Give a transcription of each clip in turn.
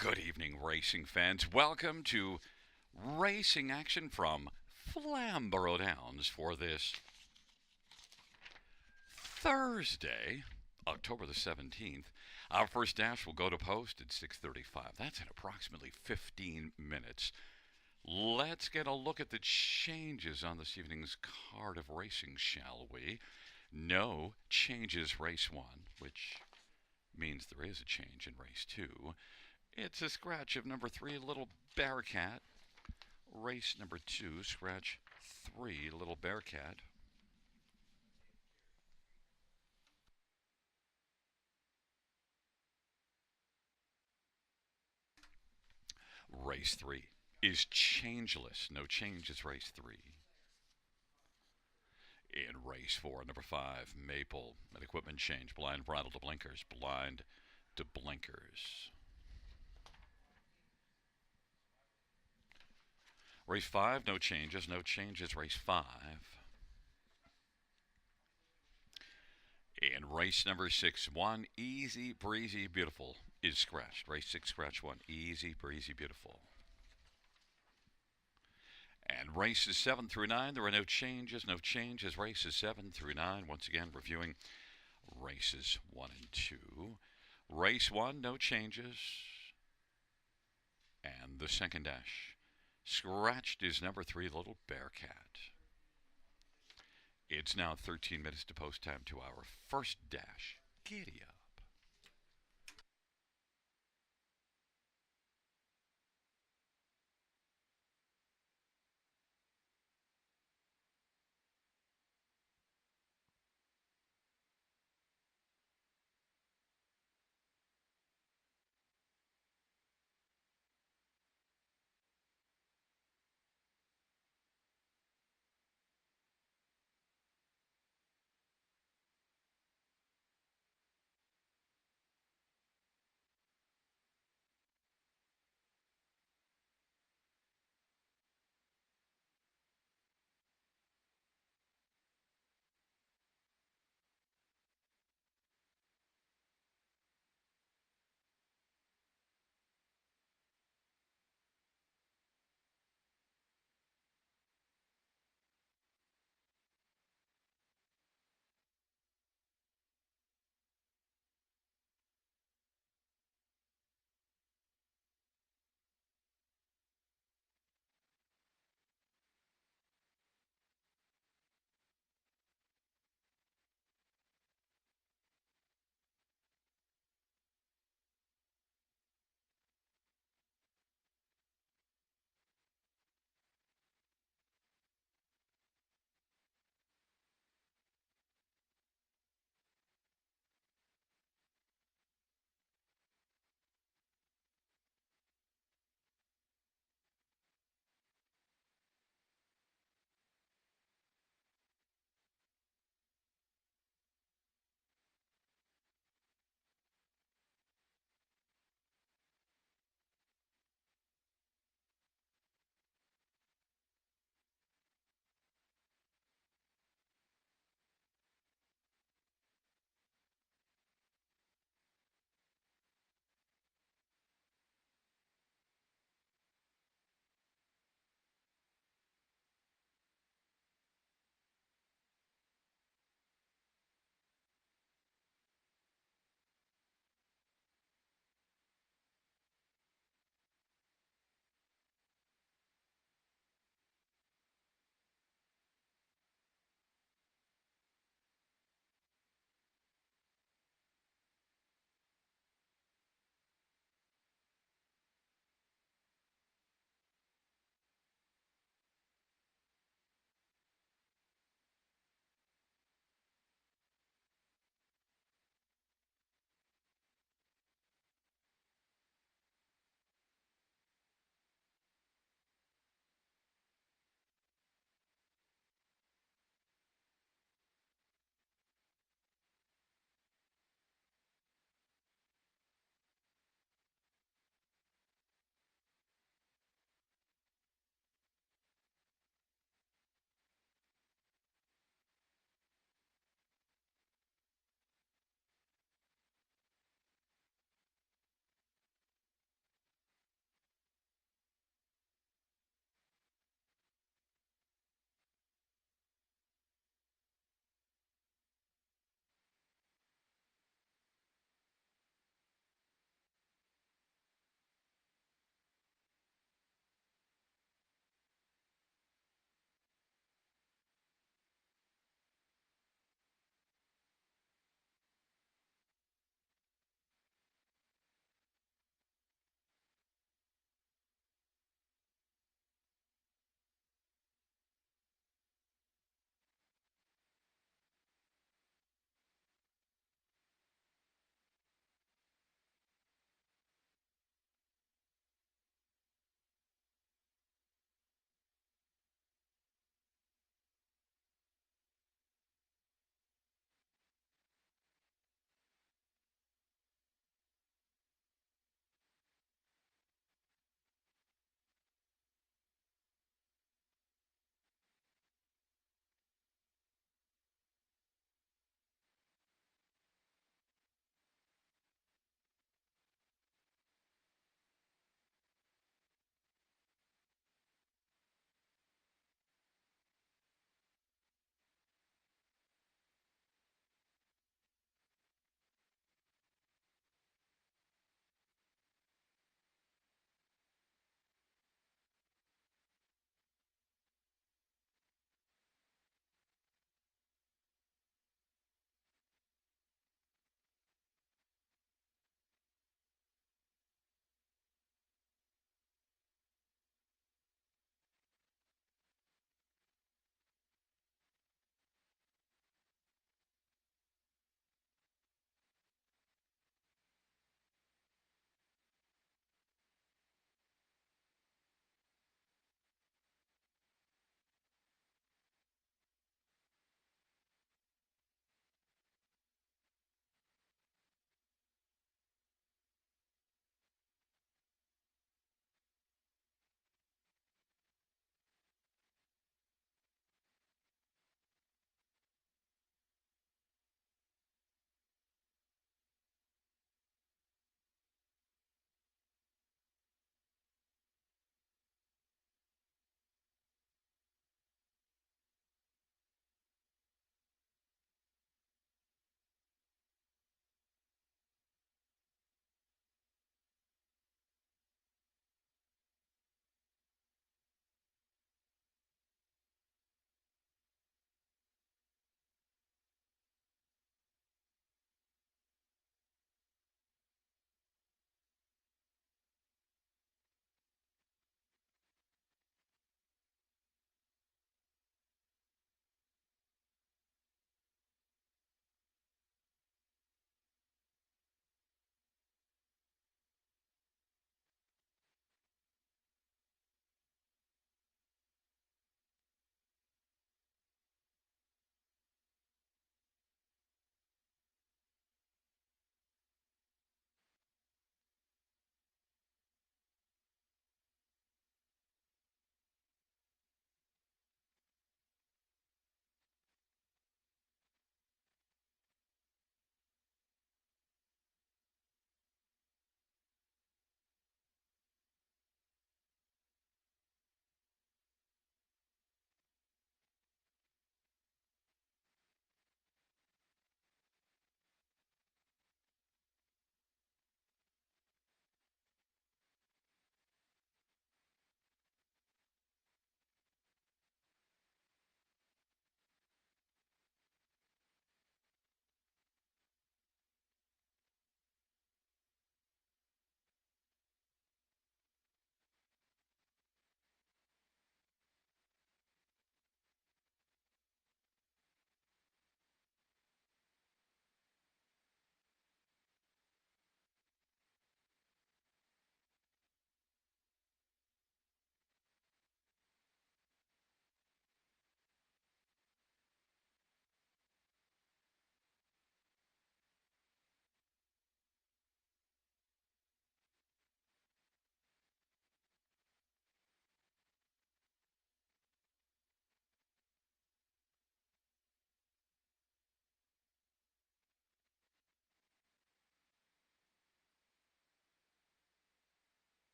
Good evening, racing fans. Welcome to racing action from Flamboro Downs for this Thursday, October the 17th. Our first dash will go to post at 6:35. That's in approximately 15 minutes. Let's get a look at the changes on this evening's card of racing, shall we? No changes race 1, which means there is a change in race 2. It's a scratch of number 3, Little Bearcat. Race number 2, scratch 3, Little Bearcat. Race 3 is changeless. No change is race 3. In race 4, number 5, Maple. An equipment change. Blind bridle to blinkers. Blind to blinkers. Race 5, no changes. No changes, race 5. In race number 6, 1, Easy Breezy Beautiful is scratched. Race 6, scratch 1, Easy Breezy Beautiful. And races 7 through 9, there are no changes. No changes, races 7 through 9. Once again, reviewing races 1 and 2. Race 1, no changes. And the second dash. Scratched is number 3, Little Bearcat. It's now 13 minutes to post time to our first dash. Giddy up.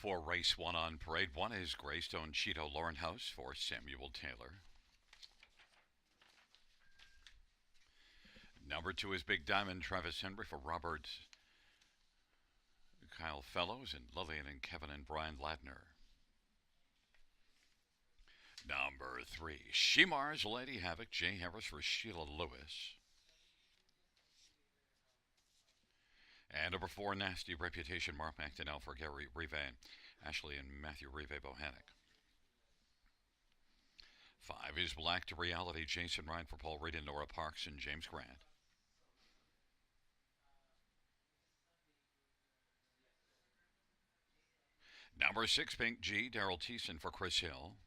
For race one on parade, one is Greystone Cheeto Lauren House for Samuel Taylor. Number two is Big Diamond Travis Henry for Robert Kyle Fellows and Lillian and Kevin and Brian Ladner. Number three, Shemar's Lady Havoc Jay Harris for Sheila Lewis. And number four, Nasty Reputation Mark McDonnell for Gary Rive, Ashley and Matthew Rive Bohannic. Five is Black to Reality Jason Ryan for Paul Reed and Nora Parks and James Grant. Number six, Pink G, Daryl Thiessen for Chris Hill.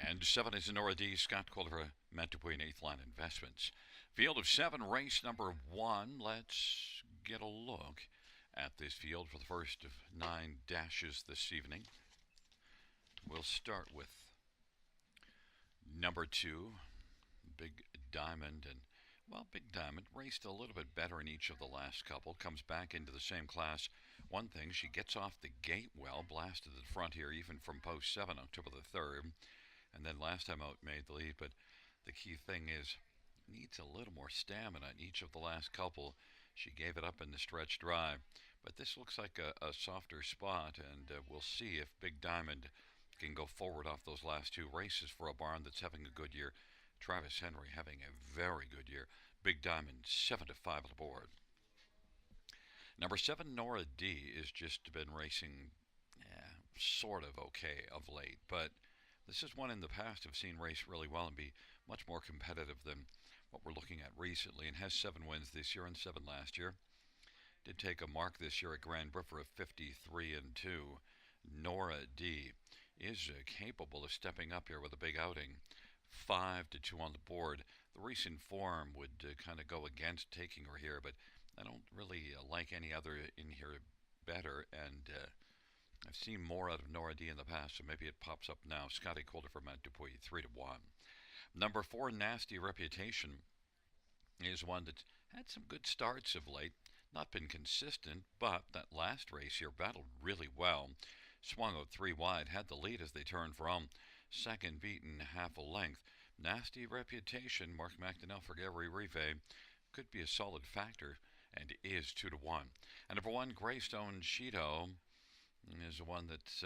And seven is Nora D, Scott Culver, Matt Dupuy and Eighth Line Investments. Field of seven, race number one. Let's get a look at this field for the first of 9 dashes this evening. We'll start with number two, Big Diamond. And, well, Big Diamond raced a little bit better in each of the last couple. Comes back into the same class. One thing, she gets off the gate well, blasted the front here even from post 7, October the 3rd. And then last time out made the lead. But the key thing is, needs a little more stamina in each of the last couple. She gave it up in the stretch drive. But this looks like a softer spot, and we'll see if Big Diamond can go forward off those last two races for a barn that's having a good year. Travis Henry having a very good year. Big Diamond 7-5 on the board. Number seven, Nora D, has just been racing, sort of okay of late, but this is one in the past I've seen race really well and be much more competitive than what we're looking at recently, and has 7 wins this year and 7 last year. Did take a mark this year at Grand River of 53-2. Nora D is capable of stepping up here with a big outing. 5-2 on the board. The recent form would kind of go against taking her here, but I don't really like any other in here better, and I've seen more out of Nora D in the past, so maybe it pops up now. Scotty Calder for Matt Dupuy, 3-1. Number four, Nasty Reputation, is one that's had some good starts of late. Not been consistent, but that last race here battled really well. Swung out 3 wide, had the lead as they turned from second, beaten half a length. Nasty Reputation, Mark McDonnell for Gary Rive, could be a solid factor, and is 2-1. And number one, Greystone Cheeto, is the one that's,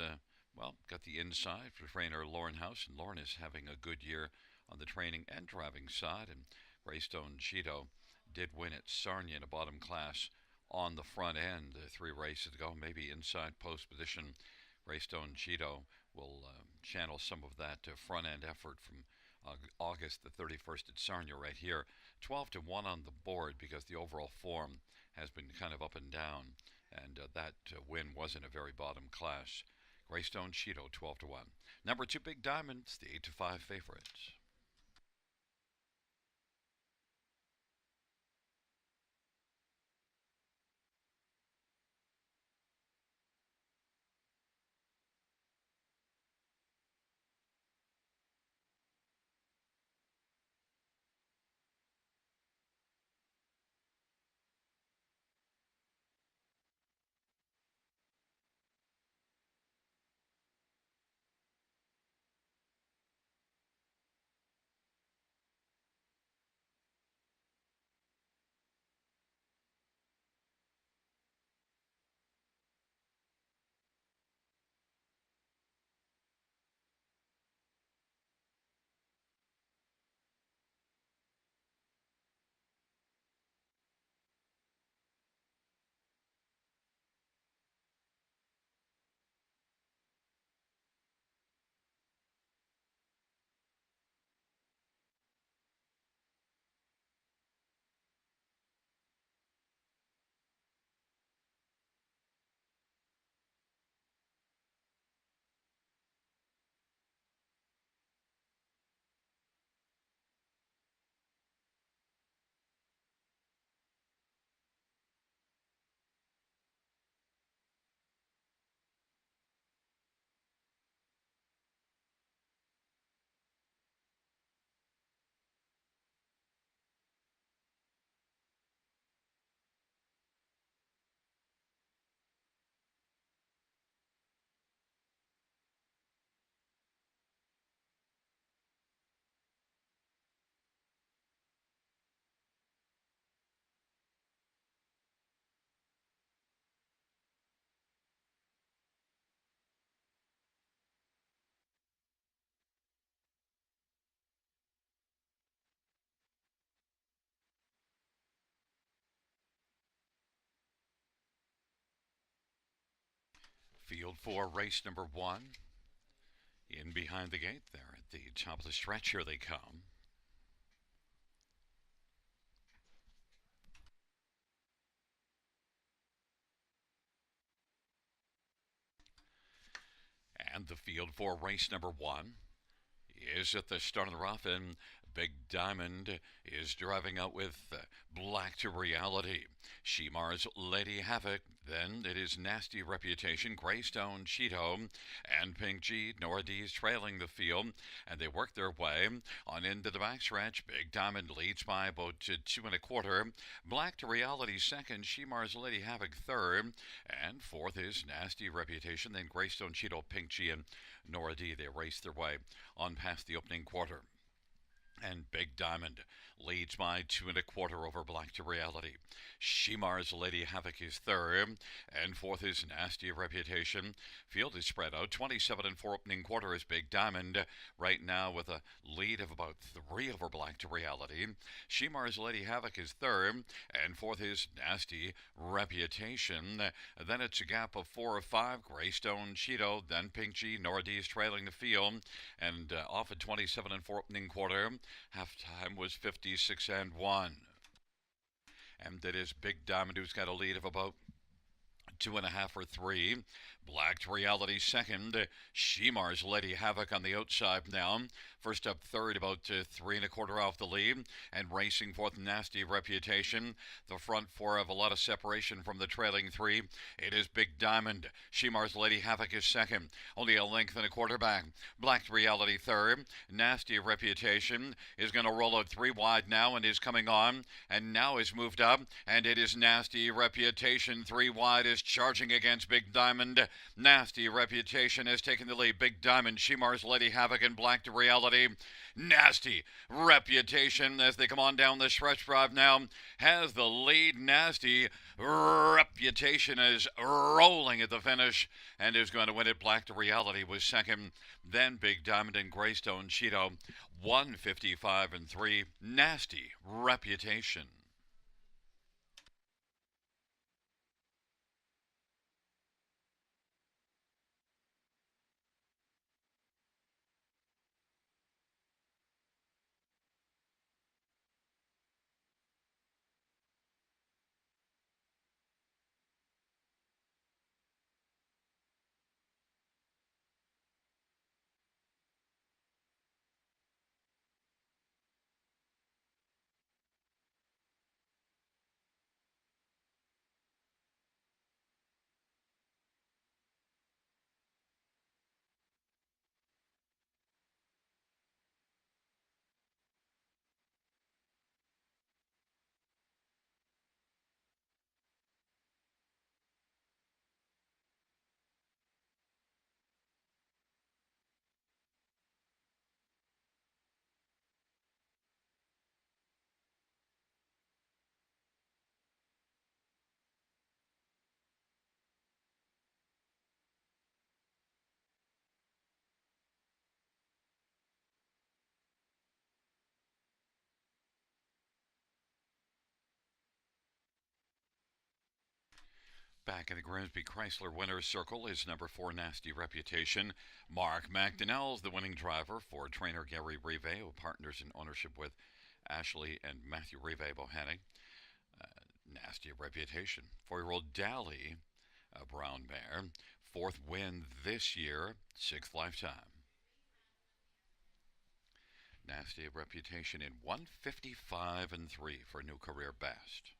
got the inside for trainer Lauren House, and Lauren is having a good year on the training and driving side, and Greystone Cheeto did win at Sarnia in a bottom class on the front end 3 races ago, maybe inside post position. Greystone Cheeto will channel some of that front end effort from August the 31st at Sarnia right here. 12-1 on the board because the overall form has been kind of up and down, and that win wasn't a very bottom class. Greystone Cheeto 12-1. Number two, Big Diamonds, the 8-5 favorites. Field 4, race number 1. In behind the gate there at the top of the stretch, here they come. And the Field 4, race number 1 is at the start of the rough, and Big Diamond is driving out with Black to Reality. Shemar's Lady Havoc. Then it is Nasty Reputation, Greystone, Cheeto, and Pink G. Nora D's trailing the field, and they work their way on into the backstretch. Big Diamond leads by about 2 1/4. Black to Reality second, Shemar's Lady Havoc third, and fourth is Nasty Reputation. Then Greystone, Cheeto, Pink G, and Nora D. They race their way on past the opening quarter. And Big Diamond leads by 2 1/4 over Black to Reality. Shemar's Lady Havoc is third, and fourth is Nasty Reputation. Field is spread out. 27-4 opening quarter is Big Diamond right now with a lead of about 3 over Black to Reality. Shemar's Lady Havoc is third, and fourth is Nasty Reputation. Then it's a gap of 4 or 5. Greystone, Cheeto, then Pink G. Nora D is trailing the field, and off at 27-4 opening quarter. Halftime was 56-1. And it is Big Diamond who's got a lead of about 2.5 or 3. Black to Reality second. Shemar's Lady Havoc on the outside now. First up third, about 3 1/4 off the lead. And racing fourth, Nasty Reputation. The front four have a lot of separation from the trailing 3. It is Big Diamond. Shemar's Lady Havoc is second. Only 1.25 back. Black to Reality third. Nasty Reputation is going to roll out 3 wide now and is coming on. And now is moved up. And it is Nasty Reputation. 3 wide is charging against Big Diamond. Nasty Reputation has taken the lead. Big Diamond, Shemar's Lady Havoc, and Black to Reality. Nasty Reputation, as they come on down the stretch drive now, has the lead. Nasty Reputation is rolling at the finish and is going to win it. Black to Reality was second. Then Big Diamond and Greystone, Cheeto, 1:55-3. Nasty Reputation. Back in the Grimsby Chrysler winner's circle is number 4, Nasty Reputation. Mark McDonnell's the winning driver for trainer Gary Rive, who partners in ownership with Ashley and Matthew Rive Bohanning. Nasty Reputation. 4-year-old Dally, a brown mare. 4th win this year, 6th lifetime. Nasty Reputation in 1:55-3 for a new career best.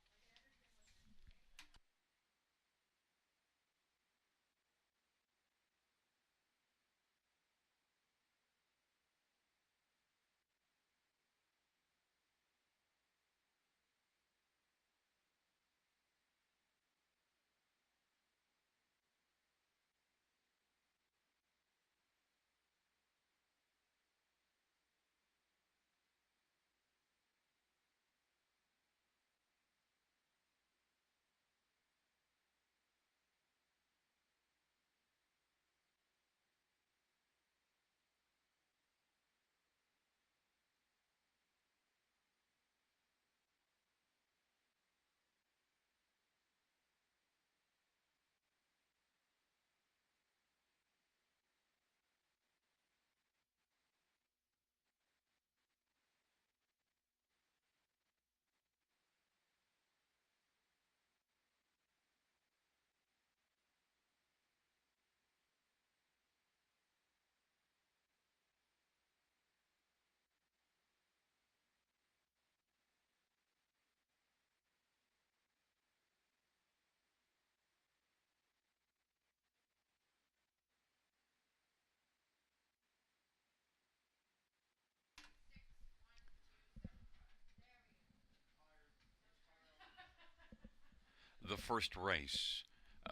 The first race,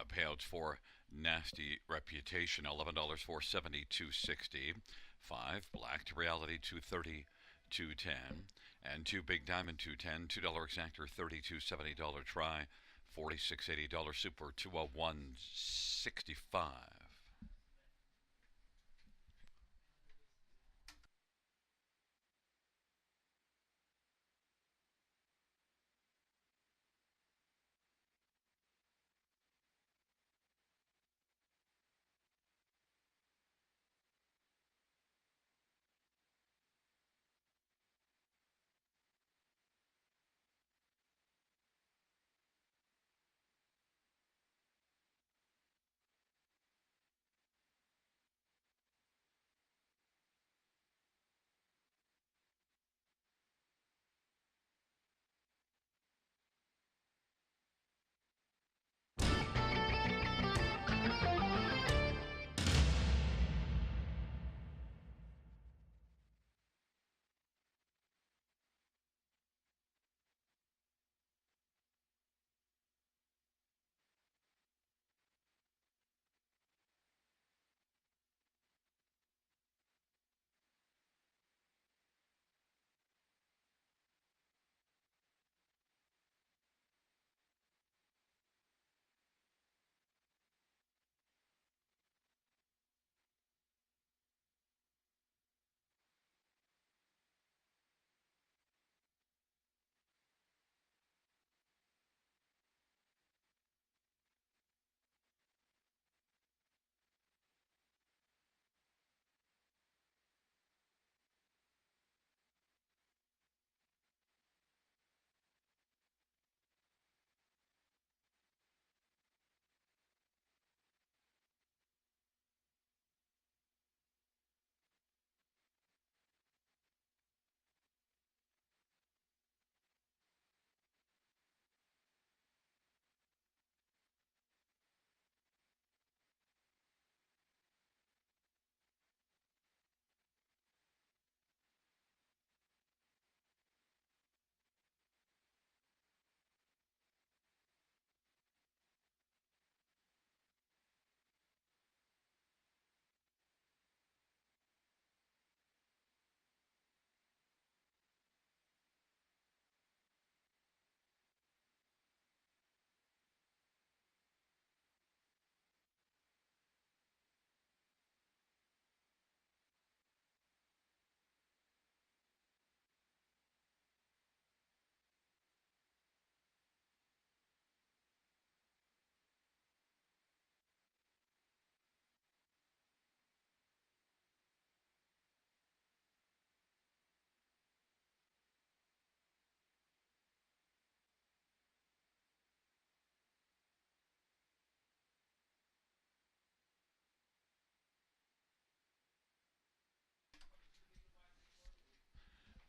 payouts for Nasty Reputation, $11 for 72.60. 5 Black to Reality 230 210, and 2 Big Diamond 210, $2 exactor 32.70 try, 46.80 super 201.65.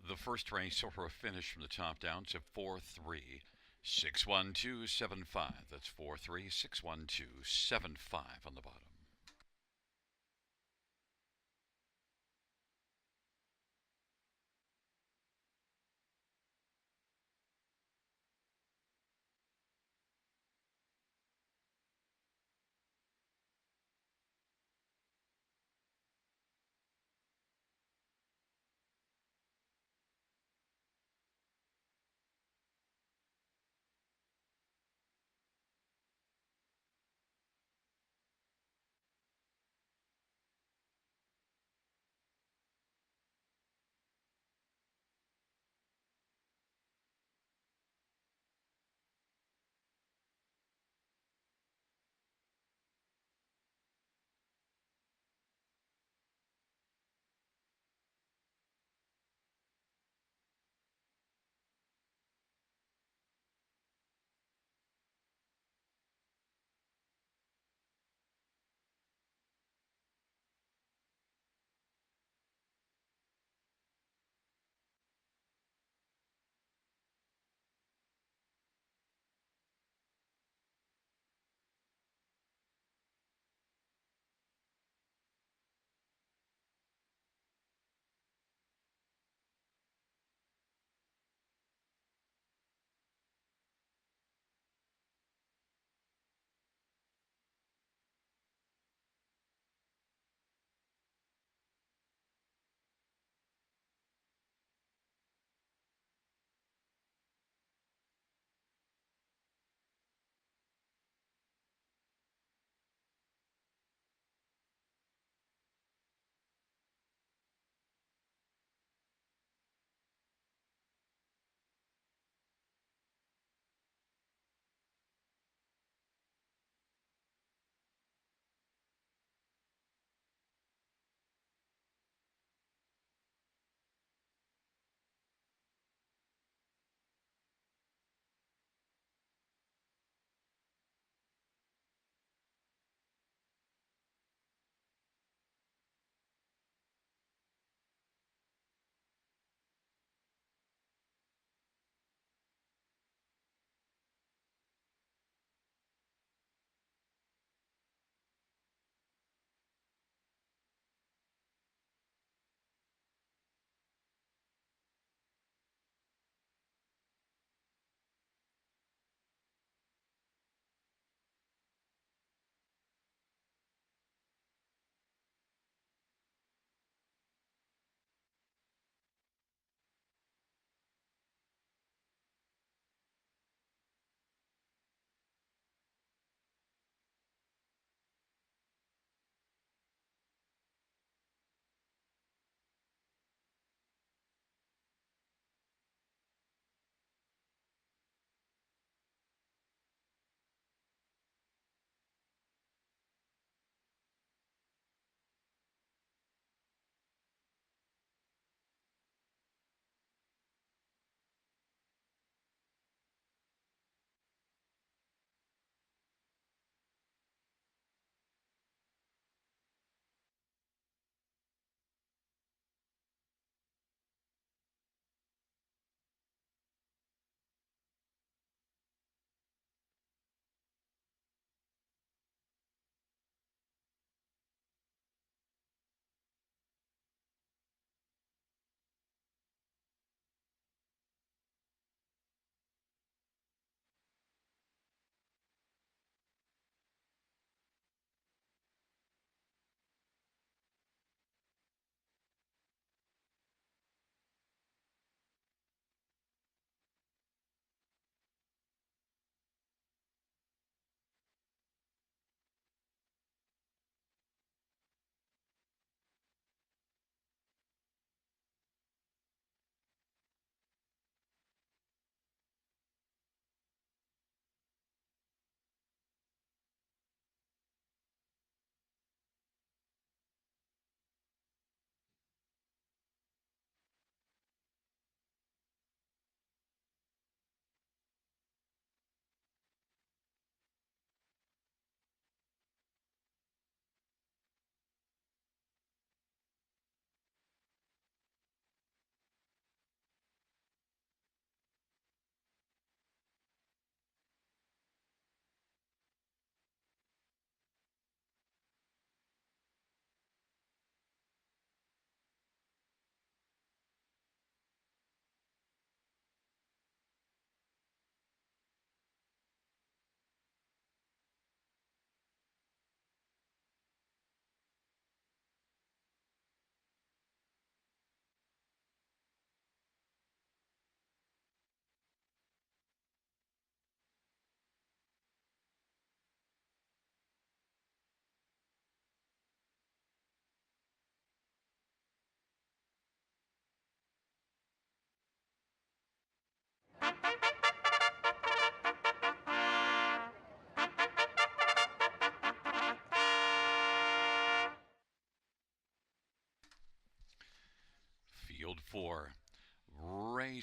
The first race for a finish from the top down to 4361275. That's 4361275 on the bottom.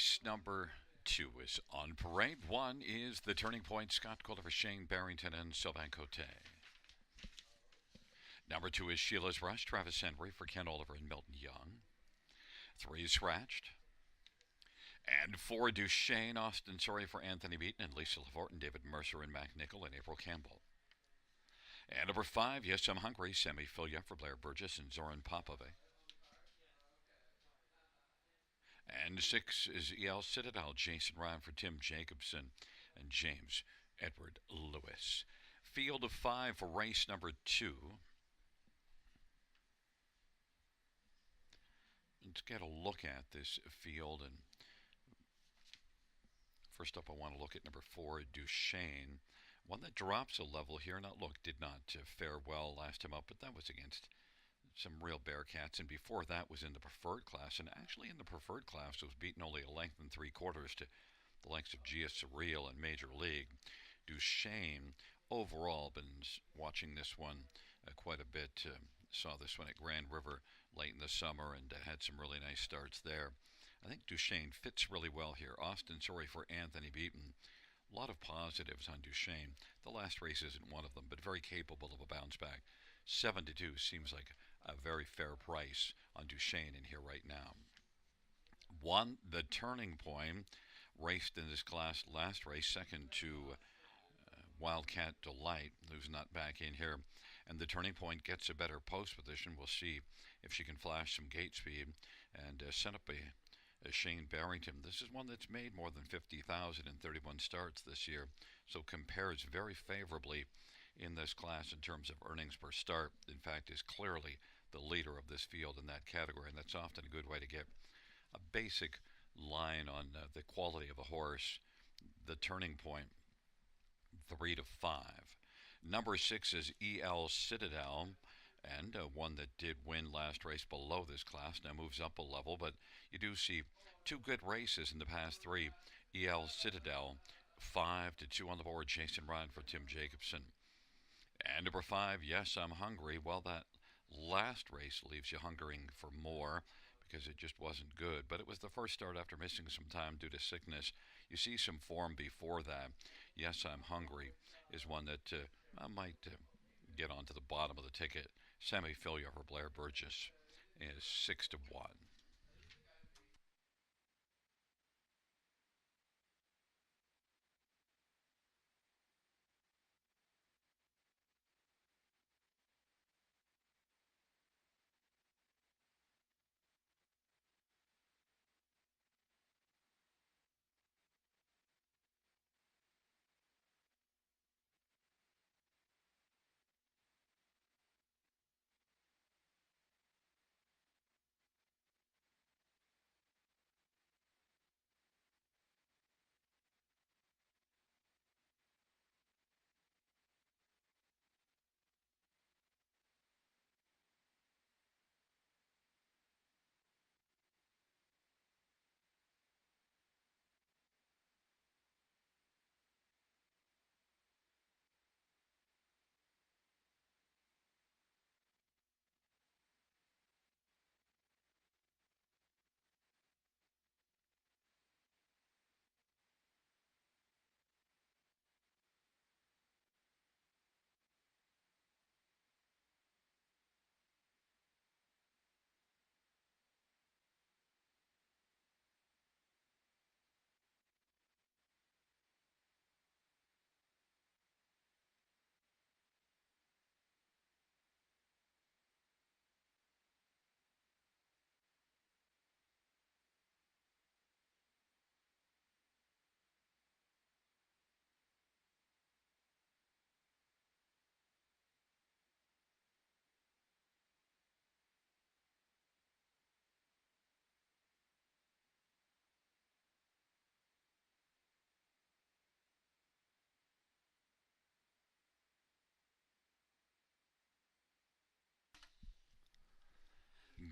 Race number 2 is on parade. 1 is the Turning Point, Scott Calder for Shane Barrington and Sylvain Cote. Number 2 is Sheila's Rush, Travis Henry for Ken Oliver and Milton Young. 3 is Scratched. And 4, Duchesne, Austin Sorry for Anthony Beaton and Lisa Laforte and David Mercer and Mac Nichol and April Campbell. And number 5, Yes I'm Hungry, Sammy Filia for Blair Burgess and Zoran Popove. And 6 is EL Citadel, Jason Ryan for Tim Jacobson and James Edward Lewis. Field of 5 for race number 2. Let's get a look at this field. And first up, I want to look at number 4, Duchesne. One that drops a level here. Now, look, did not fare well last time up, but that was against some real Bearcats. And before that was in the preferred class. And actually in the preferred class was beaten only a length and 3/4 to the likes of Gia Surreal and Major League. Duchesne, overall, been watching this one quite a bit. Saw this one at Grand River late in the summer and had some really nice starts there. I think Duchesne fits really well here. Austin Sorry for Anthony Beaton. A lot of positives on Duchesne. The last race isn't one of them, but very capable of a bounce back. 7-2 seems like a very fair price on Duchesne in here right now. 1, the Turning Point, raced in this class last race, second to Wildcat Delight, who's not back in here. And the Turning Point gets a better post position. We'll see if she can flash some gate speed and set up a Shane Barrington. This is one that's made more than $50,000 in 31 starts this year, so compares very favorably in this class in terms of earnings per start. In fact, is clearly the leader of this field in that category, and that's often a good way to get a basic line on the quality of a horse. The Turning Point, 3 to 5. Number 6 is EL Citadel, and one that did win last race below this class, now moves up a level, but you do see 2 good races in the past 3. EL Citadel, 5-2 on the board, Jason Ryan for Tim Jacobson. And number 5, Yes I'm Hungry. Well, that last race leaves you hungering for more because it just wasn't good, but it was the first start after missing some time due to sickness. You see some form before that. Yes I'm Hungry is one that I might get onto the bottom of the ticket. Sammy Filia for Blair Burgess is 6-1.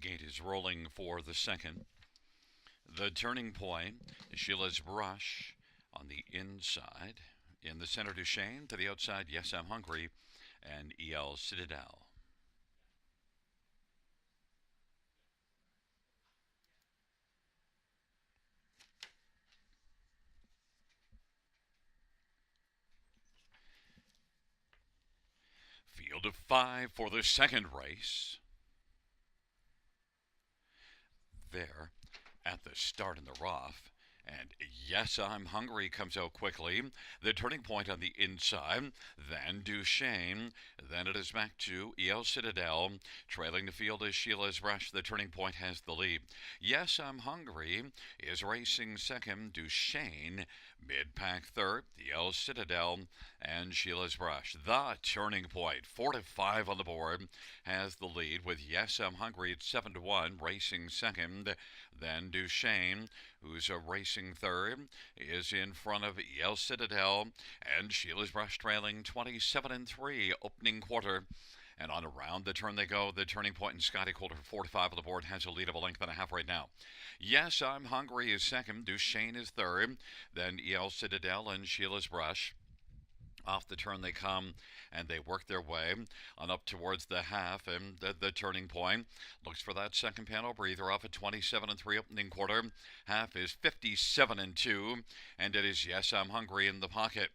Gate is rolling for the second. The Turning Point, Sheila's Rush on the inside. In the center, Duchesne. To the outside, Yes I'm Hungry, and EL Citadel. Field of 5 for the second race. There at the start in the rough. And Yes, I'm Hungry comes out quickly. The turning point on the inside. Then Duchesne. Then it is back to EL Citadel. Trailing the field is Sheila's Rush. The turning point has the lead. Yes, I'm Hungry is racing second. Duchesne. Mid-pack third. EL Citadel and Sheila's Brush. The turning point. 4-5 on the board has the lead with Yes, I'm Hungry at 7-1. Racing second. Then Duchesne, who's racing third, is in front of El Citadel, and Sheila's Brush trailing 27-3 opening quarter. And on around the turn they go. The turning point in Scotty Coulter, 4-5 on the board, has a lead of a length and a half right now. Yes, I'm Hungry is second. Duchesne is third. Then El Citadel and Sheila's Brush. Off the turn they come, and they work their way on up towards the half and the turning point. Looks for that second panel breather off at 27-3 opening quarter. Half is 57-2, and it is Yes, I'm Hungry in the pocket.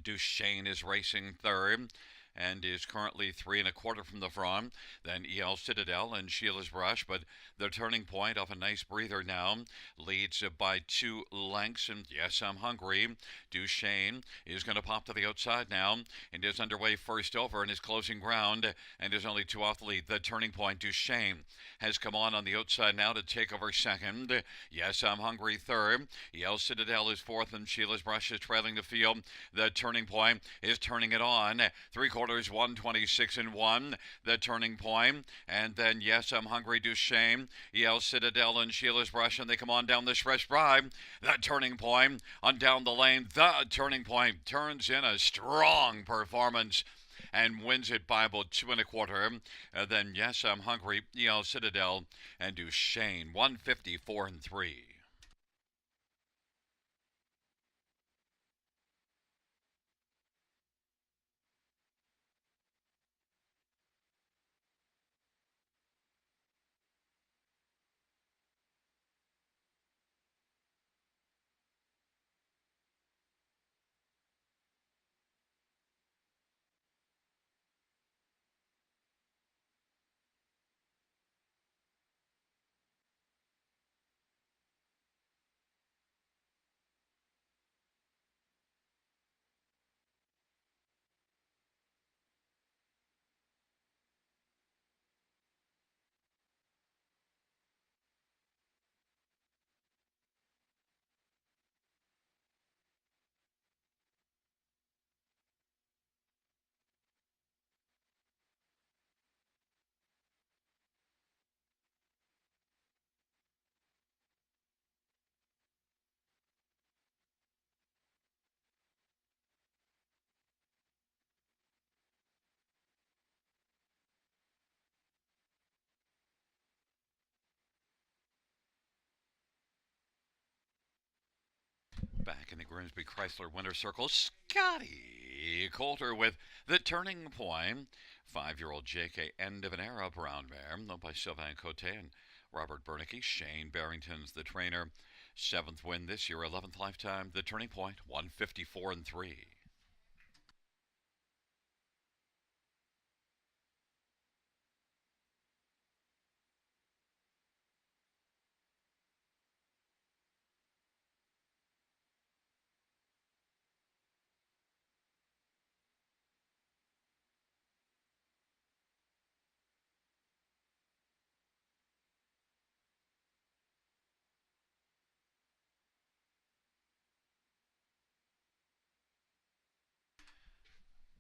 Duchesne is racing third and is currently 3.25 from the front. Then EL Citadel and Sheila's Brush, but the turning point off a nice breather now leads by 2 lengths. And Yes, I'm Hungry. Duchesne is going to pop to the outside now and is underway first over and is closing ground and is only 2 off the lead. The turning point, Duchesne has come on the outside now to take over second. Yes, I'm Hungry third. EL Citadel is fourth and Sheila's Brush is trailing the field. The turning point is turning it on. 3/4 126-1, the turning point. And then Yes, I'm Hungry, Duchesne, EL Citadel and Sheila's Brush, and they come on down the stretch drive. The turning point on down the lane. The turning point turns in a strong performance and wins it by about 2.25. Then Yes, I'm Hungry, EL Citadel and Duchesne, 154-3. Back in the Grimsby Chrysler Winter Circle, Scotty Coulter with the turning point. 5-year-old JK, End of an Era Brown Mare, owned by Sylvain Cote and Robert Bernicki. Shane Barrington's the trainer. 7th win this year, 11th lifetime. The turning point, 154-3.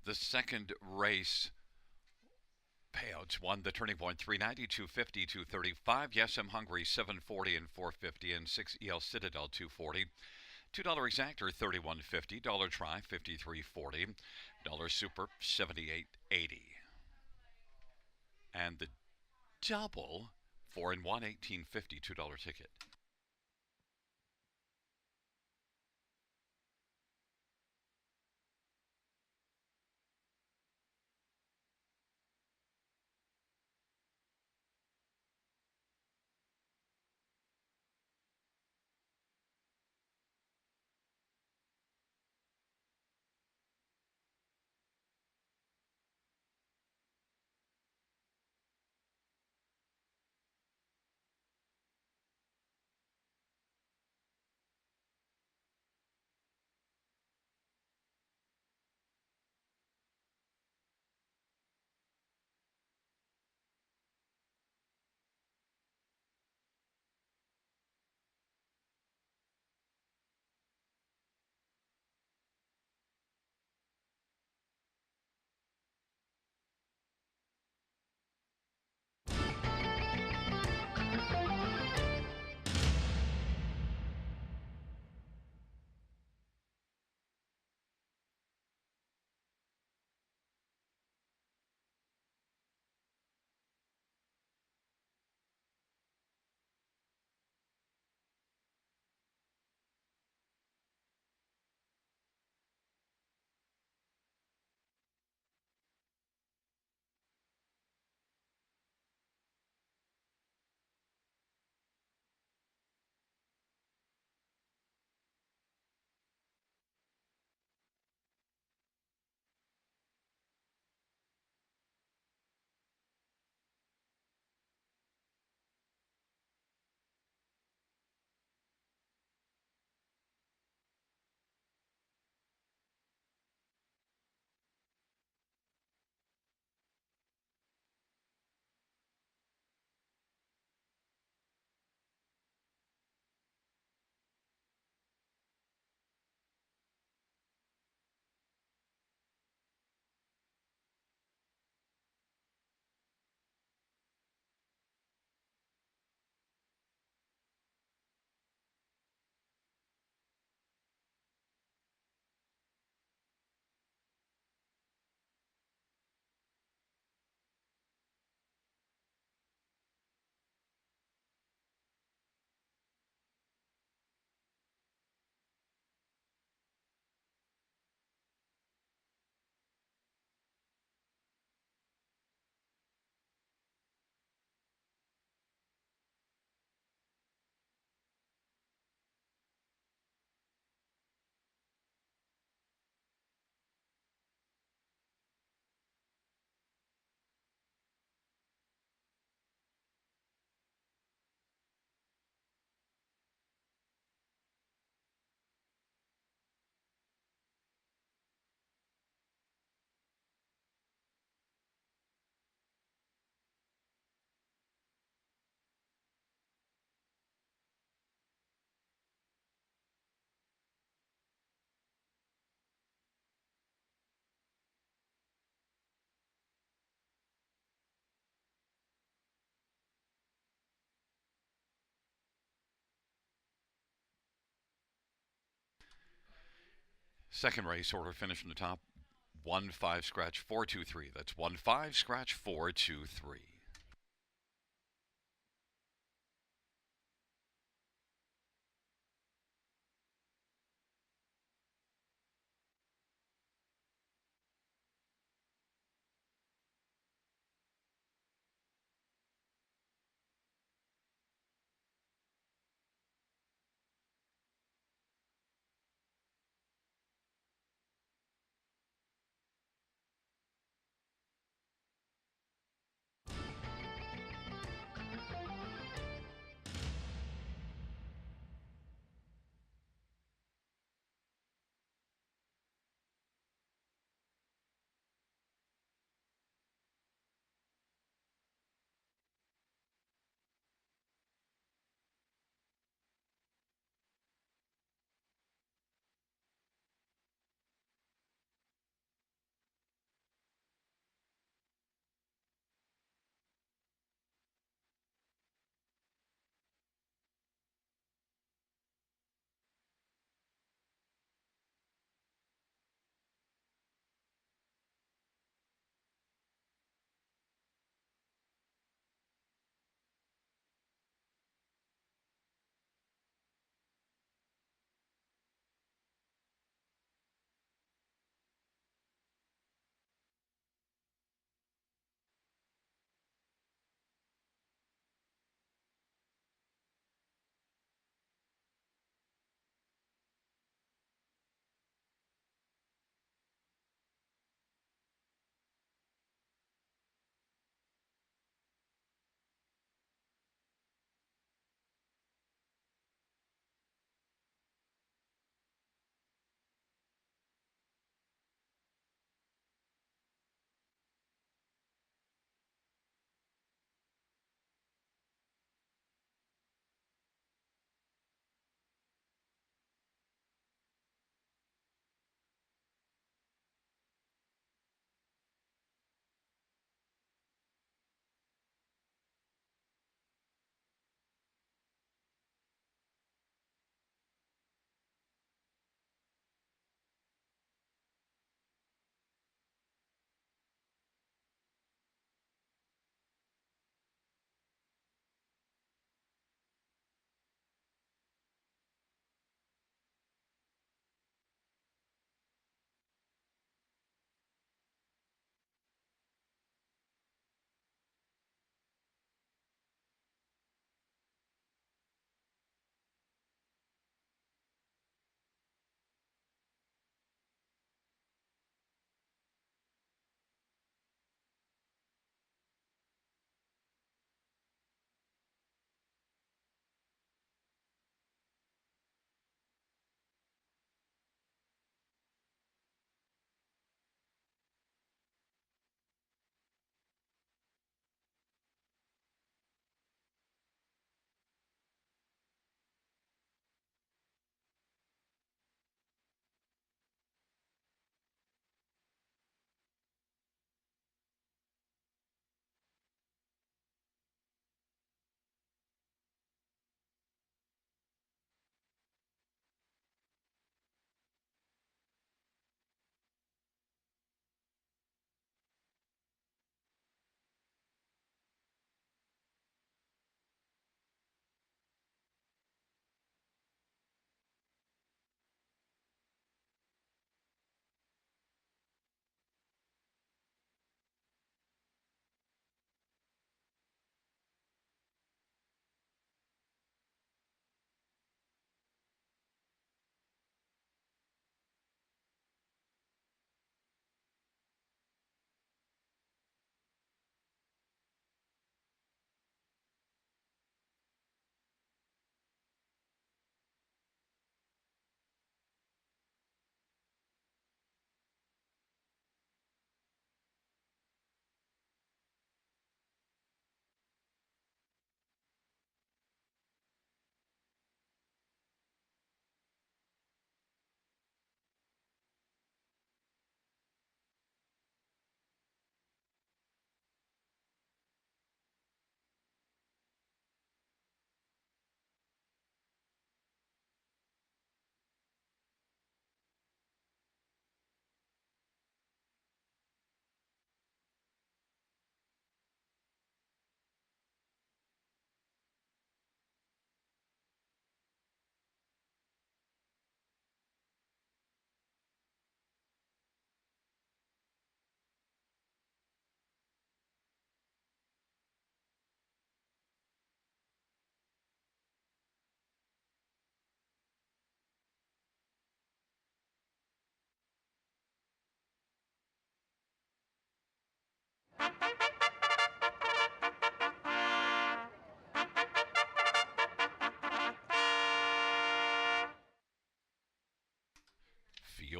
The second race payouts won the turning point 390, 250, 235. Yes, I'm Hungry 740 and 450, and 6 EL Citadel 240. $2 exactor 31.50, dollar try 53.40, dollar super 78.80, and the double 4 and 1 18.50, $2 ticket. Second race order finish from the top. 1-5 scratch 423. That's 1-5 scratch 423.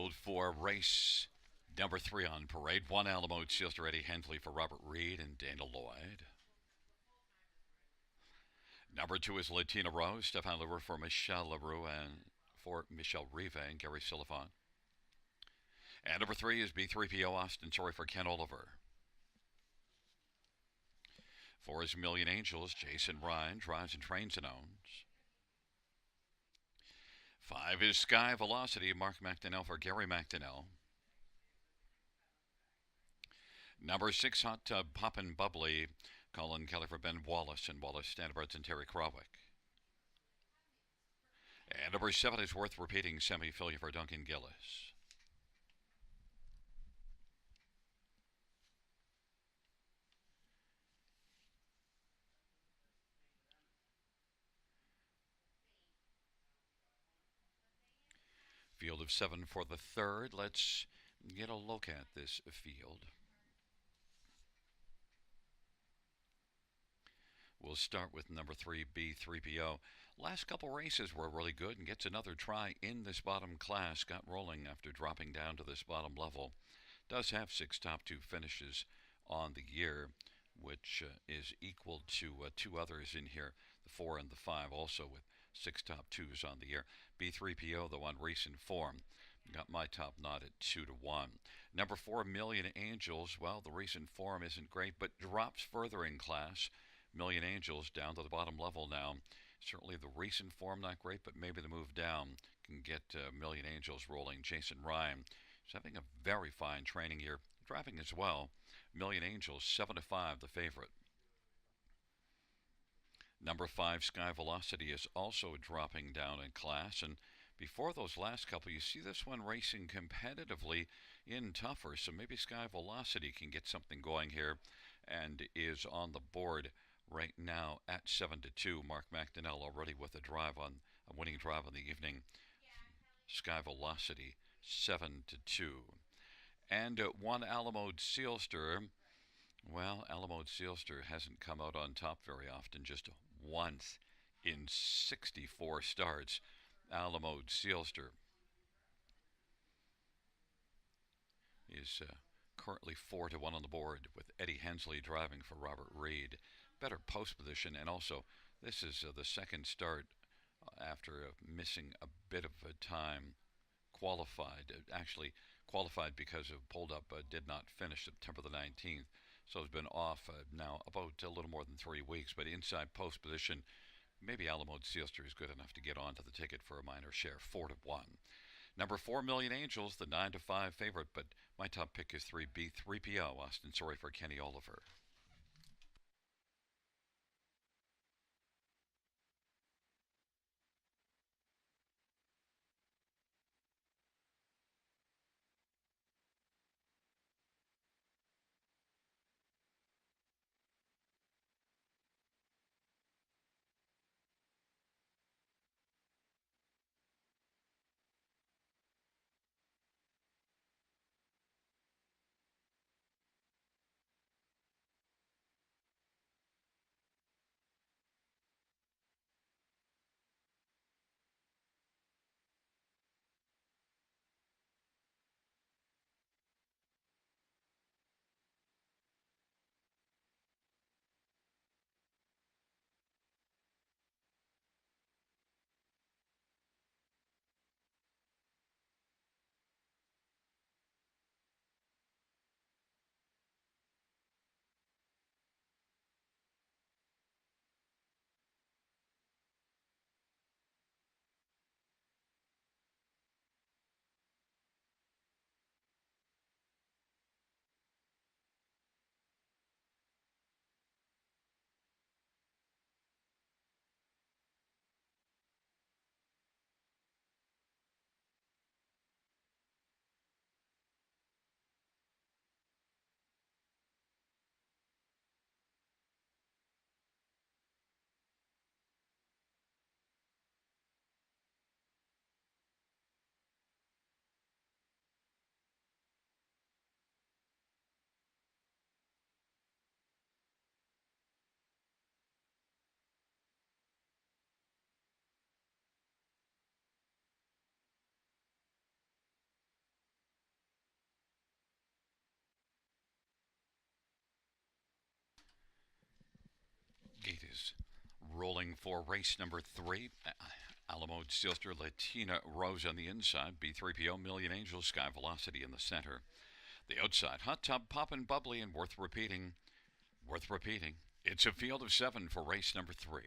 field for race number 3 on parade. One Alamo Sealster Eddie Hensley for Robert Reed and Dana Lloyd. Number 2 is Latina Rose, Stefan Leroux for Michelle Leroux and for Michelle Riva and Gary Silifant. And number 3 is B3PO Austin Sorry for Ken Oliver. 4 is Million Angels, Jason Ryan, drives and trains and owns. 5 is Sky Velocity, Mark McDonnell for Gary McDonnell. Number 6, Hot Tub Poppin' Bubbly, Colin Kelly for Ben Wallace and Wallace Standards and Terry Krawick. And number 7 is Worth Repeating, Semi-Filia for Duncan Gillis. Field of 7 for the third. Let's get a look at this field. We'll start with number 3, B3PO. Last couple races were really good and gets another try in this bottom class. Got rolling after dropping down to this bottom level. Does have 6 top 2 finishes on the year, which is equal to 2 others in here, the 4 and the 5, also with 6 top 2s on the year. B3PO, though, on recent form. Got my top knot at 2-1. Number 4, Million Angels. Well, the recent form isn't great, but drops further in class. Million Angels down to the bottom level now. Certainly the recent form not great, but maybe the move down can get Million Angels rolling. Jason Ryan is having a very fine training year, driving as well. Million Angels 7-5, the favorite. Number 5, Sky Velocity, is also dropping down in class, and before those last couple, you see this one racing competitively in tougher, so maybe Sky Velocity can get something going here and is on the board right now at 7-2. Mark McDonnell already with a winning drive on the evening. Sky Velocity 7-2. And 1 Alamode Sealster. Well, Alamode Sealster hasn't come out on top very often, just once in 64 starts. Alamode Sealster is currently 4-1 on the board with Eddie Hensley driving for Robert Reed. Better post position, and also this is the second start after missing a bit of a time. Actually qualified because of pulled up, did not finish September the 19th, so has been off now about a little more than 3 weeks, but inside post position. Maybe Alamode Sealster is good enough to get onto the ticket for a minor share, 4-1. Number 4, Million Angels, the 9-5 favorite, but my top pick is 3B, 3PO, Austin Sorry for Kenny Oliver. is rolling for race number 3. Alamo Silster Latina Rose on the inside. B3PO Million Angels Sky Velocity in the center. The outside, Hot Tub Poppin' Bubbly and worth repeating. Worth repeating. It's a field of 7 for race number 3.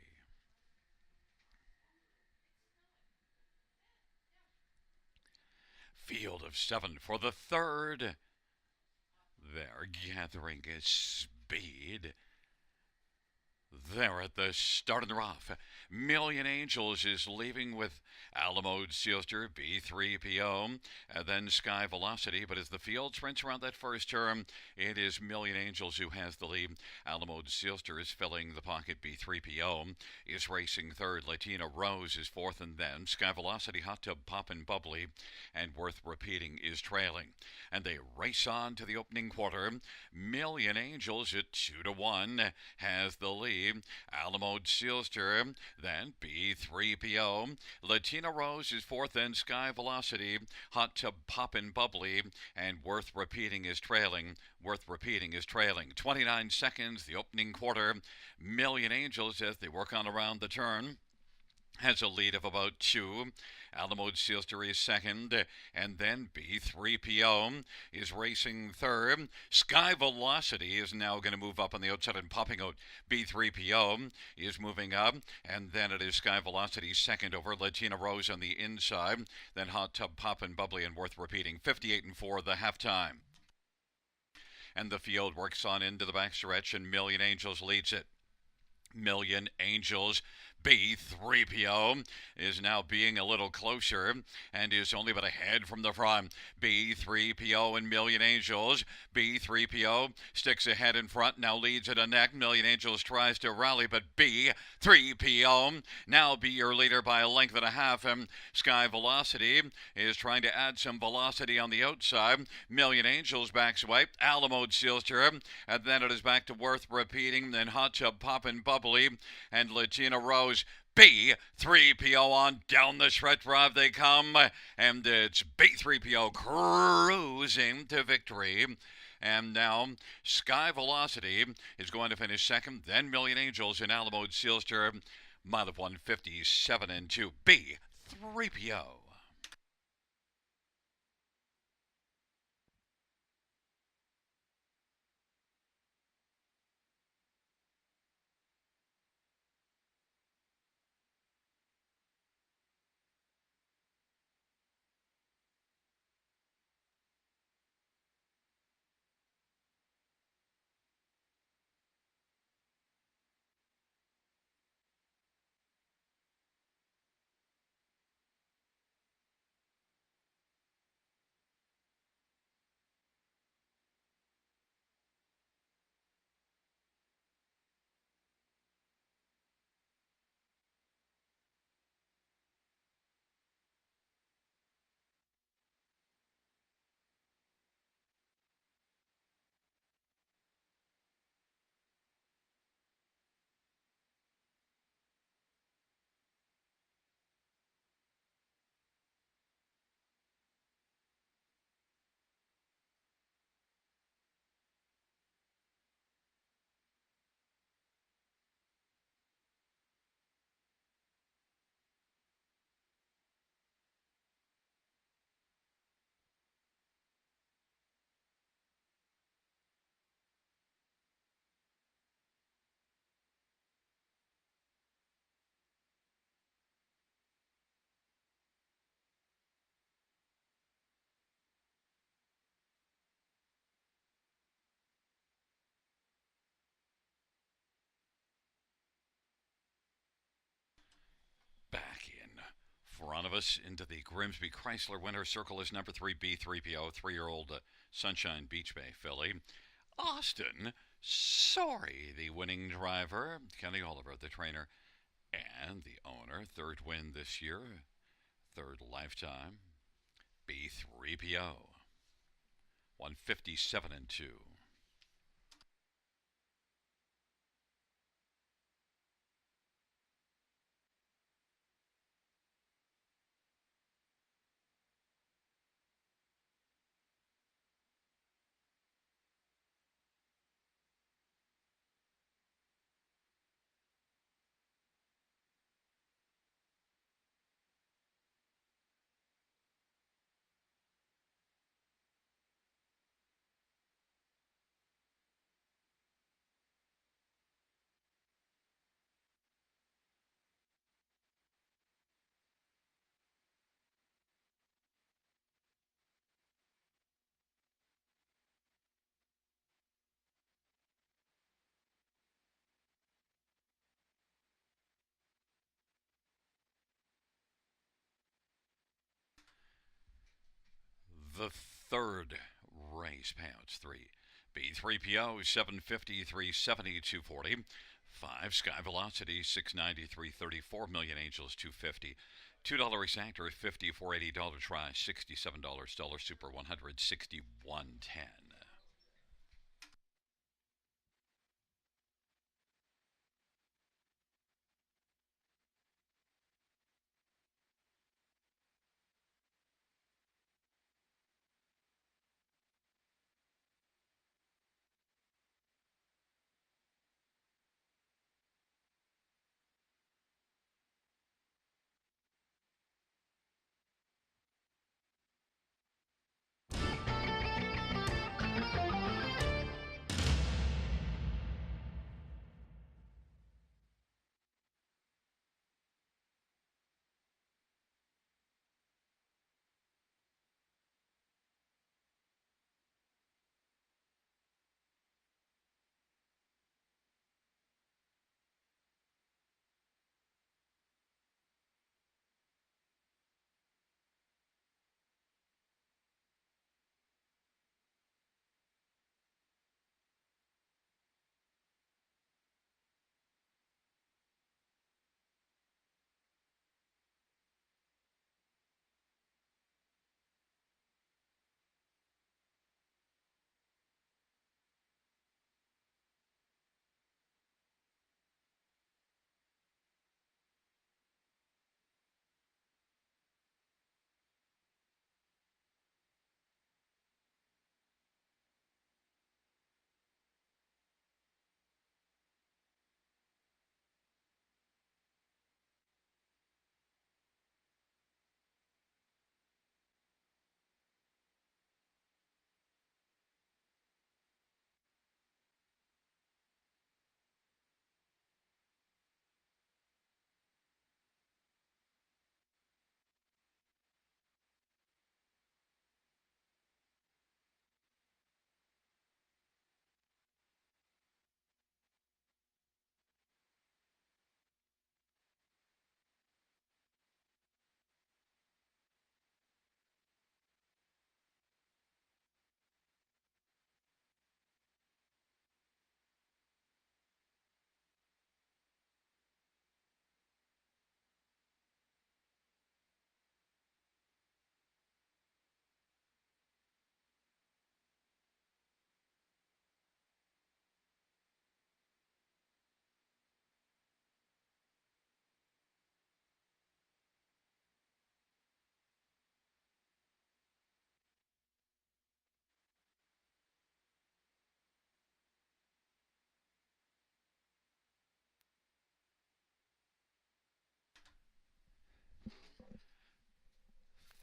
Field of 7 for the third. They're gathering speed. They're at the start of the rough. Million Angels is leaving with Alamo Sealster, B3PO, and then Sky Velocity. But as the field sprints around that first turn, it is Million Angels who has the lead. Alamo Sealster is filling the pocket. B3PO is racing third. Latina Rose is fourth, and then Sky Velocity, Hot Tub Poppin' Bubbly, and worth repeating is trailing. And they race on to the opening quarter. Million Angels at 2-1 has the lead. Alamo Sealster, then B3PO. Latina Rose is fourth, then Sky Velocity. Hot Tub Poppin' Bubbly, and worth repeating is trailing. Worth repeating is trailing. 29 seconds, the opening quarter. Million Angels as they work on around the turn has a lead of about 2. Alamo Sealster is second, and then B3PO is racing third. Sky Velocity is now going to move up on the outside and popping out. B3PO is moving up, and then it is Sky Velocity second over Latina Rose on the inside. Then Hot Tub Poppin' Bubbly and worth repeating. 58-4 the halftime. And the field works on into the backstretch, and Million Angels leads it. Million Angels. B3PO is now being a little closer and is only but ahead from the front. B3PO and Million Angels. B3PO sticks ahead in front, now leads at a neck. Million Angels tries to rally, but B3PO now be your leader by a length and a half. Sky Velocity is trying to add some velocity on the outside. Million Angels backs away. Alamo Sealster, and then it is back to worth repeating. Then Hot Tub Poppin' Bubbly and Latina Rose. B3PO on down the stretch drive they come, and it's B3PO cruising to victory. And now Sky Velocity is going to finish second, then Million Angels and Alamo Sealster, mile of 157 and 2. B3PO. Back in front of us into the Grimsby Chrysler Winter Circle is number 3 B3PO, 3-year-old Sunshine Beach Bay filly. Austin Sorry, the winning driver. Kenny Oliver, the trainer and the owner. Third win this year, third lifetime. B3PO, 157 and 2. The third race payouts three. B3PO 750 370 240. 5 Sky Velocity 690 330. 4 Million Angels 250. $2 race actor 50 $480 try $67 dollar super 161.10.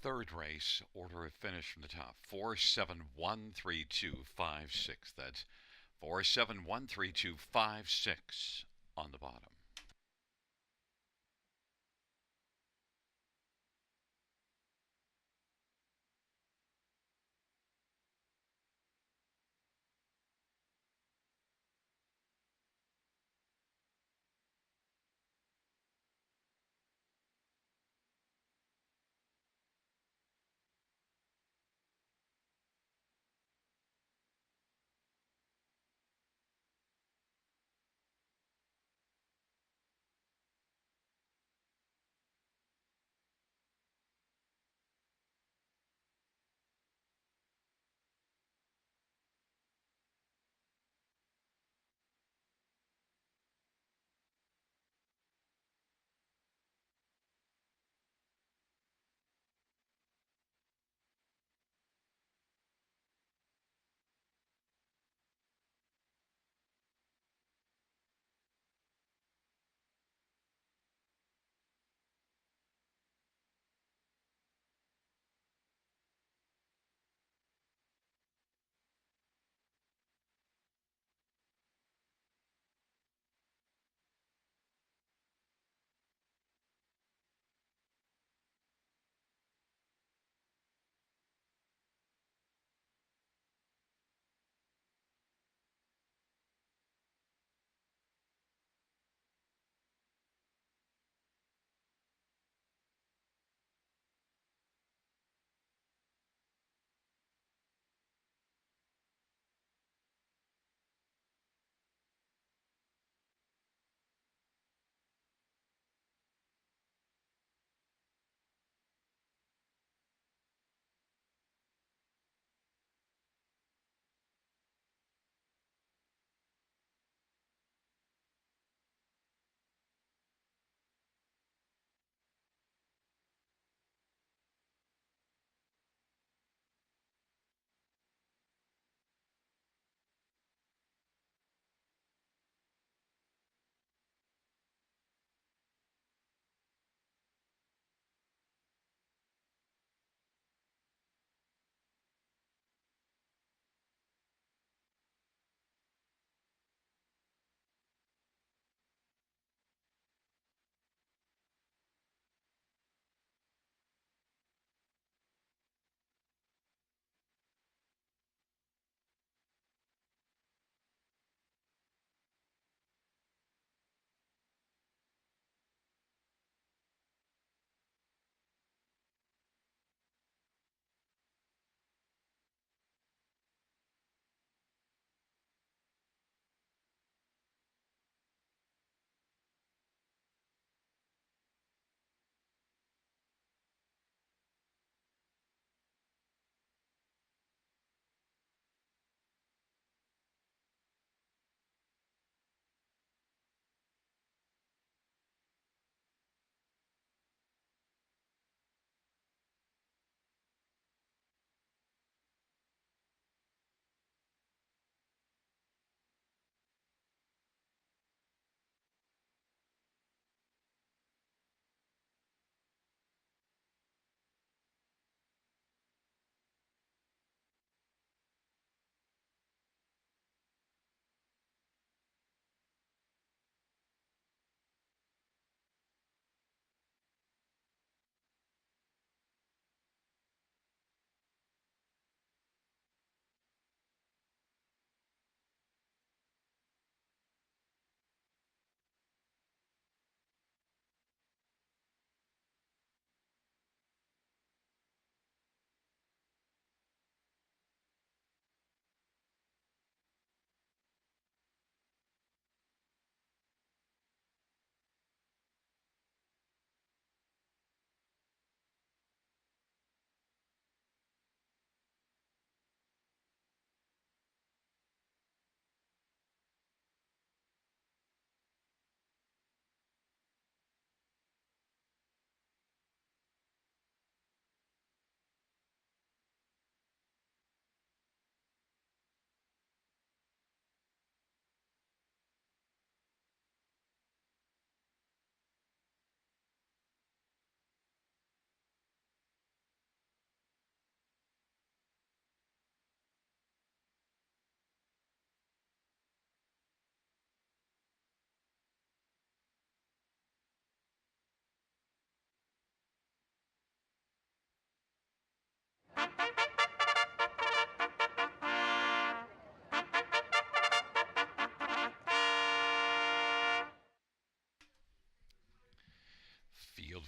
Third race, order of finish from the top. 471326. That's 471326 on the bottom.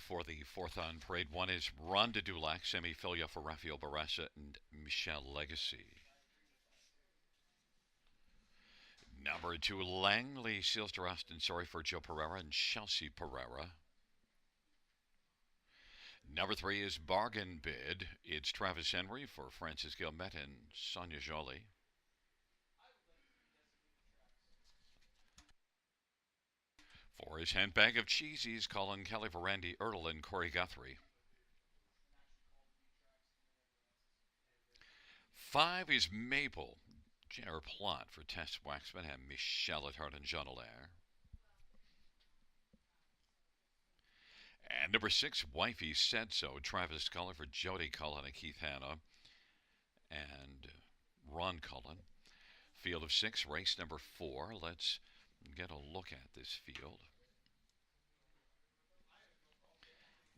for the fourth on parade. One is Ronda Dulac, semi-filia for Rafael Barassa and Michelle Legacy. Number 2, Langley Seals to Austin, sorry for Joe Pereira and Chelsea Pereira. Number 3 is Bargain Bid. It's Travis Henry for Francis Gilmet and Sonia Jolie. For his handbag of cheesies, Colin Kelly for Randy Ertl and Corey Guthrie. 5 is Maple. J.R. Plot for Tess Waxman and Michelle Hart and Jean Allaire. And number 6, Wifey Said So. Travis Cullen for Jody Cullen and Keith Hanna and Ron Cullen. Field of 6, race number 4. Let's get a look at this field.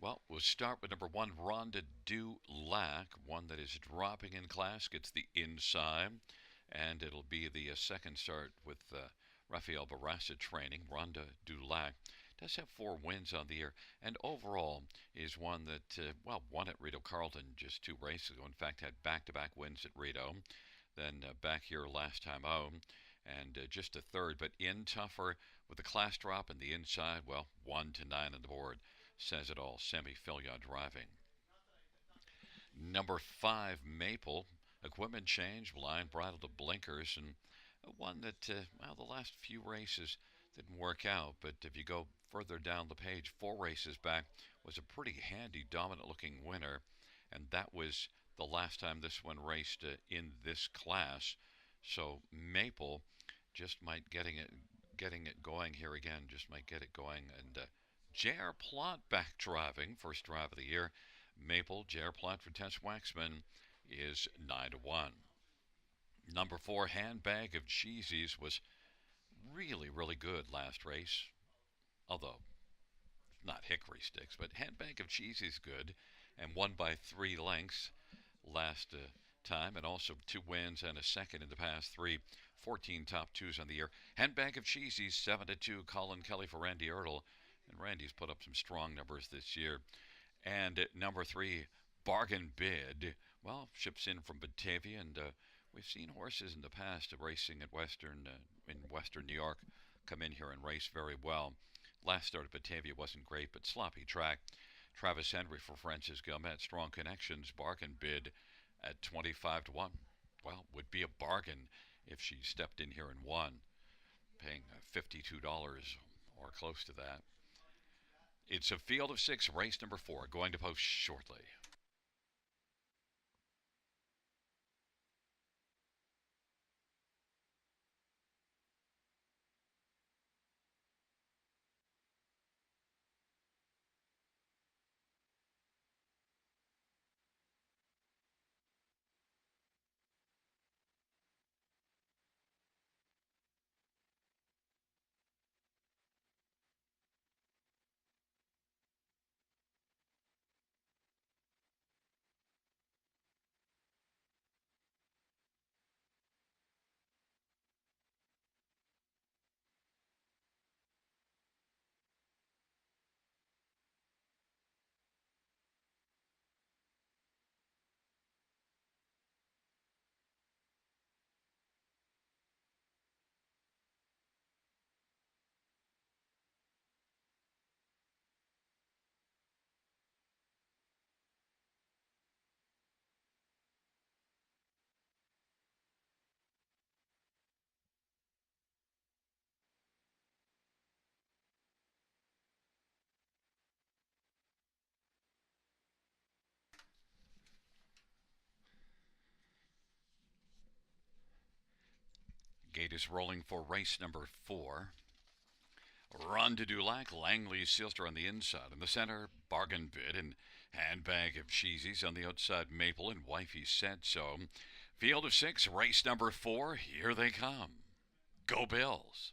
Well, we'll start with number 1, Ronda Dulac, one that is dropping in class, gets the inside, and it'll be the second start with Rafael Barassa training. Ronda Dulac does have 4 wins on the year, and overall is one that, won at Rito Carlton just 2 races ago. In fact, had back-to-back wins at Rito, then back here last time out, and just a third, but in tougher with the class drop and the inside, 1 to 9 on the board. Says it all, semi-filia driving. Number 5, Maple, equipment change, blind bridle to blinkers, and one that, the last few races didn't work out, but if you go further down the page, 4 races back, was a pretty handy, dominant-looking winner, and that was the last time this one raced in this class. So Maple just might getting it going here again, just might get it going, and J.R. Plot back driving, first drive of the year. Maple, J.R. Plot for Tess Waxman is 9 to 1. Number 4, Handbag of Cheesies was really, really good last race, although not Hickory Sticks, but Handbag of Cheesies good, and won by 3 lengths last time, and also 2 wins and a second in the past 3. 14 top 2s on the year. Handbag of Cheesies 7 to 2. Colin Kelly for Randy Ertl. And Randy's put up some strong numbers this year. And at number 3, Bargain Bid. Ships in from Batavia, and we've seen horses in the past racing at in Western New York come in here and race very well. Last start at Batavia wasn't great, but sloppy track. Travis Henry for Francis Gilmet. Strong connections. Bargain Bid at 25 to 1. Would be a bargain if she stepped in here and won, paying $52 or close to that. It's a field of 6, race number 4, going to post shortly. Gate is rolling for race number 4. Ronda Dulac, Langley Sealster on the inside. In the center, Bargain Bid and Handbag of Cheesies on the outside, Maple and Wifey Said So. Field of 6, race number 4. Here they come. Go Bills.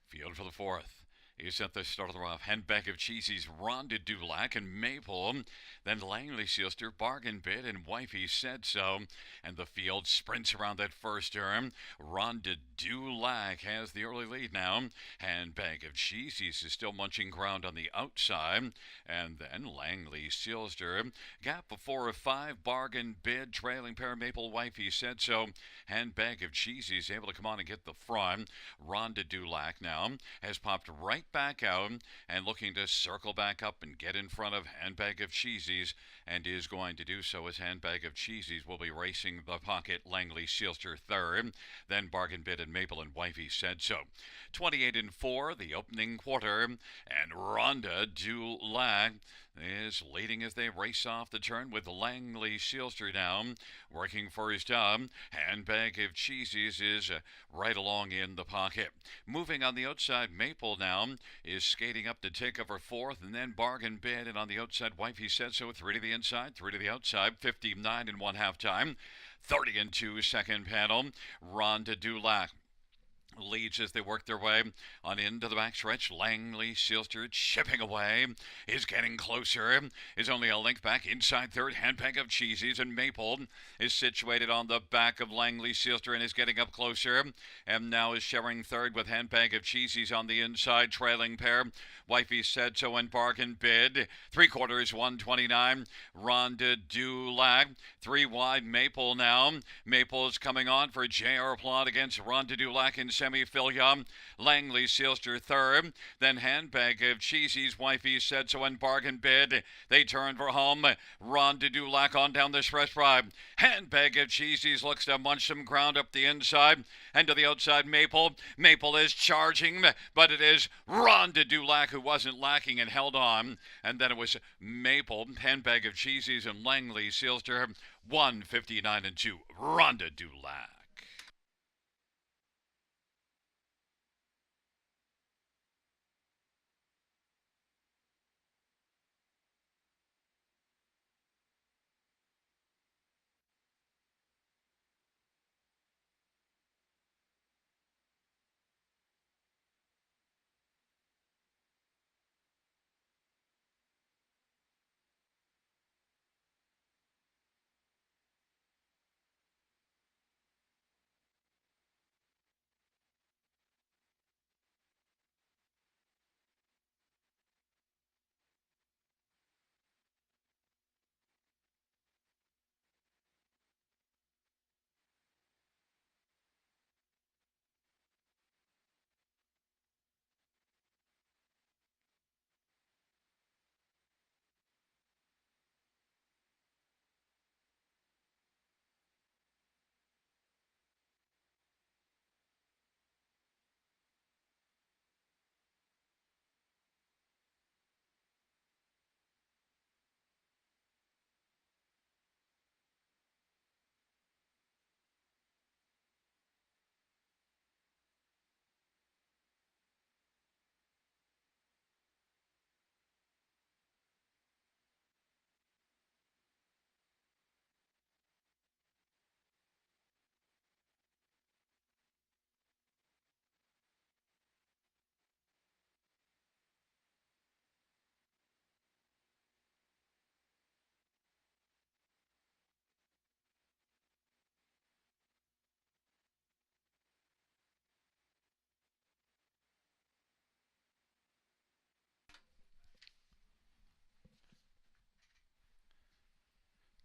Field for the 4th. Is at the start of the rough. Handbag of Cheesy's Rhonda Dulac and Maple. Then Langley Sister, Bargain Bid, and Wifey Said So. And the field sprints around that first turn. Rhonda Dulac has the early lead now. Handbag of Cheesy's is still munching ground on the outside. And then Langley Sister. Gap of 4 of 5. Bargain Bid, trailing pair Maple, Wifey Said So. Handbag of Cheesy's able to come on and get the front. Rhonda Dulac now has popped right back out and looking to circle back up and get in front of Handbag of Cheesies, and is going to do so as Handbag of Cheesies will be racing the pocket. Langley Sealster third, then Bargain Bid and Maple and Wifey Said So. 28 and 4, the opening quarter, and Rhonda Dulac is leading as they race off the turn with Langley Sealster down, working for his job. Handbag of Cheesies is right along in the pocket. Moving on the outside, Maple now is skating up to take over fourth, and then Bargain Bid, and on the outside, Wifey Said So. 3 to the inside, 3 to the outside, 59 and 1 half time. 30 and 2 second panel. Rhonda Dulac leads as they work their way on into the backstretch. Langley Sealster chipping away, is getting closer, is only a length back inside third. Handbag of Cheesies and Maple is situated on the back of Langley Sealster and is getting up closer, and now is sharing third with Handbag of Cheesies on the inside. Trailing pair Wifey Said So and Bargain Bid. 3/4 129. Rhonda Dulac 3 wide. Maple now. Maple's coming on for J.R. Plot against Rhonda Dulac in semi-filia. Langley Sealster third. Then Handbag of Cheesies, Wifey Said So and Bargain Bid. They turn for home. Rhonda Dulac on down the stretch drive. Handbag of Cheesies looks to munch some ground up the inside. And to the outside, Maple. Maple is charging, but it is Rhonda Dulac who wasn't lacking and held on. And then it was Maple, Handbag of Cheesies, and Langley Sealster. 159 and 2. Rhonda Dulac.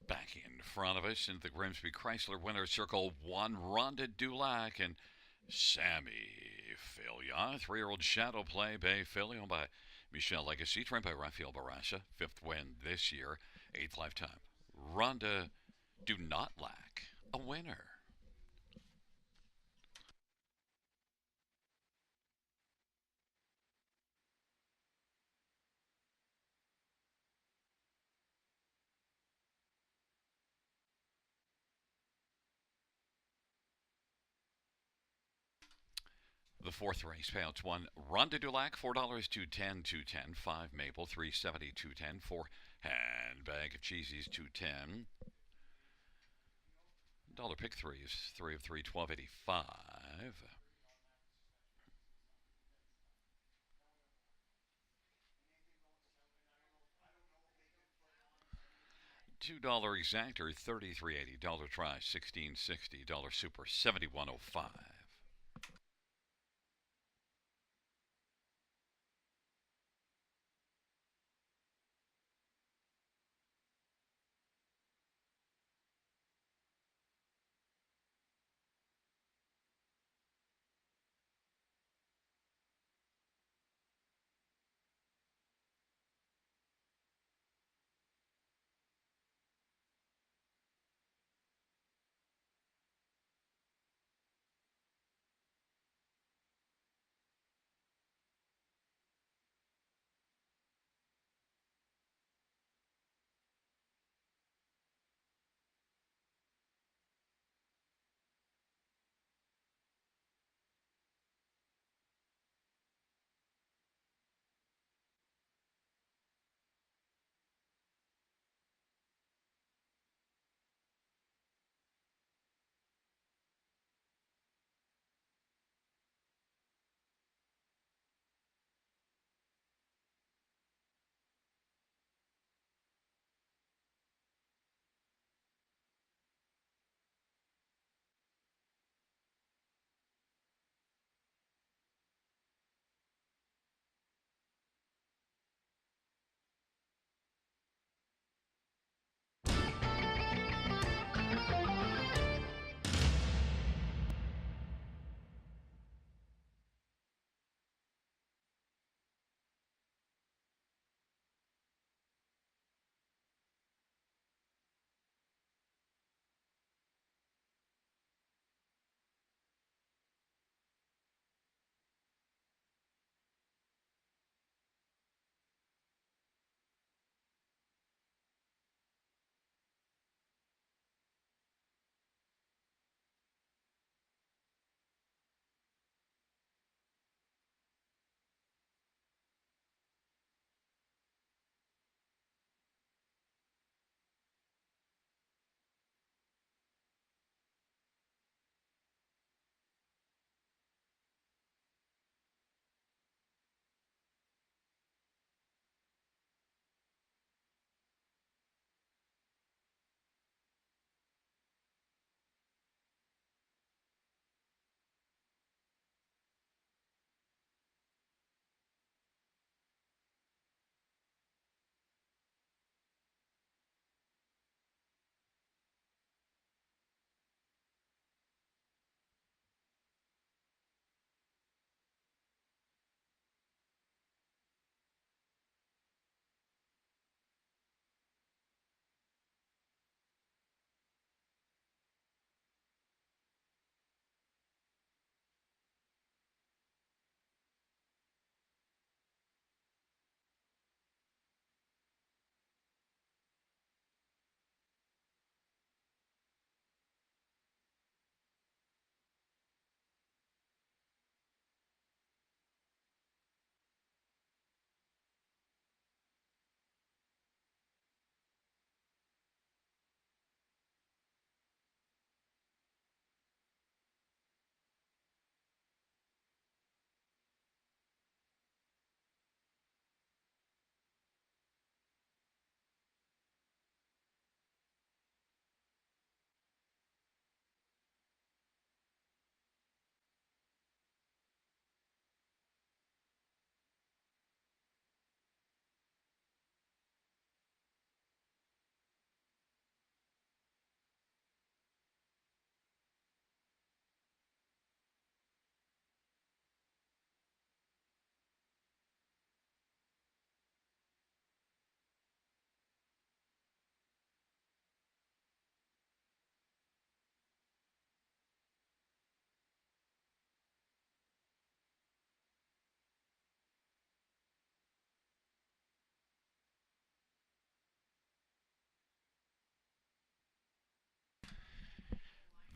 Back in front of us into the Grimsby Chrysler Winter Circle 1, Rhonda Dulac and Sammy Filia. 3-year-old Shadow Play Bay Filio by Michelle Legacy, trained by Rafael Barassa. 5th win this year, 8th lifetime. Rhonda Do Not Lack a winner. The fourth race payouts: 1 Rhonda Dulac, $4, 210, 210, 5 Maple, 370, 210, 4 Handbag of Cheesies, 210. Dollar pick 3 is 3 of 3, 1285. $2 exactor, 33.80. Dollar try, 16.60. Dollar super, 71.05.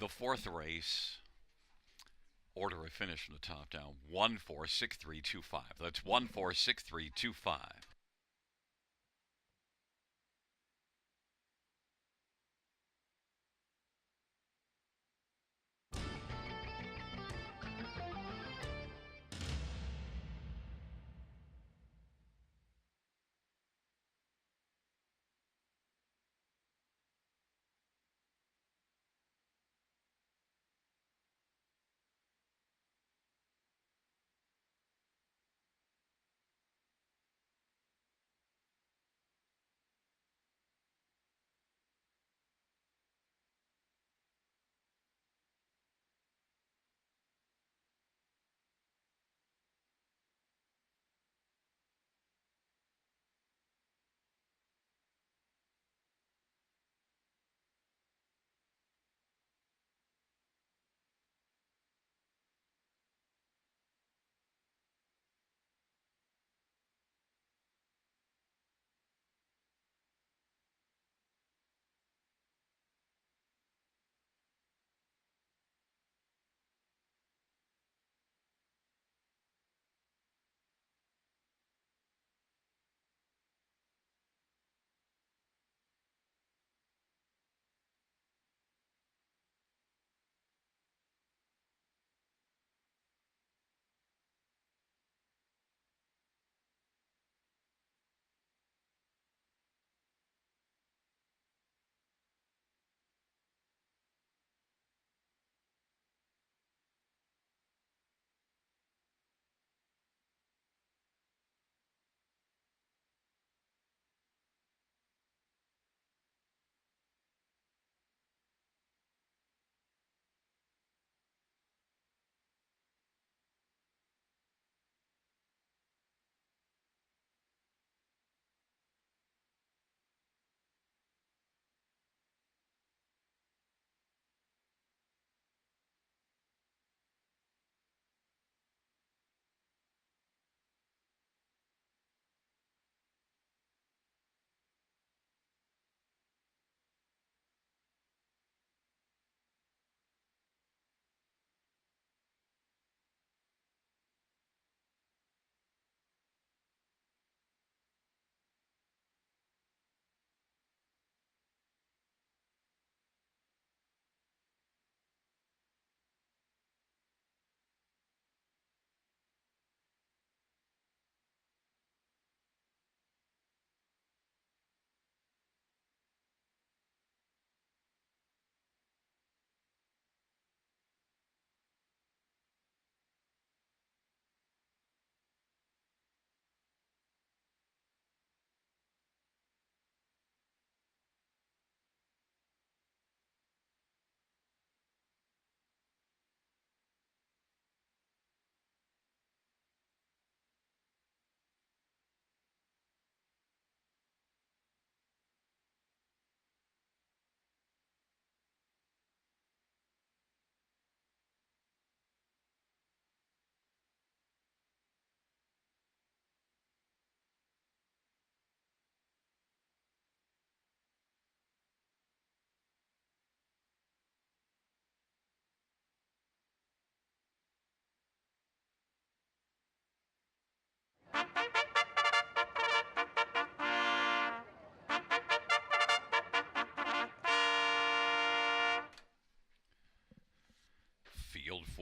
The fourth race, order of finish from the top down, 146325. That's 146325.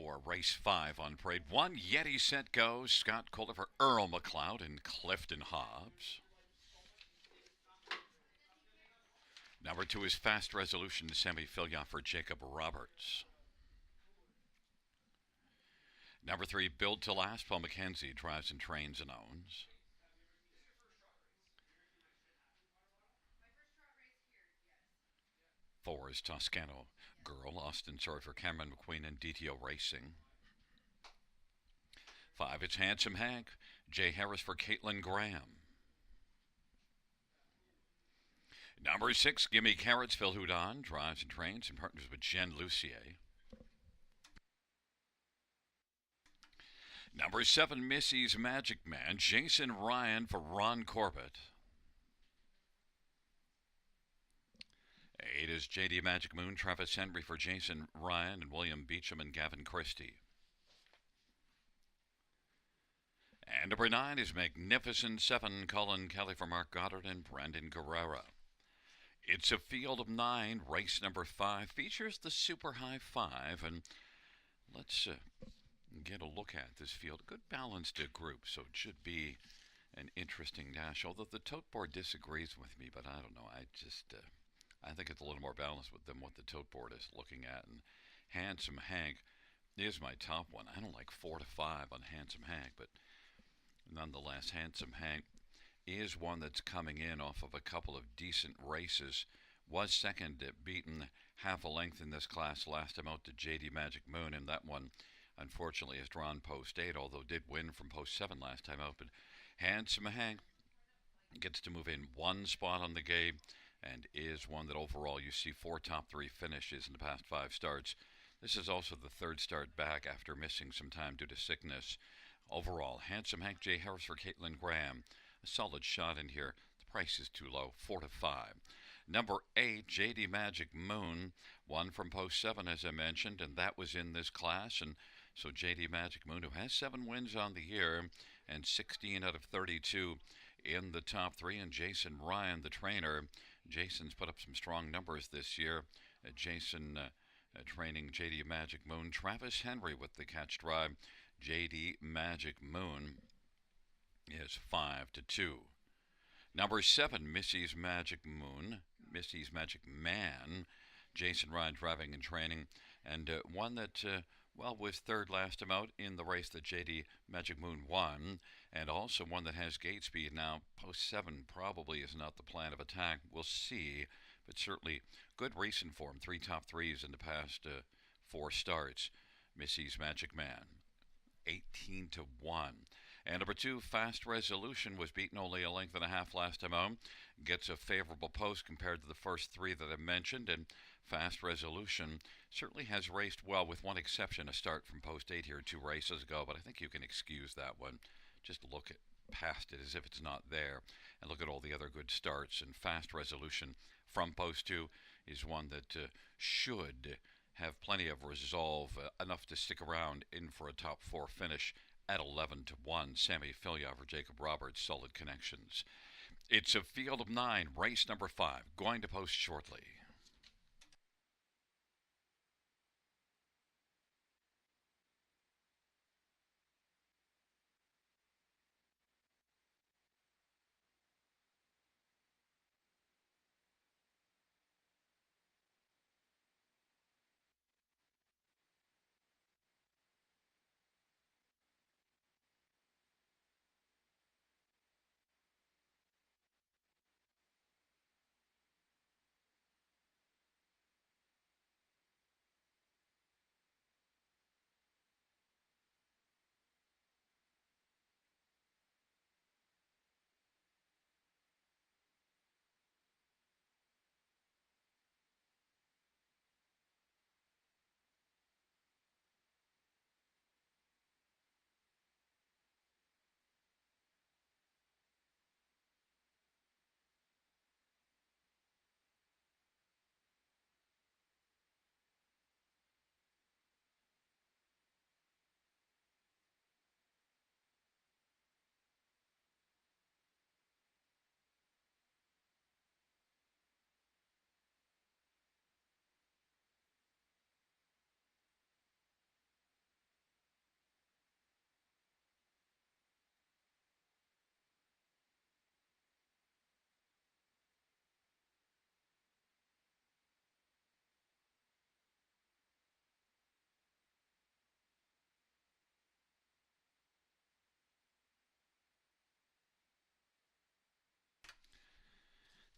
for race 5 on parade 1. Yeti set goes. Scott Kohler for Earl McLeod and Clifton Hobbs. Number 2 is Fast Resolution Semi-Filia for Jacob Roberts. Number 3, Build to Last. Paul McKenzie drives and trains and owns. Four is Toscano Girl. Austin Sword for Cameron McQueen and DTO Racing. 5, it's Handsome Hank. Jay Harris for Caitlin Graham. Number 6, Gimme Carrots. Phil Houdon drives and trains and partners with Jen Lucier. Number 7, Missy's Magic Man. Jason Ryan for Ron Corbett. 8 is JD Magic Moon. Travis Henry for Jason Ryan and William Beecham and Gavin Christie. And number 9 is Magnificent 7. Colin Kelly for Mark Goddard and Brandon Guerrera. It's a field of 9. Race number 5 features the Super High 5. And let's get a look at this field. Good balanced group, so it should be an interesting dash. Although the tote board disagrees with me, but I don't know. I think it's a little more balanced than what the tote board is looking at. And Handsome Hank is my top one. I don't like 4 to 5 on Handsome Hank, but nonetheless, Handsome Hank is one that's coming in off of a couple of decent races. Was second, beaten half a length in this class last time out to JD Magic Moon, and that one unfortunately is drawn post 8, although did win from post 7 last time out. But Handsome Hank gets to move in one spot on the game and is one that overall you see 4 top 3 finishes in the past 5 starts. This is also the 3rd start back after missing some time due to sickness. Overall, Handsome Hank, Jay Harris for Caitlin Graham. A solid shot in here. The price is too low, 4 to 5. Number 8, JD Magic Moon, won from post 7 as I mentioned, and that was in this class. And so JD Magic Moon, who has 7 wins on the year and 16 out of 32 in the top 3, and Jason Ryan, the trainer. Jason's put up some strong numbers this year. Jason training JD Magic Moon. Travis Henry with the catch drive. JD Magic Moon is 5 to 2. Number 7, Missy's Magic Moon. Missy's Magic Man. Jason Ryan driving and training. And one that, was 3rd last time out in the race that JD Magic Moon won. And also one that has gate speed. Now, post 7 probably is not the plan of attack. We'll see. But certainly good recent form. 3 top 3s in the past 4 starts. Missy's Magic Man. 18 to 1. And number 2, Fast Resolution, was beaten only a length and a half last time out. Gets a favorable post compared to the first 3 that I mentioned. And Fast Resolution certainly has raced well, with one exception, a start from post 8 here 2 races ago. But I think you can excuse that one. Just look at past it as if it's not there, and look at all the other good starts. And Fast Resolution from post 2 is one that should have plenty of resolve, enough to stick around in for a top 4 finish at 11 to 1. Sammy Filia for Jacob Roberts, solid connections. It's a field of 9, race number 5, going to post shortly.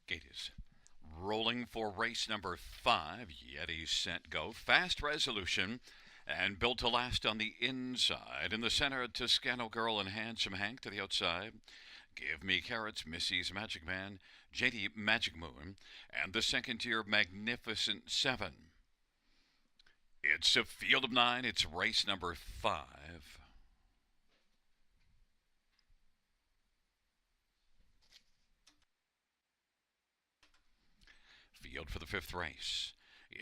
Gate is rolling for race number 5. Yeti set go. Fast resolution and built to last on the inside. In the center, Toscano Girl and Handsome Hank to the outside. Give Me Carrots, Missy's Magic Man, JD Magic Moon, and the second tier Magnificent 7. It's a field of 9. It's race number 5. Field for the 5th race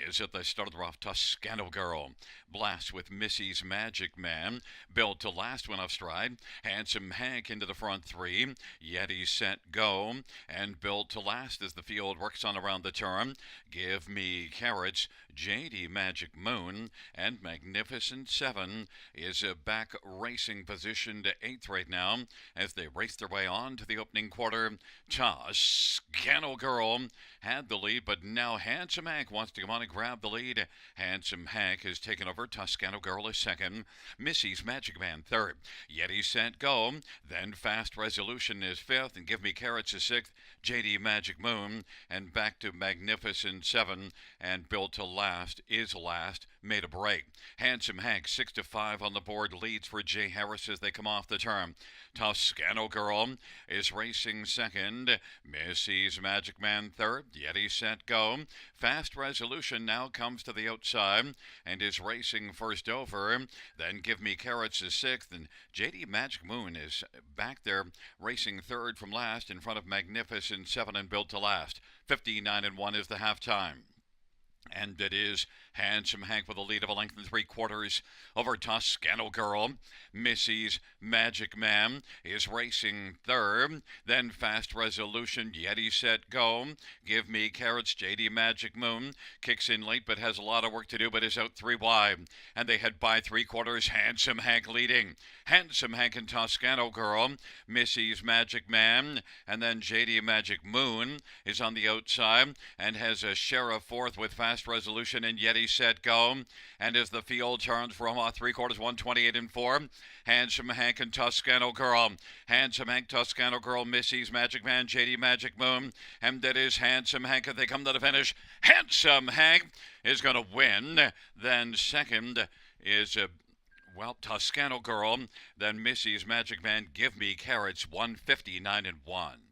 is at the start of the rough. Toscano Girl blasts with Missy's Magic Man. Built to last one off stride. Handsome Hank into the front 3. Yeti set go. And built to last as the field works on around the turn. Give Me Carrots, JD Magic Moon, and Magnificent 7 is back racing position to 8th right now as they race their way on to the opening quarter. Toscano Girl had the lead, but now Handsome Hank wants to come on and grab the lead. Handsome Hank has taken over. Toscano Girl is second. Missy's Magic Man third. Yeti set go. Then Fast Resolution is fifth, and Give Me Carrots is sixth. JD Magic Moon, and back to Magnificent 7, and Built to Last is last. Made a break. Handsome Hank 6-5 on the board, leads for Jay Harris as they come off the turn. Toscano Girl is racing second. Missy's Magic Man third. Yeti set go. Fast Resolution now comes to the outside and is racing first over. Then Give Me Carrots is sixth, and JD Magic Moon is back there racing third from last in front of Magnificent 7 and Built to Last. 59-1 is the halftime. And it is Handsome Hank with a lead of a length and 3/4 over Toscano Girl. Missy's Magic Man is racing third. Then Fast Resolution, Yeti set go. Give Me Carrots, JD Magic Moon kicks in late but has a lot of work to do, but is out 3 wide. And they head by 3/4. Handsome Hank leading. Handsome Hank and Toscano Girl. Missy's Magic Man. And then JD Magic Moon is on the outside and has a share of fourth with Fast Resolution and Yeti set go. And as the field turns from 3/4, 128-4, Handsome Hank and Toscano Girl. Handsome Hank, Toscano Girl, Missy's Magic Man, JD Magic Moon. And that is Handsome Hank as they come to the finish. Handsome Hank is going to win. Then second is Toscano Girl. Then Missy's Magic Man, Give Me Carrots, 159-1.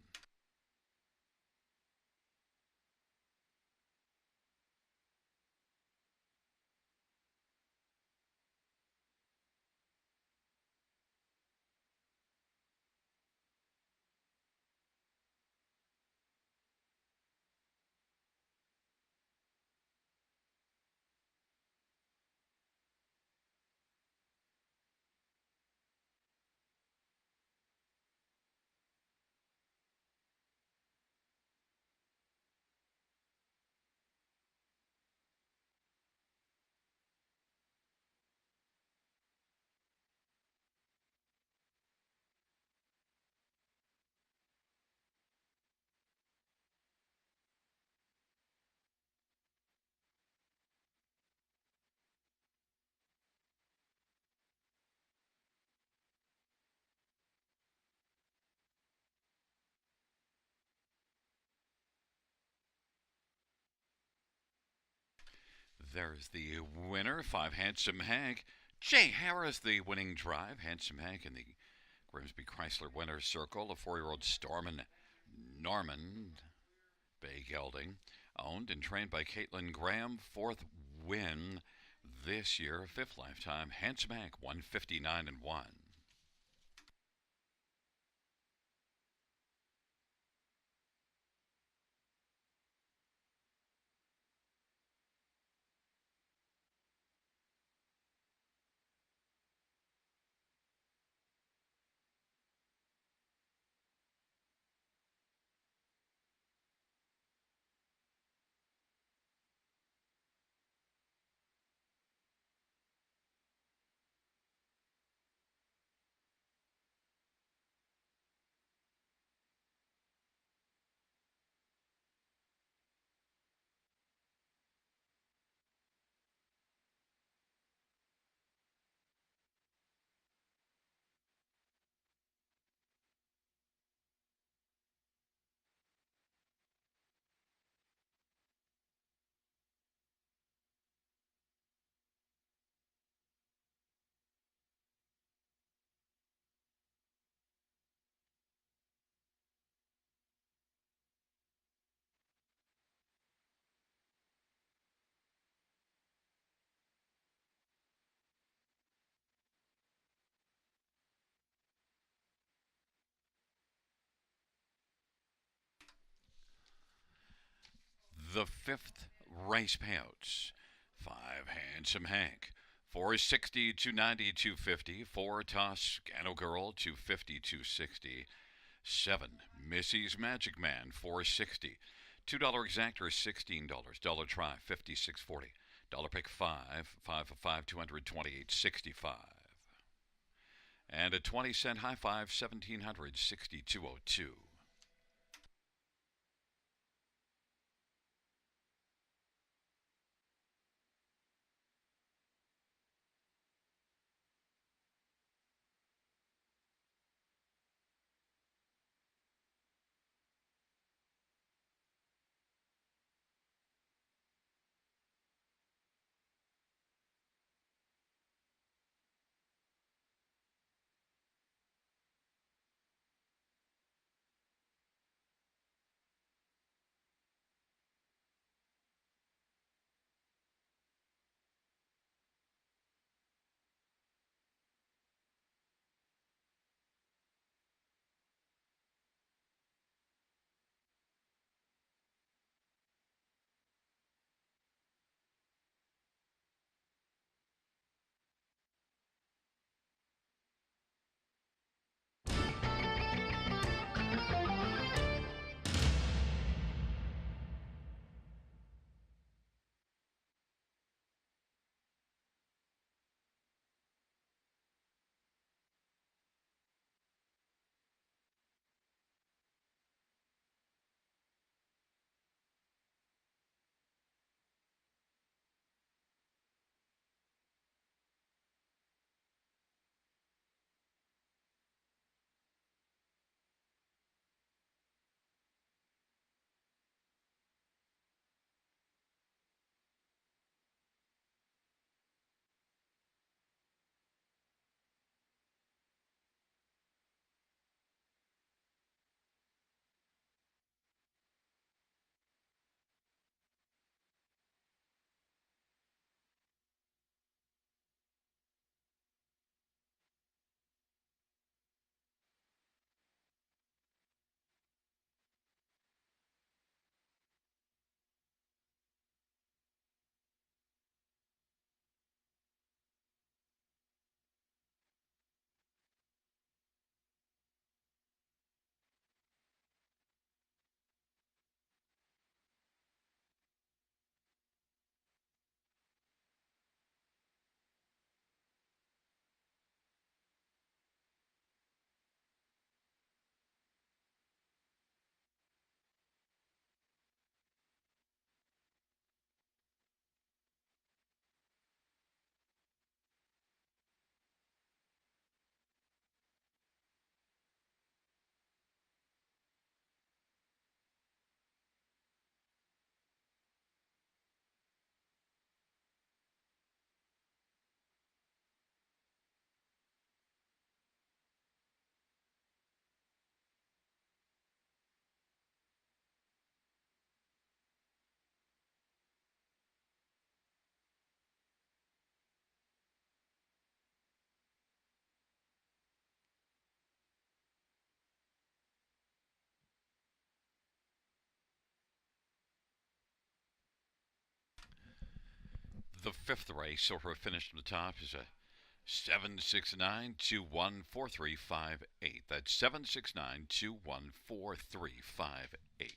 There's the winner, 5 Handsome Hank. Jay Harris, the winning drive. Handsome Hank in the Grimsby Chrysler winner's circle. A 4-year-old Stormin Norman Bay Gelding, owned and trained by Caitlin Graham. 4th win this year, 5th lifetime. Handsome Hank, 159-1. The fifth race payouts. 5 Handsome Hank. 460, 290, 250. 4 Toscano Girl, 250, 260. 7 Missy's Magic Man, 460. $2 exactor, $16. Dollar try, 56.40. Dollar pick 5. 5 of 5, 228.65. And a 20-cent high five, 1700, 6202. The fifth race, so for a finish from the top, is a 769-214358. That's 769-214358.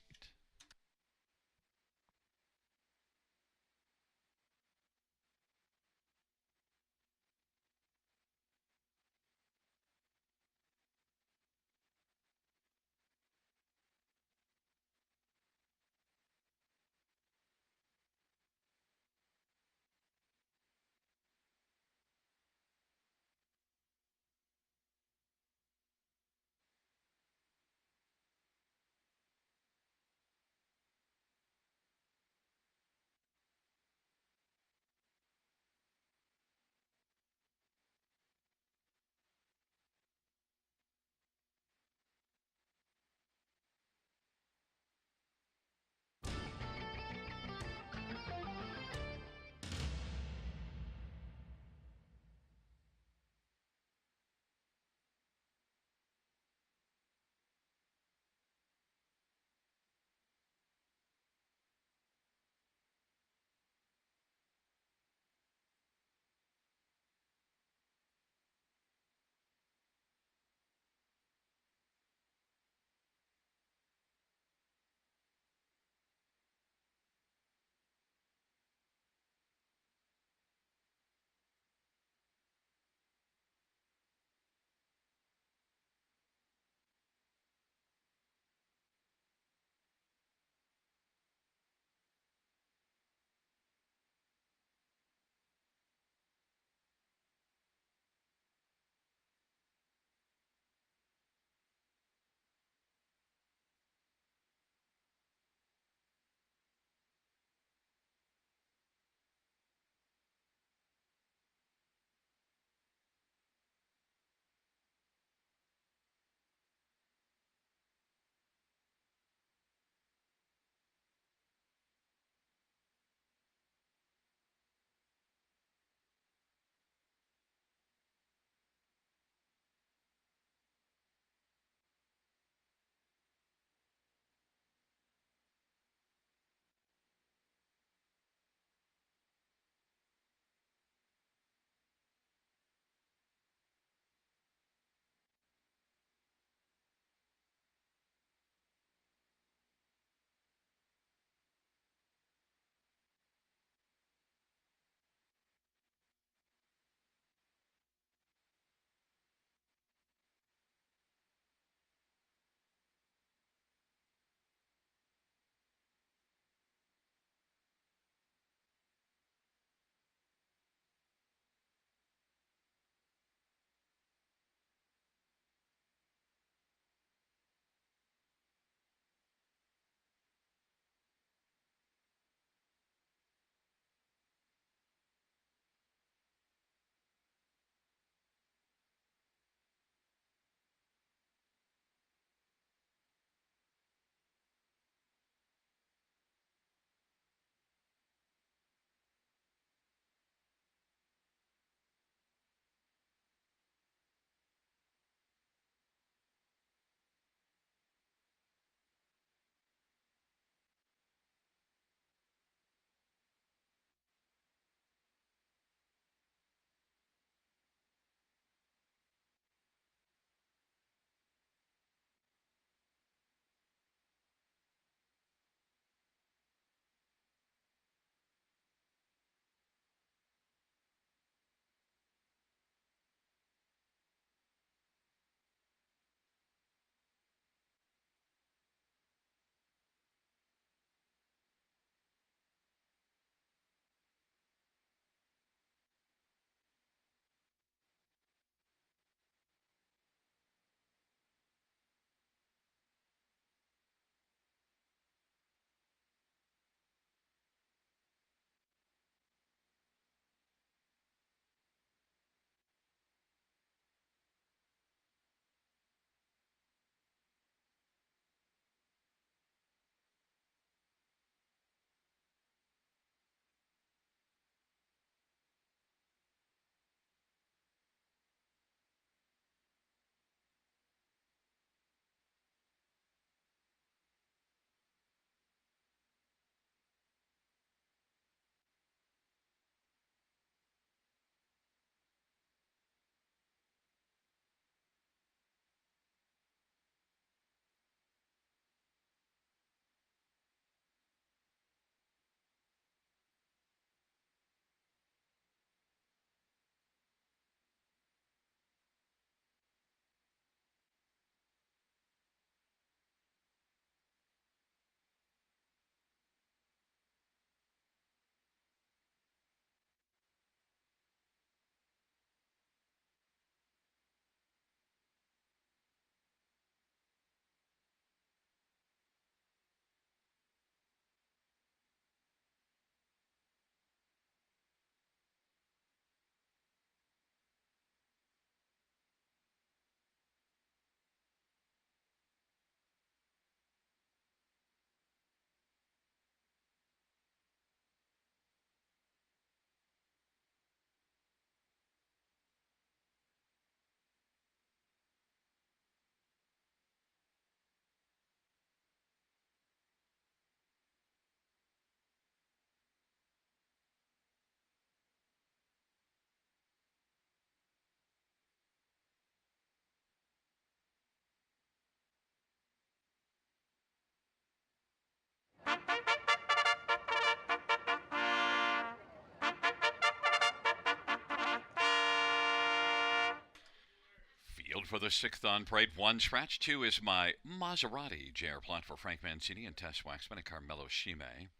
for the sixth on parade. One scratch. Two is my Maserati. JR Plot for Frank Mancini and Tess Waxman and Carmelo Shime.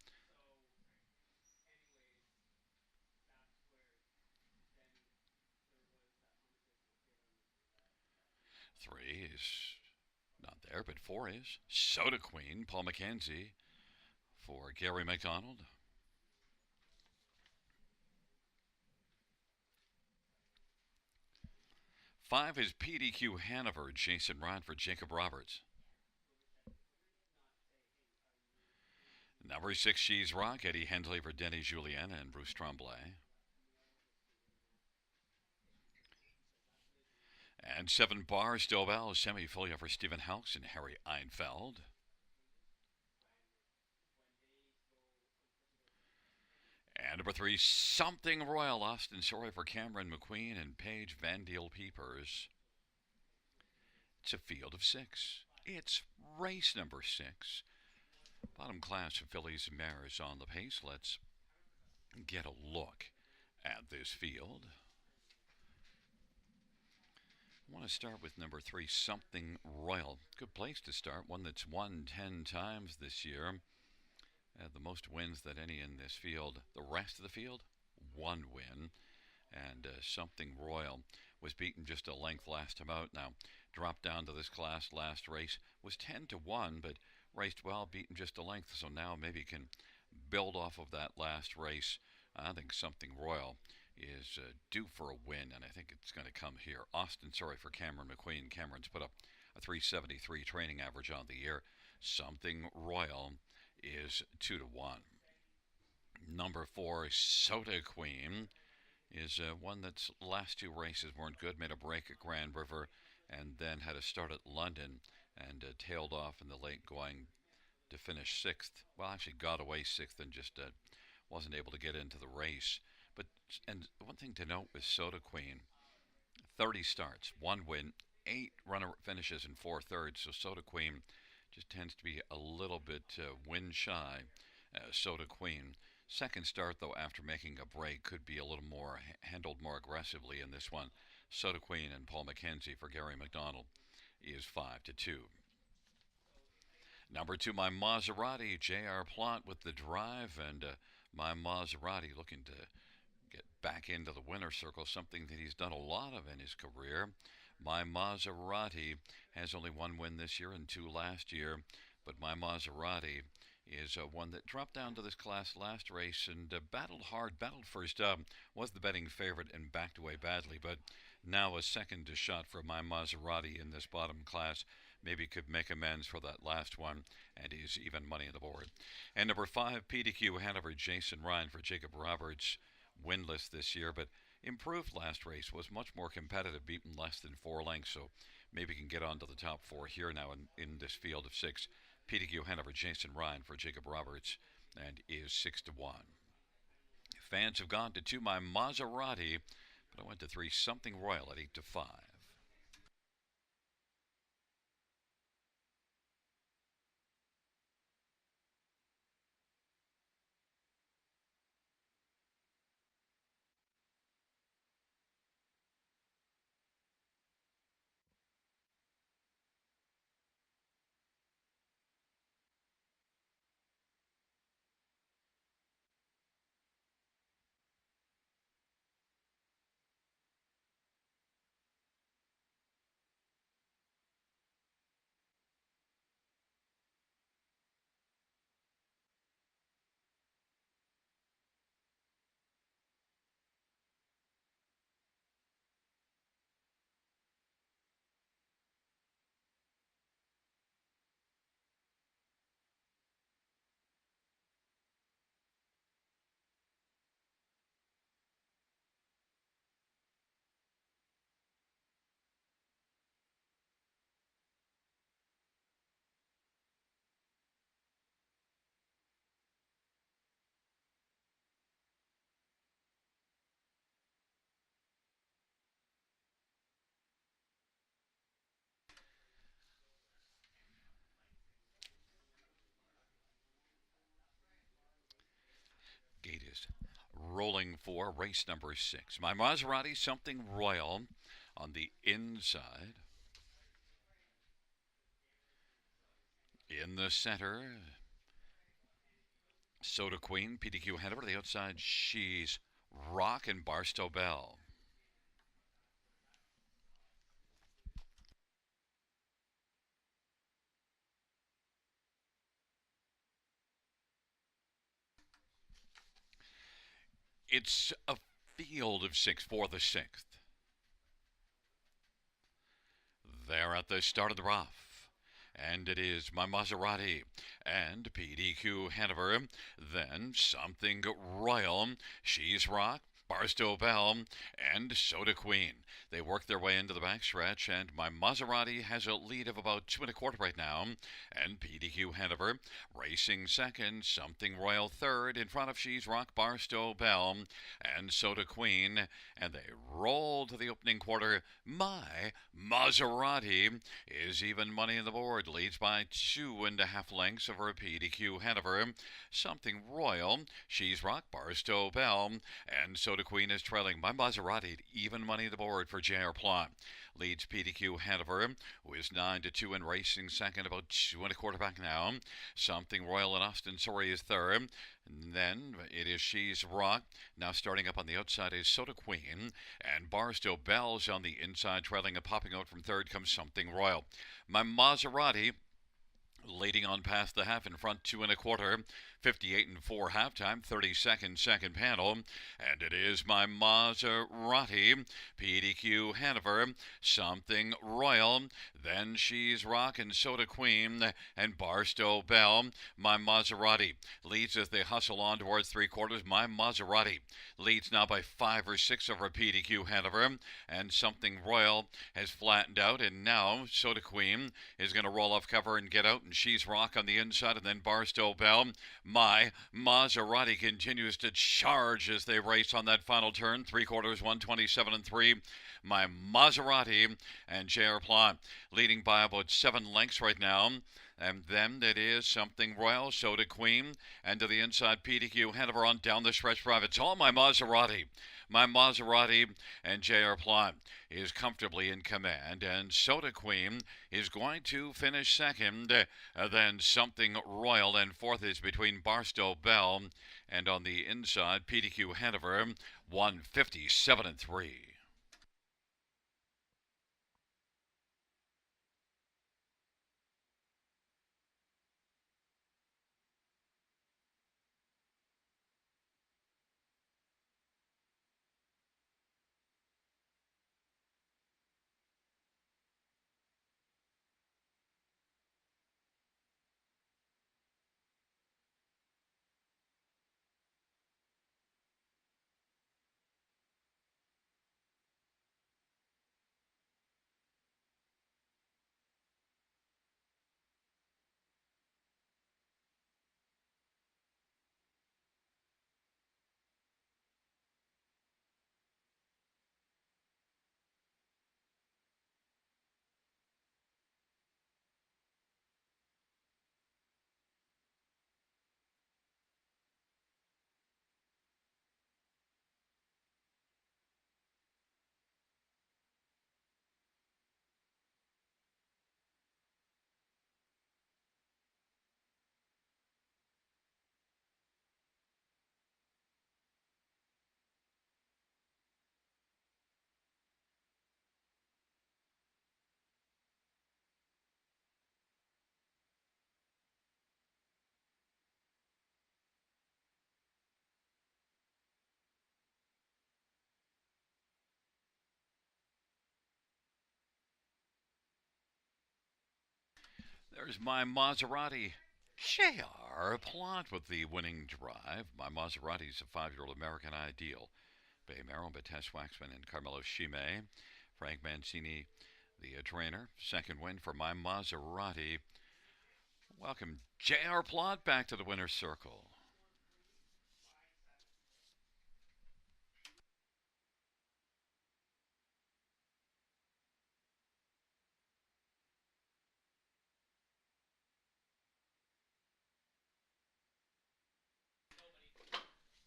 Three is not there, but four is Soda Queen, Paul McKenzie for Gary McDonald. Five is PDQ Hanover, Jason Rod for Jacob Roberts. Number six, She's Rock, Eddie Hendley for Denny Julien and Bruce Tremblay. And seven, Bar Stovall, Semifolia for Stephen Houks and Harry Einfeld. And number three, Something Royal, Austin Soy for Cameron McQueen and Paige Van Deel Peepers. It's a field of six. It's race number six. Bottom class of fillies and mares on the pace. Let's get a look at this field. I want to start with number three, Something Royal. Good place to start. One that's won 10 times this year. The most wins that any in this field. The rest of the field, one win. And Something Royal was beaten just a length last time out. Now, dropped down to this class last race. Was 10-1, but raced well, beaten just a length. So now maybe can build off of that last race. I think Something Royal is due for a win, and I think it's going to come here. Austin, sorry for Cameron McQueen. Cameron's put up a 373 training average on the year. Something Royal is 2-1. Number four, Soda Queen, is one that's last two races weren't good. Made a break at Grand River, and then had a start at London, and tailed off in the late going to finish sixth. Well, actually got away sixth and just wasn't able to get into the race. But and one thing to note with Soda Queen, 30 starts, one win, 8 runner finishes, and 4 thirds. So Soda Queen just tends to be a little bit win shy. Soda Queen. Second start, though, after making a break, could be a little more handled more aggressively in this one. Soda Queen and Paul McKenzie for Gary McDonald is 5-2. Number two, my Maserati, J.R. Plot with the drive, and my Maserati looking to get back into the winner's circle, something that he's done a lot of in his career. My Maserati has only one win this year and 2 last year, but my Maserati is one that dropped down to this class last race and battled hard, battled first up, was the betting favorite and backed away badly, but now a second shot for my Maserati in this bottom class. Maybe could make amends for that last one, and he's even money on the board. And number 5, PDQ Hanover, Jason Ryan for Jacob Roberts, winless this year, but improved last race, was much more competitive, beaten less than 4 lengths, so maybe can get on to the top 4 here now in this field of 6. PDQ Hanover, Jason Ryan for Jacob Roberts, and is 6-1. Fans have gone to 2, my Maserati, but I went to 3, Something Royal at 8-5. Gate is rolling for race number 6. My Maserati, Something Royal on the inside. In the center, Soda Queen, PDQ Hanover. The outside, she's Rock and Barstow Bell. It's a field of six for the sixth. They're at the start of the rough. And it is my Maserati and PDQ Hanover. Then something royal. She's Rock, Barstow Bell, and Soda Queen. They work their way into the backstretch, and my Maserati has a lead of about 2 1/4 right now. And PDQ Hanover racing second, something royal third, in front of She's Rock, Barstow Bell, and Soda Queen. And they roll to the opening quarter. My Maserati is even money on the board, leads by 2 1/2 lengths over PDQ Hanover. Something royal, She's Rock, Barstow Bell, and Soda Queen is trailing. My Maserati, even money on the board for JR Plot. Leads PDQ Hanover, who is 9-2 and racing second, about 2 1/4 back now. Something royal and Austin Sorry is third. And then it is She's Rock. Now starting up on the outside is Soda Queen. And Barstow Bell's on the inside, trailing and popping out from third comes Something Royal. My Maserati leading on past the half in front, 2 1/4, 58-4 halftime, 32nd second panel, and it is my Maserati, PDQ Hanover, Something Royal, then She's Rock and Soda Queen, and Barstow Bell. My Maserati leads as they hustle on towards 3/4. My Maserati leads now by 5 or 6 over PDQ Hanover, and Something Royal has flattened out, and now Soda Queen is going to roll off cover and get out, and She's Rock on the inside, and then Barstow Bell. My Maserati continues to charge as they race on that final turn. 3/4, 127-3. My Maserati and JR Plot leading by about 7 lengths right now. And then it is Something Royal, Soda Queen, and to the inside, PDQ Hanover on down the stretch drive. It's all my Maserati. My Maserati and JR Plot is comfortably in command, and Soda Queen is going to finish second. Then Something Royal, and fourth is between Barstow Bell and on the inside, PDQ Hanover, 157-3. There's my Maserati. JR Plot with the winning drive. My Maserati's a 5-year-old American Ideal. Bay Merrill, Bates Waxman, and Carmelo Shime. Frank Mancini, the trainer. Second win for my Maserati. Welcome JR Plot back to the winner's circle.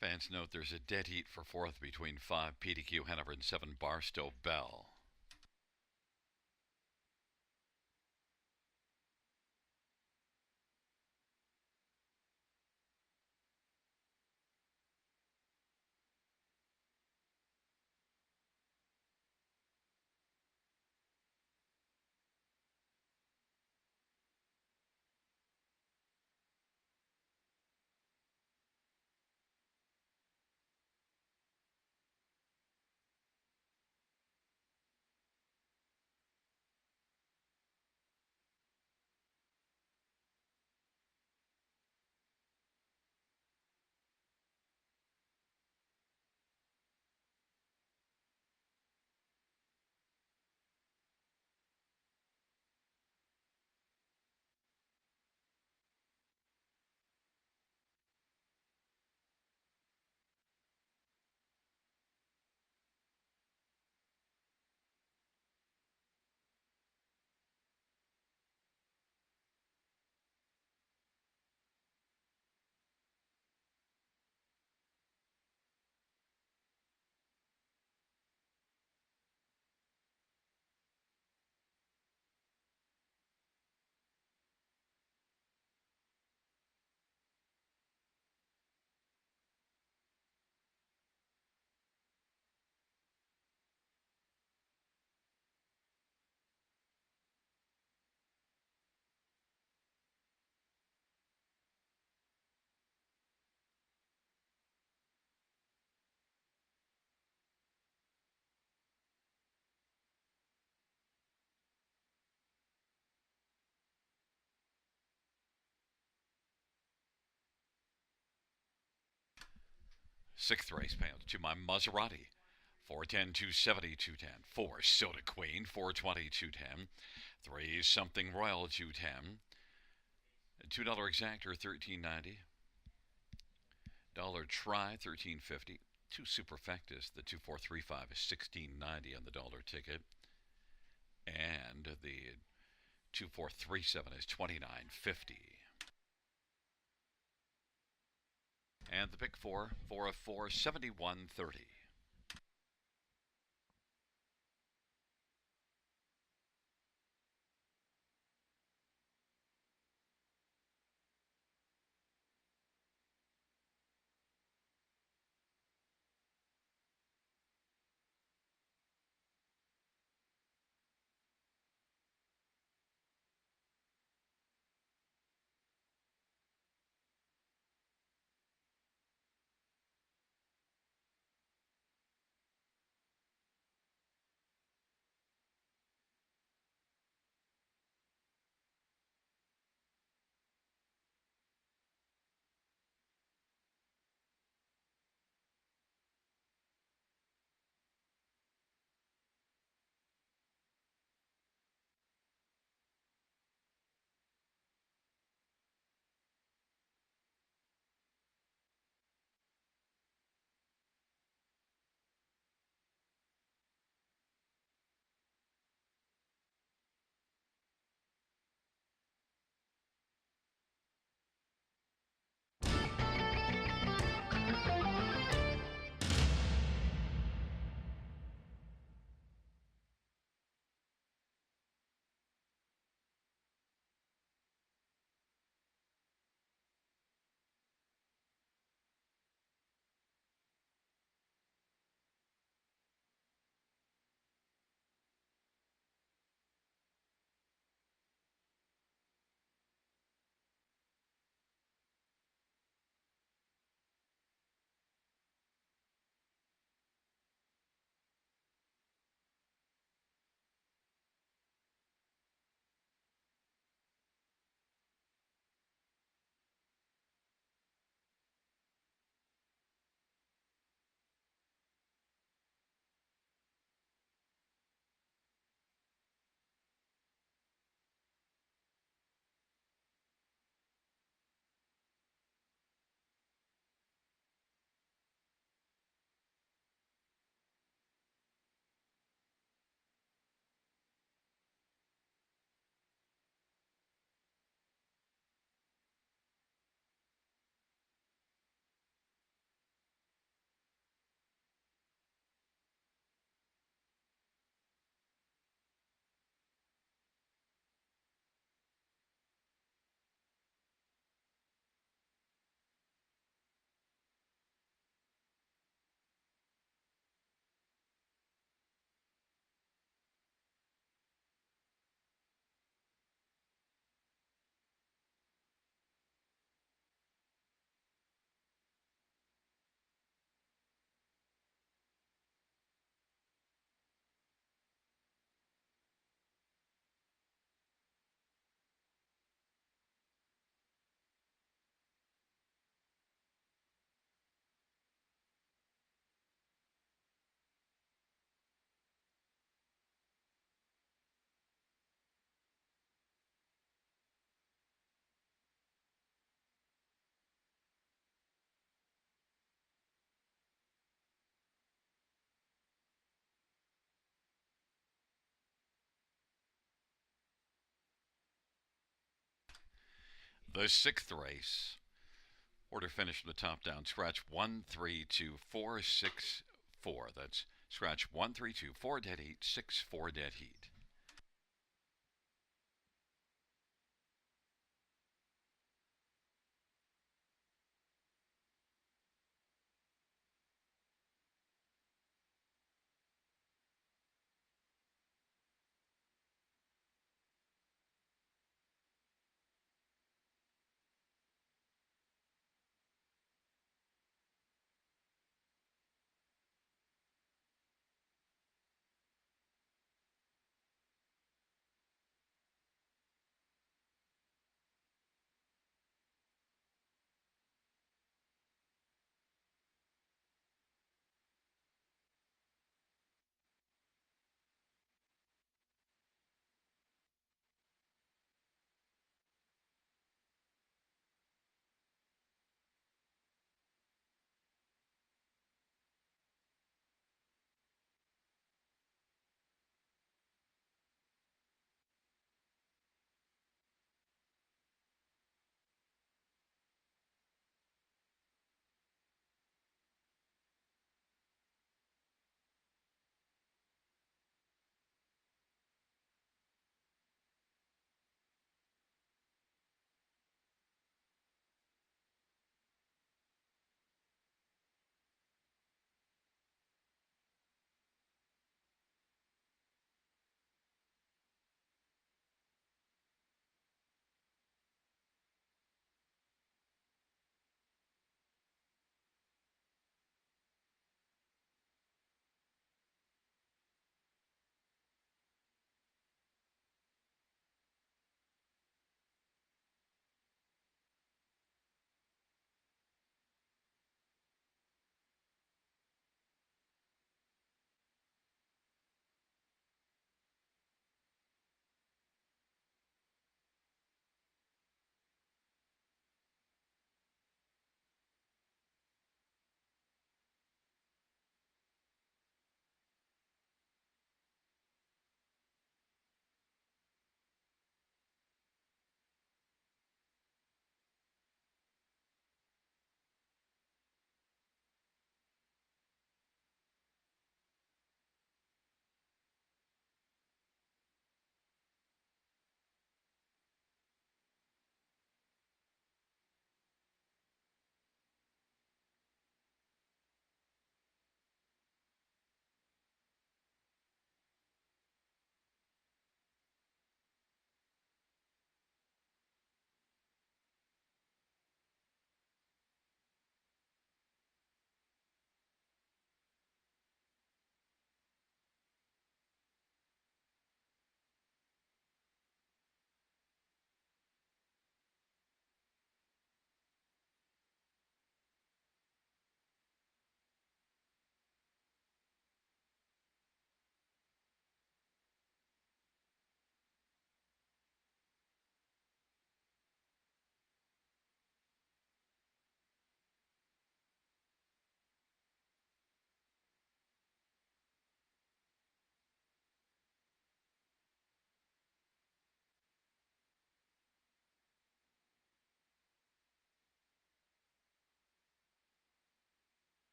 Fans note there's a dead heat for fourth between 5 PDQ Hanover and 7 Barstow Bell. Sixth race payment to my Maserati. 410, 270, 210. 4 Soda Queen, 420, 210. 3 Something Royal, 210. $2 exactor, 13.90. Dollar try, 13.50. 2 Superfectus, the 2435 is 16.90 on the dollar ticket. And the 2437 is 29.50. And the pick four of four, 71.30. The sixth race. Order finish from the top down. Scratch 132 4 6 4. That's scratch 132 4 dead heat 6 4 dead heat.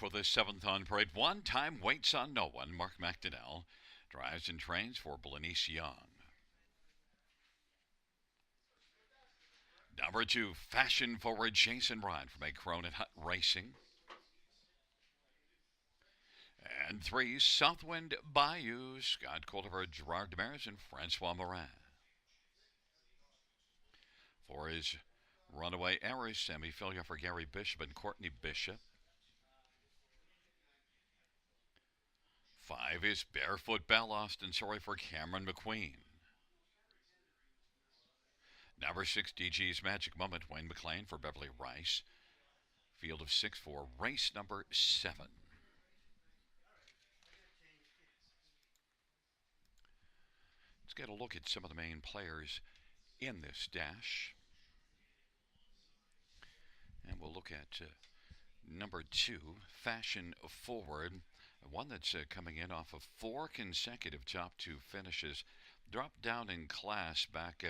for the 7th on parade. One time waits on no one. Mark McDonnell drives and trains for Blanice Young. Number 2, fashion forward Jason Ryan from A Cronin Hut Racing. And 3, Southwind Bayou, Scott Cultivar, Gerard Demers, and Francois Morin. For his runaway errors, Sammy Filia for Gary Bishop and Courtney Bishop. 5 is Barefoot Bell, Austin Sorry for Cameron McQueen. Number 6, DG's Magic Moment, Wayne McLean for Beverly Rice. Field of 6 for race number 7. Let's get a look at some of the main players in this dash. And we'll look at number 2, Fashion Forward, one that's coming in off of 4 consecutive top 2 finishes. Dropped down in class back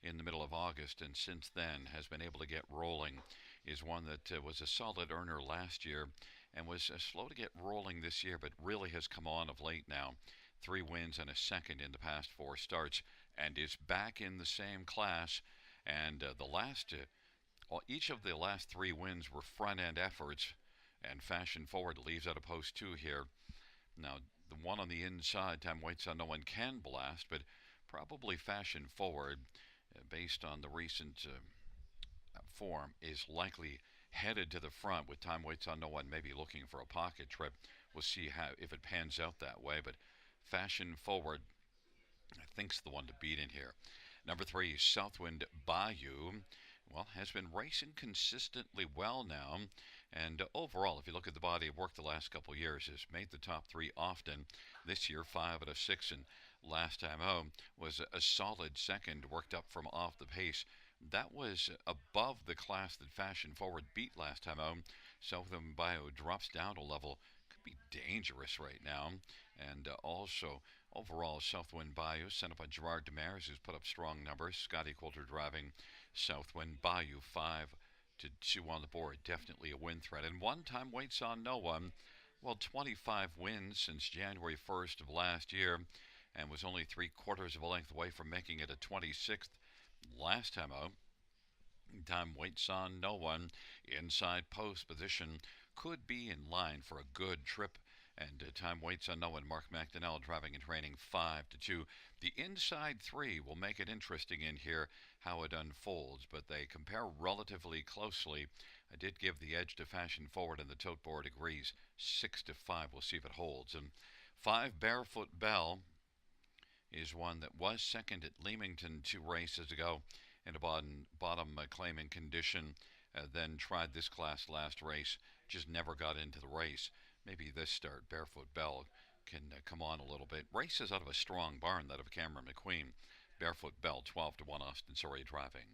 in the middle of August, and since then has been able to get rolling. Is one that was a solid earner last year and was slow to get rolling this year, but really has come on of late now. 3 wins and a second in the past 4 starts, and is back in the same class. And each of the last 3 wins were front-end efforts, and Fashion Forward leaves out a post 2 here. Now, the one on the inside, time waits on no one, can blast, but probably Fashion Forward, based on the recent form, is likely headed to the front with time waits on no one, maybe looking for a pocket trip. We'll see if it pans out that way, but Fashion Forward, I think's the one to beat in here. Number 3, Southwind Bayou, well, has been racing consistently well now. And overall, if you look at the body of work the last couple of years, has made the top 3 often. This year, 5 out of 6, and last time home was a solid second, worked up from off the pace. That was above the class that Fashion Forward beat last time home. Southwind Bayou drops down a level. Could be dangerous right now. And also, overall, Southwind Bayou, sent up by Gerard Demers, who's put up strong numbers. Scotty Coulter driving Southwind Bayou, 5 to 2 on the board. Definitely a win threat. And one time waits on no one. Well, 25 wins since January 1st of last year, and was only 3/4 of a length away from making it a 26th last time out. Time waits on no one. Inside post position could be in line for a good trip. And time waits on no one. Mark McDonnell driving and training 5 to 2. The inside 3 will make it interesting in here how it unfolds, but they compare relatively closely. I did give the edge to Fashion Forward, and the tote board agrees 6 to 5. We'll see if it holds. And 5, Barefoot Bell, is one that was second at Leamington 2 races ago in a bottom claiming condition. Then tried this class last race, just never got into the race. Maybe this start, Barefoot Bell, can come on a little bit. Races out of a strong barn, that of Cameron McQueen. Barefoot Bell, 12 to 1, Austin Sorry driving.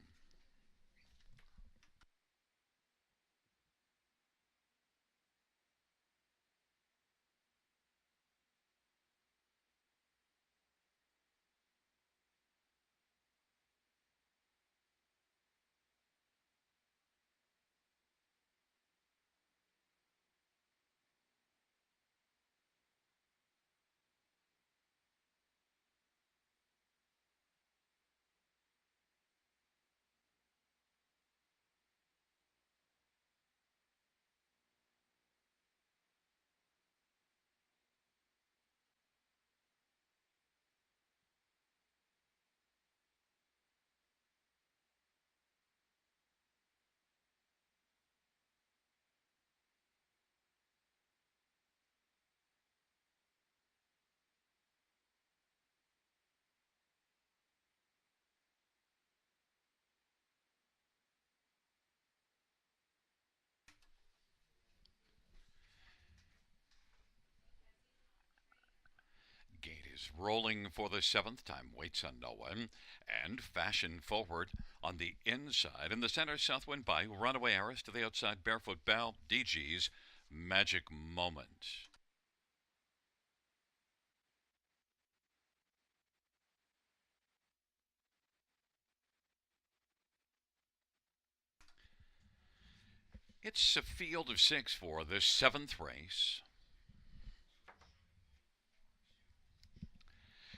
Gate is rolling for the 7th time, waits on no one, and Fashion Forward on the inside. In the center, Southwind Bayou, Runaway Heiress to the outside, Barefoot Bell, DG's Magic Moment. It's a field of six for the seventh race.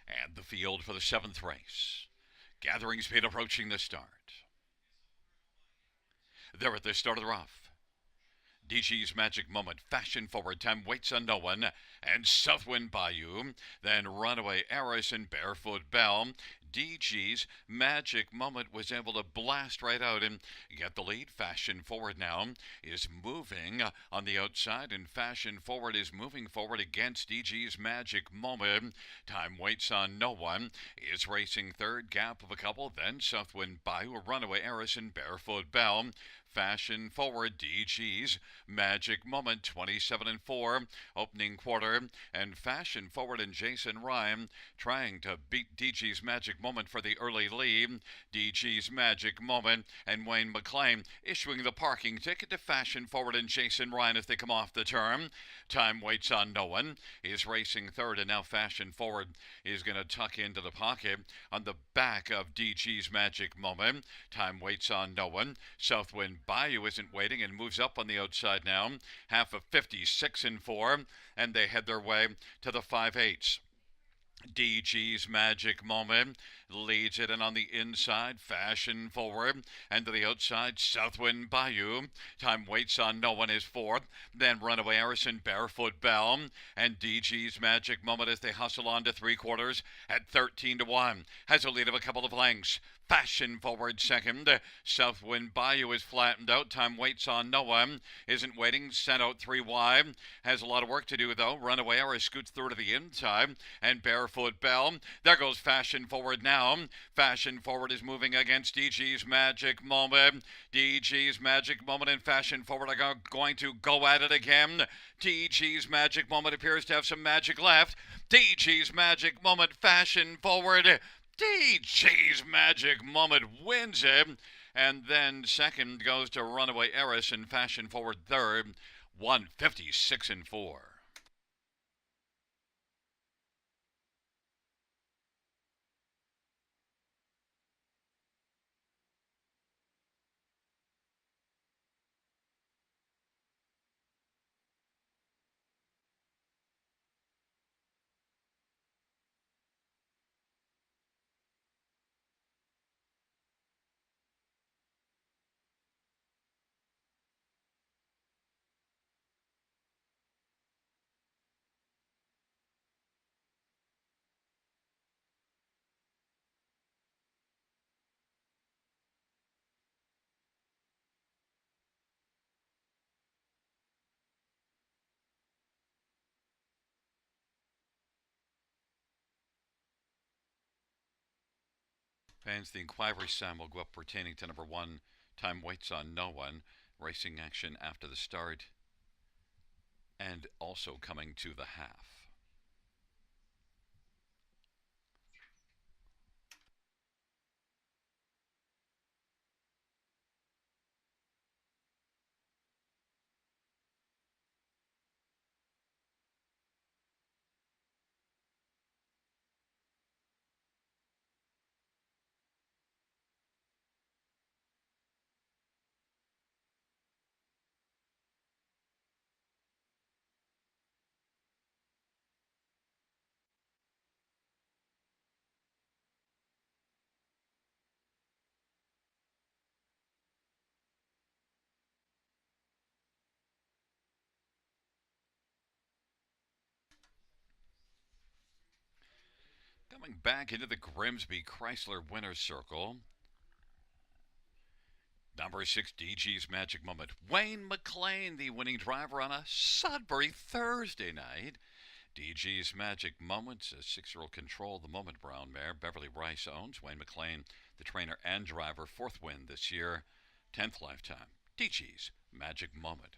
And the field for the seventh race. Gathering speed approaching the start. They're at the start of the rough. DG's Magic Moment, Fashion Forward, Time Waits on No One, and Southwind Bayou. Then Runaway Eris and Barefoot Belle. DG's Magic Moment was able to blast right out and get the lead. Fashion Forward now is moving on the outside, and Fashion Forward is moving forward against DG's Magic Moment. Time Waits on No One is racing third, gap of a couple. Then Southwind Bayou, Runaway Eris, and Barefoot Belle. Fashion Forward, DG's Magic Moment, 27 and 4, opening quarter, and Fashion Forward and Jason Ryan trying to beat DG's Magic Moment for the early lead. DG's Magic Moment and Wayne McLean issuing the parking ticket to Fashion Forward and Jason Ryan as they come off the turn. Time Waits on No One is racing third, and now Fashion Forward is going to tuck into the pocket on the back of DG's Magic Moment. Time Waits on No One. Southwind Bayou isn't waiting and moves up on the outside now. Half of 56 and 4, and they head their way to the 5/8. DG's Magic Moment leads it, and on the inside, Fashion Forward, and to the outside, Southwind Bayou. Time Waits on No One is fourth. Then Runaway Harrison, Barefoot Belle, and DG's Magic Moment as they hustle on to three quarters at 13 to 1. Has a lead of a couple of lengths. Fashion Forward second. Southwind Bayou is flattened out. Time Waits on No One isn't waiting. Sent out three wide. Has a lot of work to do though. Runaway Era scoots through to the inside. And Barefoot Belle. There goes Fashion Forward now. Fashion Forward is moving against DG's Magic Moment. DG's Magic Moment and Fashion Forward are going to go at it again. DG's Magic Moment appears to have some magic left. DG's Magic Moment, Fashion Forward. DG's Magic Moment wins it. And then second goes to Runaway Eris and Fashion Forward third. 156 and 4. Fans, the inquiry sign will go up pertaining to number one. Time Waits on No One. Racing action after the start. And also coming to the half. Coming back into the Grimsby Chrysler Winner's Circle. Number 6, DG's Magic Moment. Wayne McLean, the winning driver on a Sudbury Thursday night. DG's Magic Moments, a 6-year-old control the moment brown mare. Beverly Rice owns. Wayne McLean, the trainer and driver. 4th win this year. 10th lifetime. DG's Magic Moment.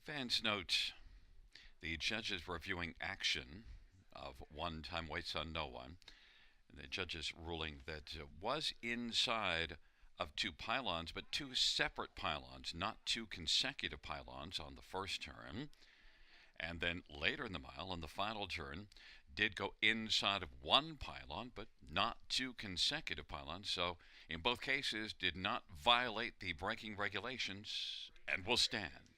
Fans note the judges reviewing action of one time waits on no one. And the judges ruling that was inside of two pylons, but two separate pylons, not two consecutive pylons on the first turn. And then later in the mile, on the final turn, did go inside of one pylon, but not two consecutive pylons. So in both cases, did not violate the braking regulations and will stand.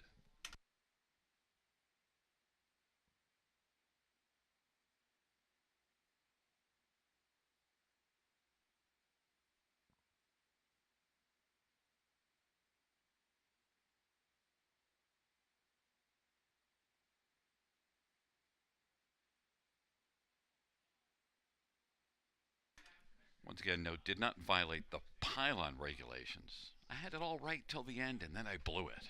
Once again, no, did not violate the pylon regulations. I had it all right till the end, and then I blew it.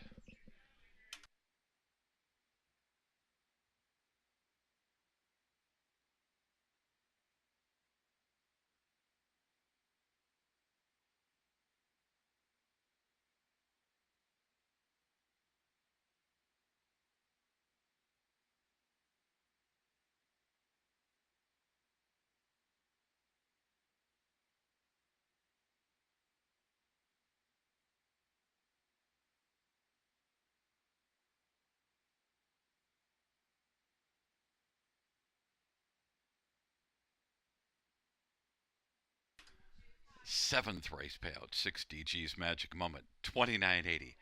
Seventh race payout, 6DG's Magic Moment, 29.80.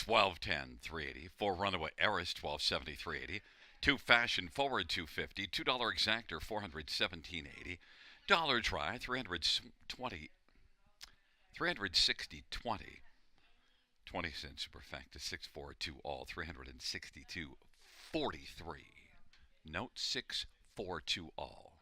1210 380, 4 Runaway Eris 1270 380, 2 Fashion Forward 250, $2 Exactor 417.80, dollar Try 320 360 20, 20 cents Superfecta 642 all 362.43. Note 642 all.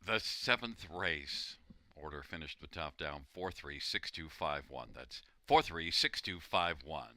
The seventh race order finished the top down 4-3-6-2-5-1. That's 4-3-6-2-5-1.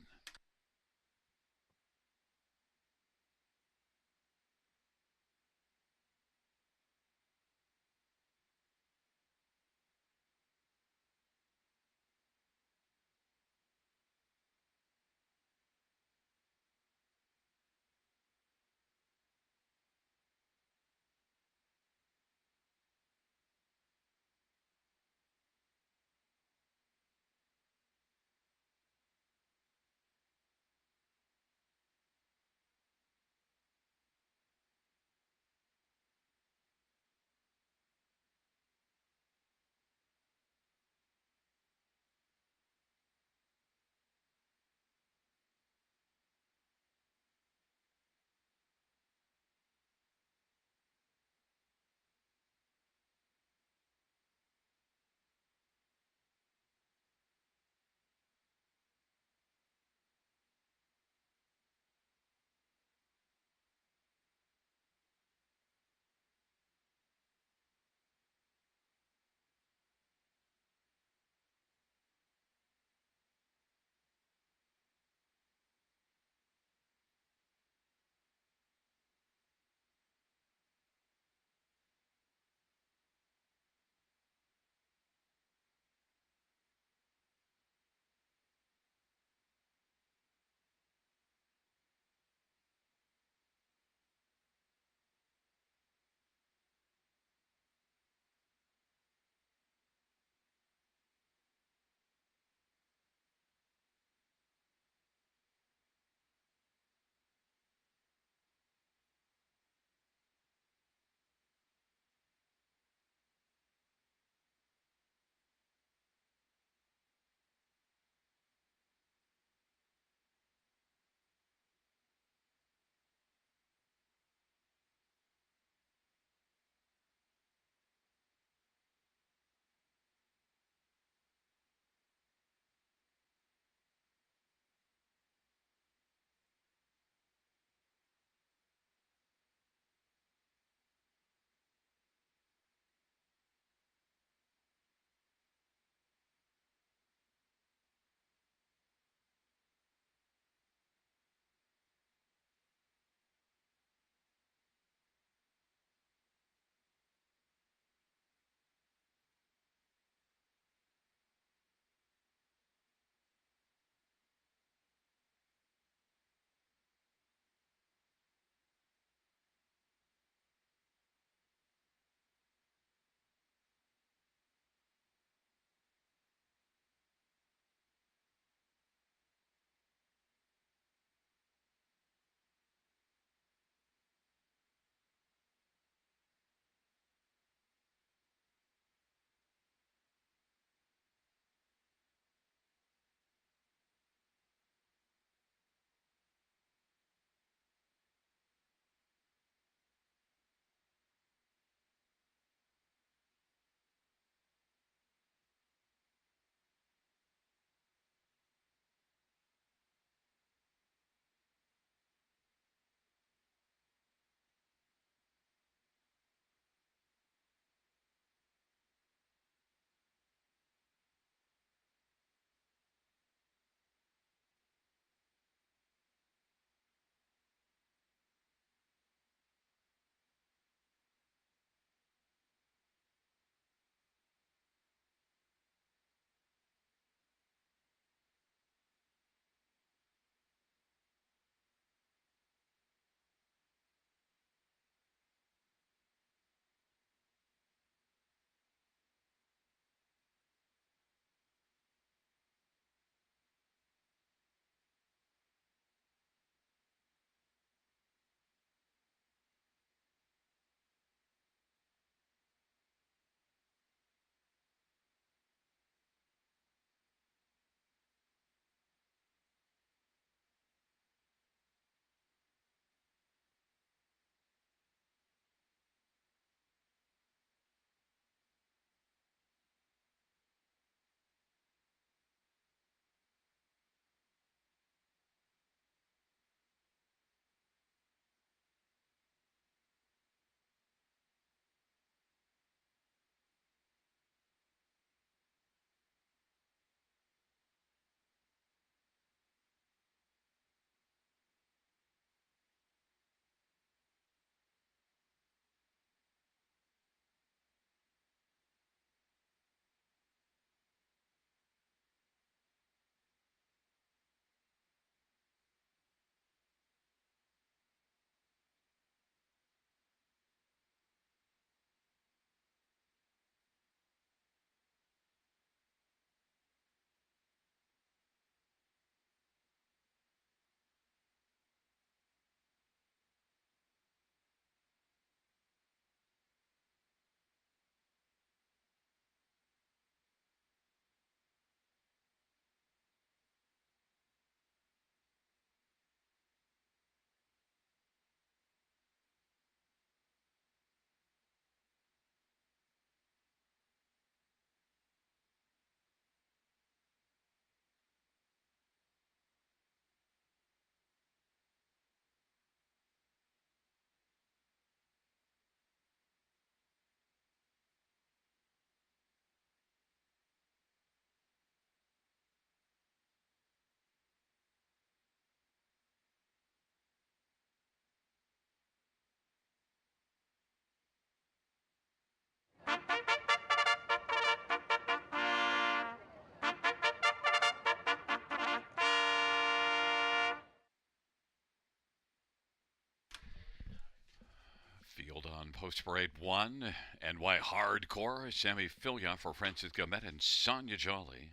Post Parade 1, NY Hardcore, Sammy Filia for Francis Gomet and Sonia Jolly.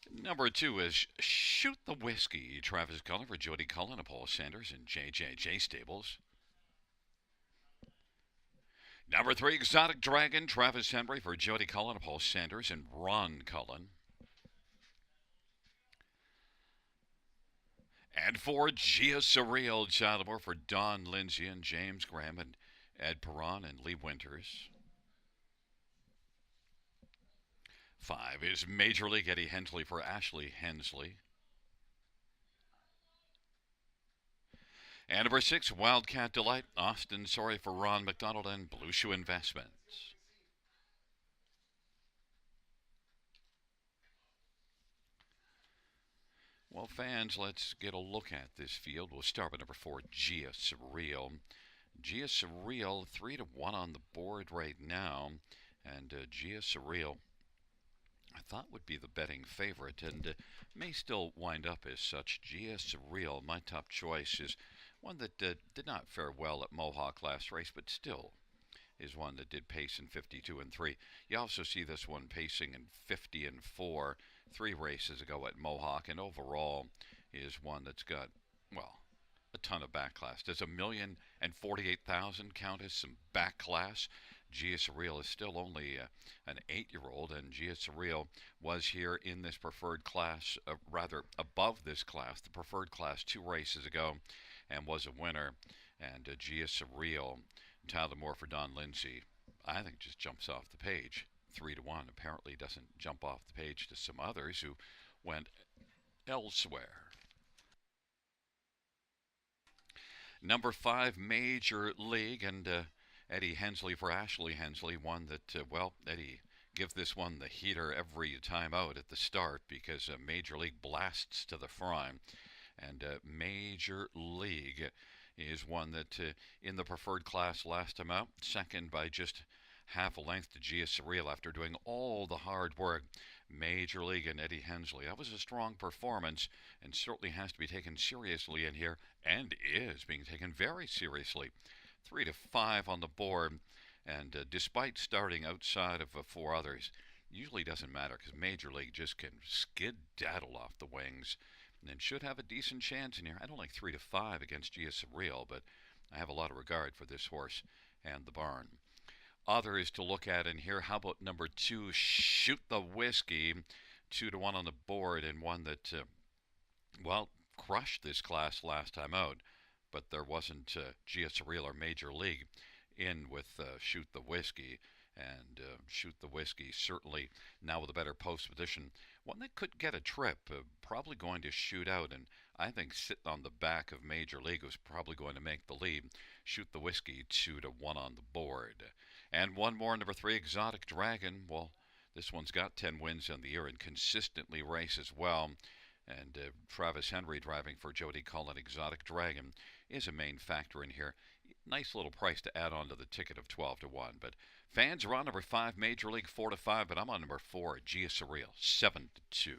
Number 2 is Shoot the Whiskey, Travis Cullen for Jody Cullen and Paul Sanders and JJJ Stables. Number 3, Exotic Dragon, Travis Henry for Jody Cullen and Paul Sanders and Ron Cullen. And 4, Gia Surreal, Childamore for Don Lindsay and James Graham and Ed Perron and Lee Winters. 5 is Major League, Eddie Hensley for Ashley Hensley. And number 6, Wildcat Delight, Austin Sorry for Ron McDonald and Blue Shoe Investments. Well, fans, let's get a look at this field. We'll start with number 4, Gia Surreal. Gia Surreal, 3-1 on the board right now. And Gia Surreal, I thought would be the betting favorite and may still wind up as such. Gia Surreal, my top choice, is one that did not fare well at Mohawk last race, but still is one that did pace in 52 and 3. You also see this one pacing in 50 and 4 3 races ago at Mohawk, and overall is one that's got, well, a ton of back class. Does 1,048,000 count as some back class? Gia Surreal is still only an 8-year-old, and Gia Surreal was here in this preferred class, rather above this class, the preferred class 2 races ago, and was a winner. And Gia Surreal, Tyler Moore for Don Lindsay, I think just jumps off the page. 3-1 apparently doesn't jump off the page to some others who went elsewhere. Number 5, Major League, and Eddie Hensley for Ashley Hensley, one that, well, Eddie give this one the heater every time out at the start because Major League blasts to the front. And Major League is one that in the preferred class last time out, second by just half a length to Gia Surreal after doing all the hard work. Major League and Eddie Hensley. That was a strong performance and certainly has to be taken seriously in here and is being taken very seriously. 3-5 on the board, and despite starting outside of 4 others, usually doesn't matter because Major League just can skid-daddle off the wings and should have a decent chance in here. I don't like 3-5 against Gia Surreal, but I have a lot of regard for this horse and the barn. Others to look at in here. How about number 2, Shoot the Whiskey, 2-1 on the board, and one that, well, crushed this class last time out, but there wasn't Gia Surreal or Major League in with Shoot the Whiskey. And Shoot the Whiskey certainly now with a better post position. One that could get a trip, probably going to shoot out, and I think sitting on the back of Major League was probably going to make the lead. Shoot the Whiskey, 2-1 on the board. And one more, number 3, Exotic Dragon. Well, this one's got 10 wins on the year and consistently races well. And Travis Henry driving for Jody Cullen. Exotic Dragon is a main factor in here. Nice little price to add on to the ticket of 12-1. But fans are on number 5, Major League, 4-5. But I'm on number 4, Gia Surreal, 7-2.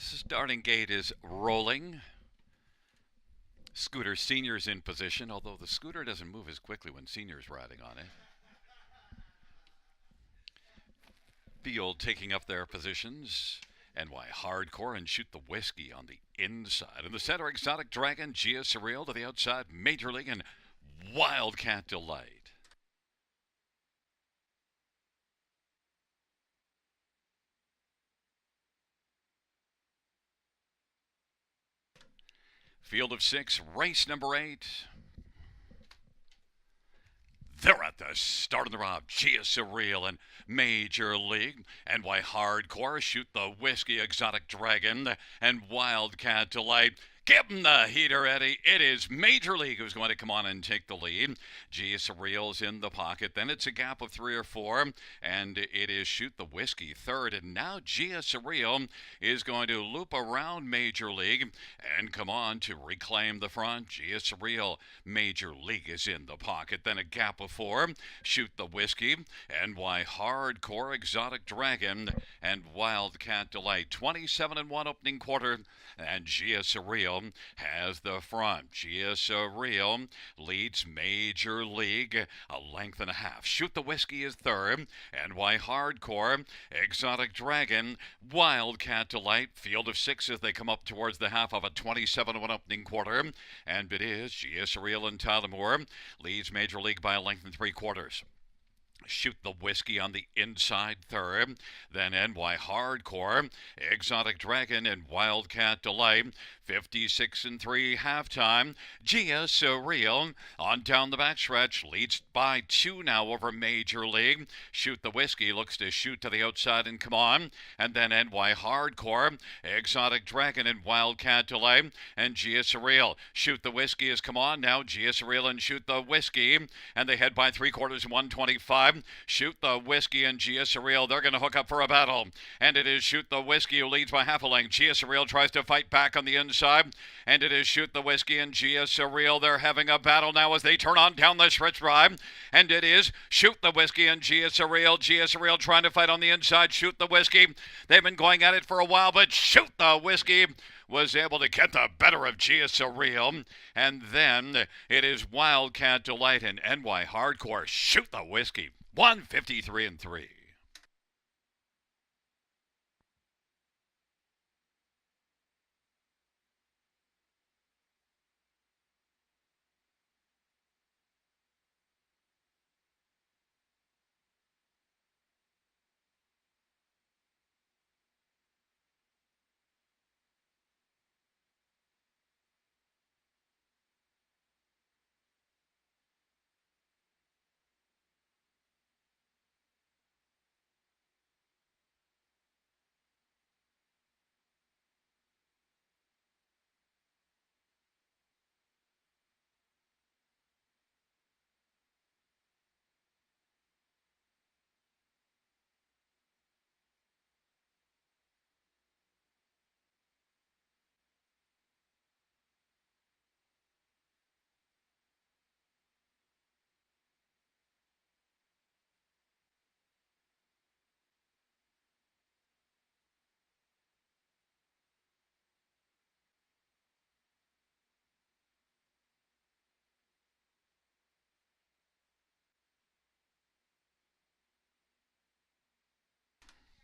Starting gate is rolling. Scooter Senior's in position, although the scooter doesn't move as quickly when Senior's riding on it. Field taking up their positions. NY Hardcore and Shoot the Whiskey on the inside. In the center, Exotic Dragon, Gia Surreal to the outside, Major League, and Wildcat Delight. Field of six, race number 8. They're at the start of the round. Gia Surreal and Major League. NY Hardcore, Shoot the Whiskey, Exotic Dragon, and Wildcat Delight. Give him the heater, Eddie. It is Major League who's going to come on and take the lead. Gia Surreal's in the pocket. Then it's a gap of 3 or 4. And it is Shoot the Whiskey third. And now Gia Surreal is going to loop around Major League and come on to reclaim the front. Gia Surreal, Major League is in the pocket. Then a gap of 4. Shoot the Whiskey. NY Hardcore, Exotic Dragon, and Wildcat Delight. 27-1 opening quarter. And Gia Surreal has the front. Gia Surreal leads Major League a length and a half. Shoot the Whiskey is third. NY Hardcore, Exotic Dragon, Wildcat Delight. Field of six as they come up towards the half of a 27-1 opening quarter. And it is Gia Surreal and Tyler Moore leads Major League by a length and 3/4. Shoot the Whiskey on the inside third. Then NY Hardcore, Exotic Dragon, and Wildcat Delight. 56-3 halftime. Gia Surreal on down the backstretch leads by 2 now over Major League. Shoot the Whiskey looks to shoot to the outside and come on. And then NY Hardcore, Exotic Dragon, and Wildcat Delight. And Gia Surreal. Shoot the Whiskey has come on now. Gia Surreal and Shoot the Whiskey. And they head by 3/4 125. Shoot the Whiskey and Gia Surreal. They're going to hook up for a battle. And it is Shoot the Whiskey who leads by half a length. Gia Surreal tries to fight back on the inside. And it is Shoot the Whiskey and Gia Surreal. They're having a battle now as they turn on down the stretch drive. And it is Shoot the Whiskey and Gia Surreal. Gia Surreal trying to fight on the inside. Shoot the Whiskey. They've been going at it for a while, but Shoot the Whiskey was able to get the better of Gia Surreal. And then it is Wildcat Delight and NY Hardcore. Shoot the Whiskey. 153-3.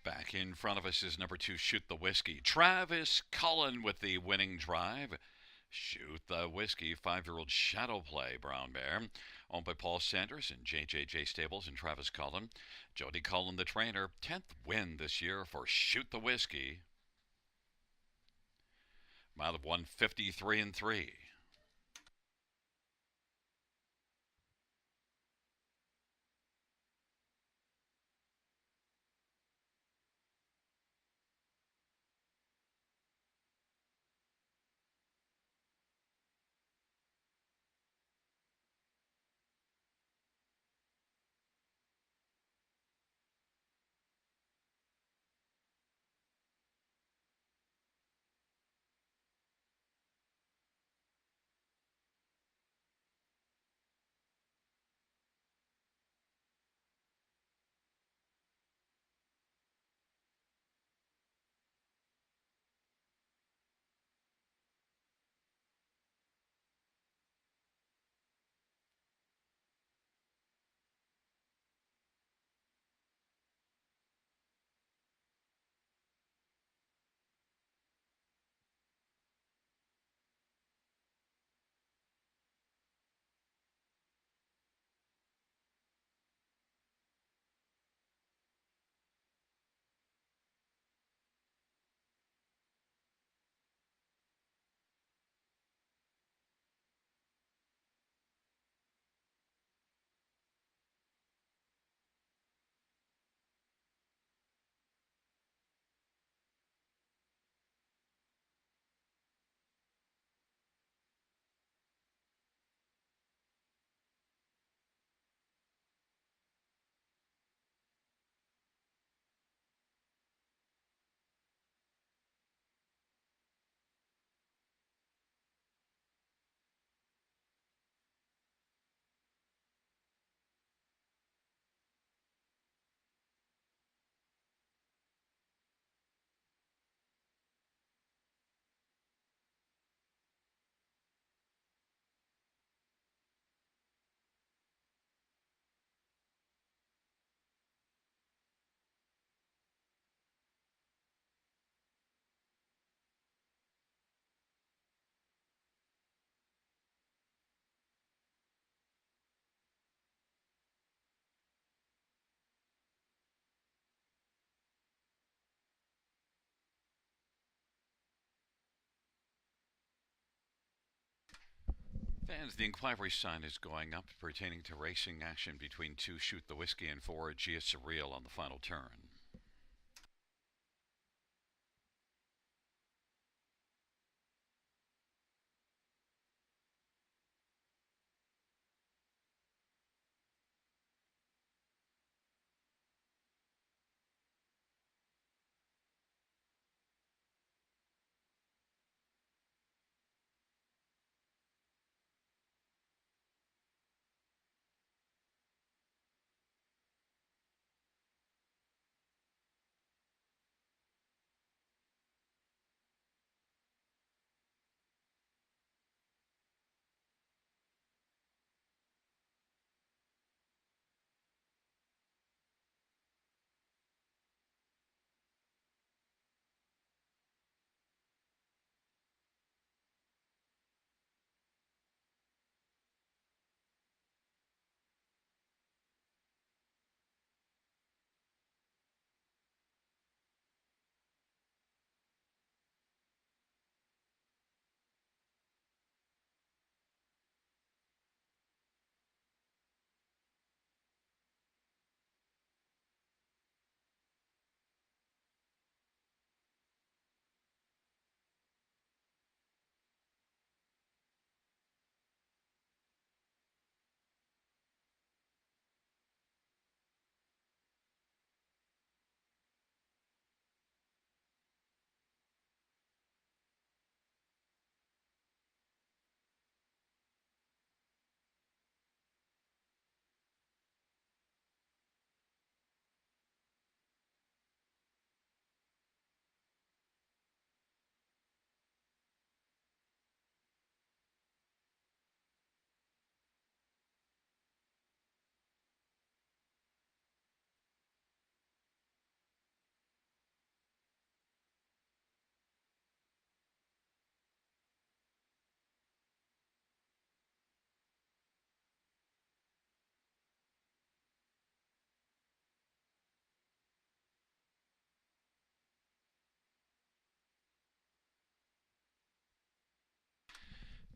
Back in front of us is number 2, Shoot the Whiskey. Travis Cullen with the winning drive. Shoot the Whiskey, 5-year-old Shadow Play Brown Bear. Owned by Paul Sanders and JJJ Stables and Travis Cullen. Jody Cullen, the trainer, 10th win this year for Shoot the Whiskey. Mile of 153-3. Fans, the inquiry sign is going up pertaining to racing action between 2 Shoot the Whiskey and 4 Gia Surreal on the final turn.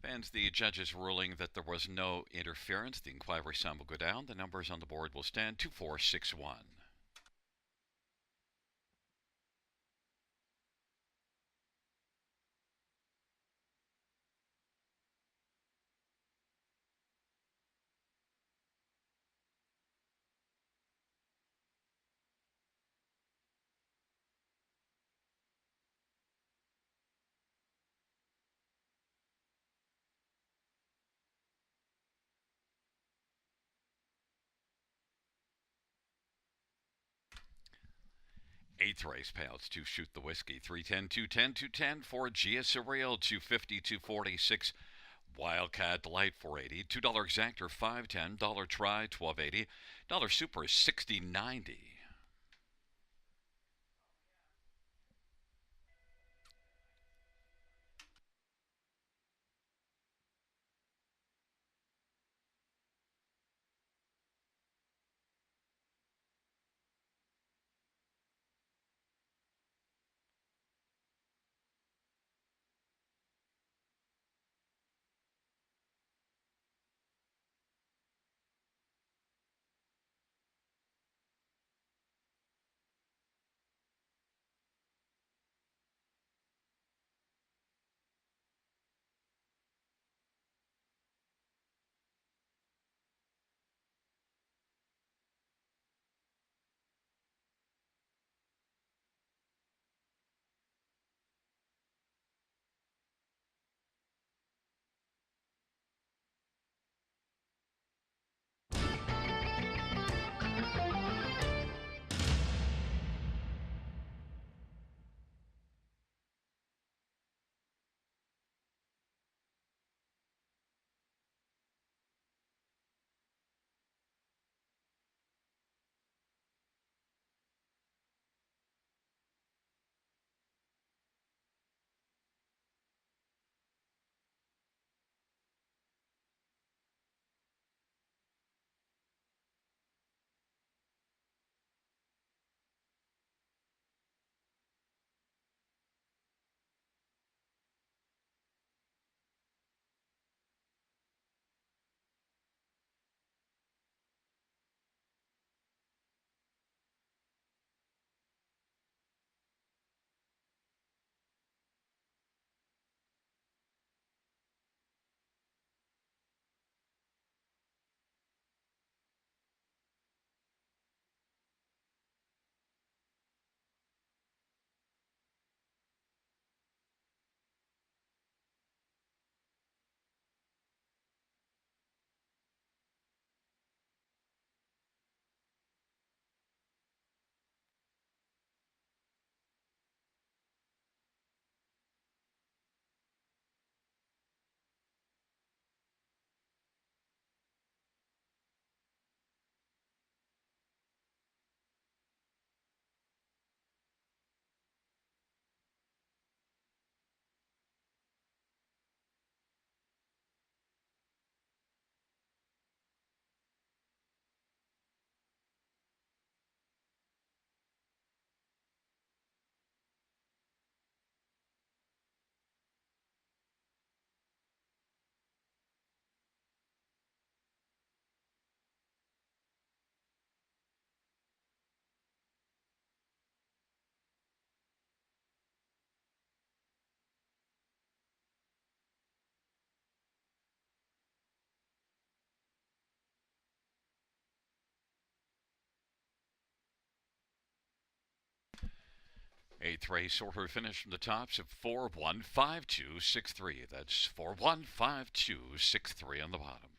Fans, the judge's ruling that there was no interference. The inquiry sign will go down. The numbers on the board will stand 2461. 8th race payouts to Shoot the Whiskey 310, 210, 210 for Gia Surreal 250, 246. Wildcat Delight 480, $2 Exactor 510, dollar Try 1280, dollar Super 6090. Eighth race order finish from the tops of 415263. That's 415263 on the bottom.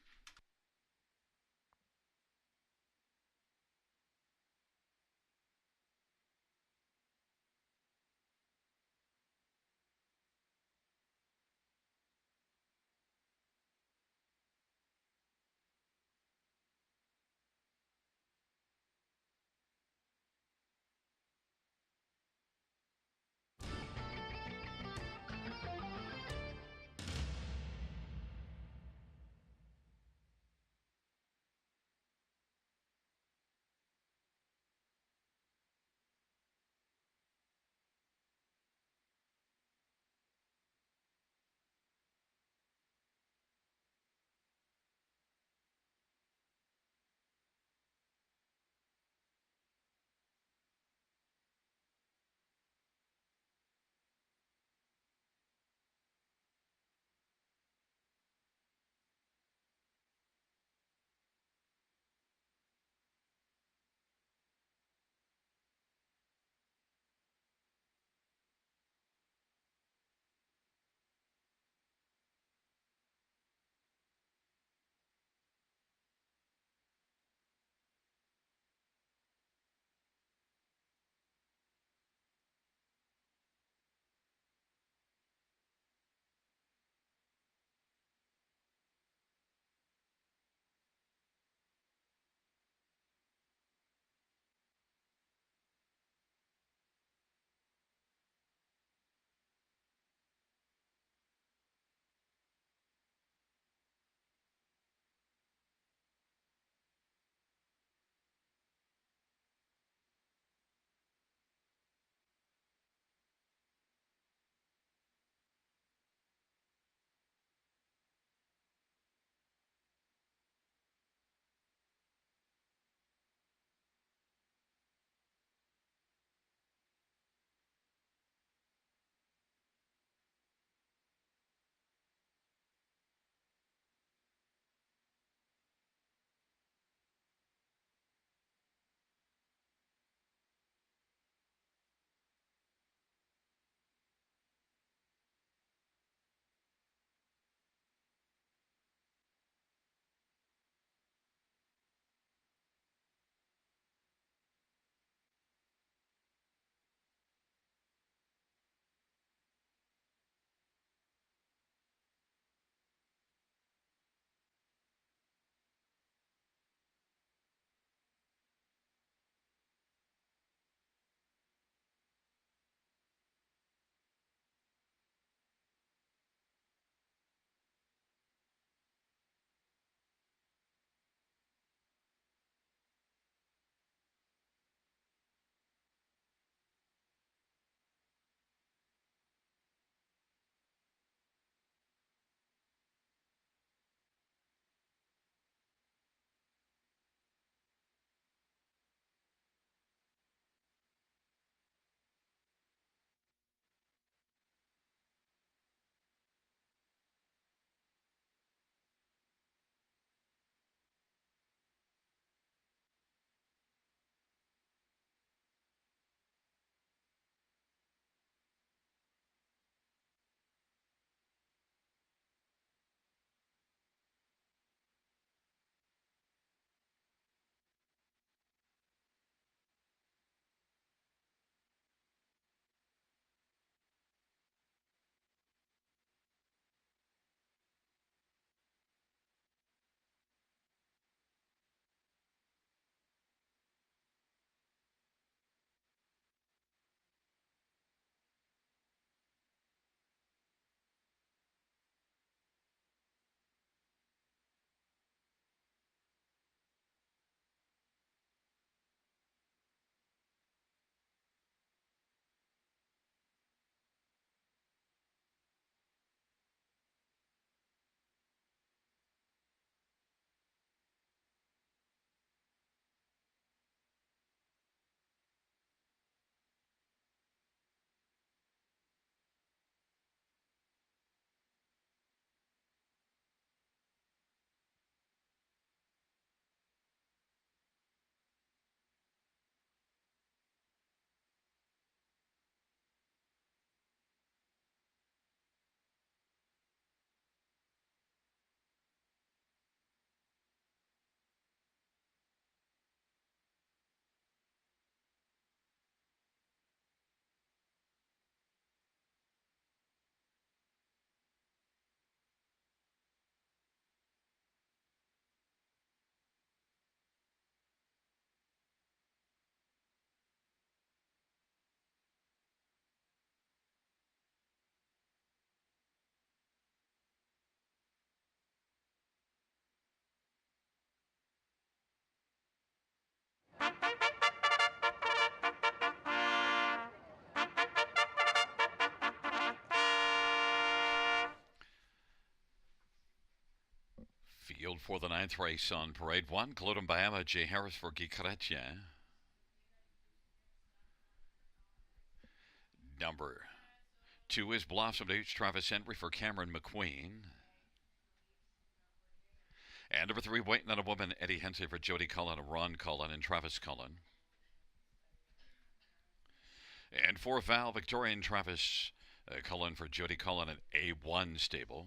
Field for the ninth race on Parade 1. Clodombayama, J. Harris for Guy Chrétien. Number 2 is Blossom H. Travis Henry for Cameron McQueen. And number 3, Waiting on a Woman, Eddie Hensley for Jody Cullen, Ron Cullen, and Travis Cullen. And 4, Val Victorian Travis Cullen for Jody Cullen at A1 stable.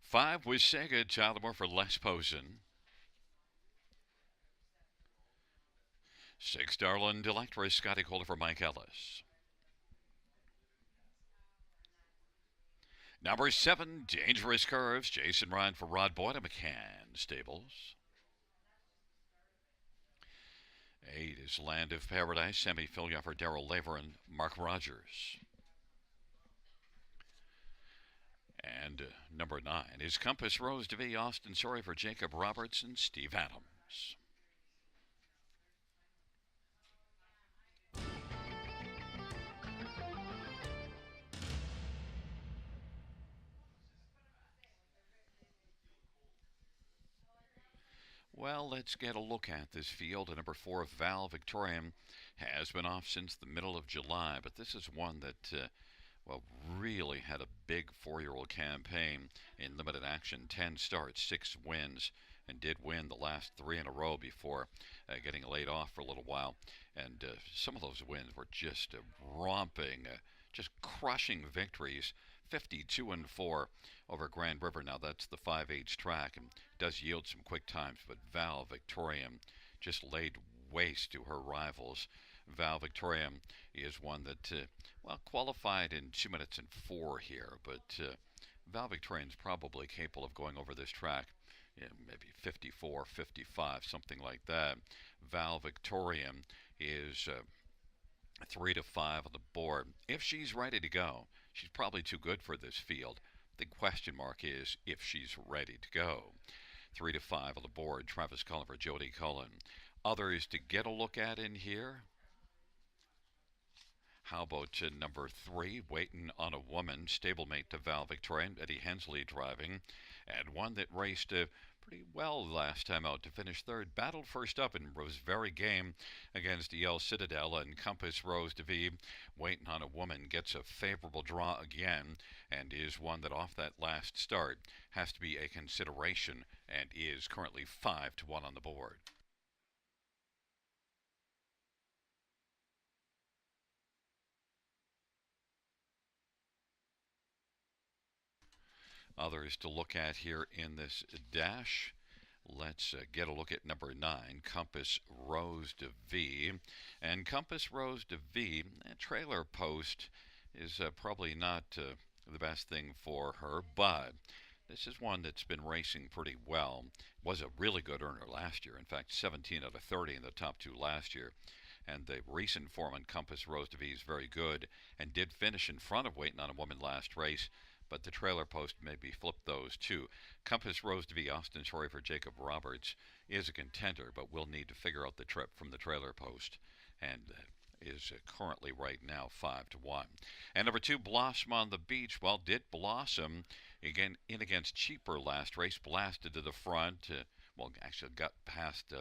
5 was Sega Childamore for Les Posen. 6, Darlin Delectra, Scotty Kohler for Mike Ellis. Number 7, Dangerous Curves, Jason Ryan for Rod Boyd and McCann Stables. 8 is Land of Paradise, Sammy Filia for Darrell Laver and Mark Rogers. And number 9 is Compass Rose DeVee, Austin Sorry for Jacob Roberts and Steve Adams. Well, let's get a look at this field. Number 4, Val Victorian, has been off since the middle of July, but this is one that, really had a big 4-year-old campaign in limited action. 10 starts, 6 wins, and did win the last 3 in a row before getting laid off for a little while. And some of those wins were just romping, just crushing victories. 52-4 over Grand River. Now that's the 5/8 track and does yield some quick times, but Val Victorian just laid waste to her rivals. Val Victorian is one that, qualified in 2 minutes and 4 here, but Val Victorian's probably capable of going over this track, maybe 54, 55, something like that. Val Victorian is 3 to 5 on the board. If she's ready to go, she's probably too good for this field. The question mark is if she's ready to go. 3 to 5 on the board. Travis Cullen for Jody Cullen. Others to get a look at in here. How about number 3, Waiting on a Woman, stablemate to Val Victorian, Eddie Hensley driving, and one that raced pretty well last time out to finish 3rd. Battled first up and was very game against EL Citadel, and Compass Rose DeVee, Waiting on a Woman, gets a favorable draw again and is one that off that last start has to be a consideration and is currently 5 to 1 on the board. Others to look at here in this dash. Let's get a look at number 9, Compass Rose DeVee. And Compass Rose DeVee, a trailer post is probably not the best thing for her, but this is one that's been racing pretty well. Was a really good earner last year. In fact, 17 out of 30 in the top 2 last year. And the recent form on Compass Rose DeVee is very good and did finish in front of Waiting on a Woman last race, but the trailer post maybe flipped those too. Compass Rose DeVee, Austin Sorry for Jacob Roberts, is a contender, but will need to figure out the trip from the trailer post, and is currently right now 5 to 1. And number 2, Blossom on the Beach. Well, did Blossom again in against Cheaper last race, blasted to the front. Actually got past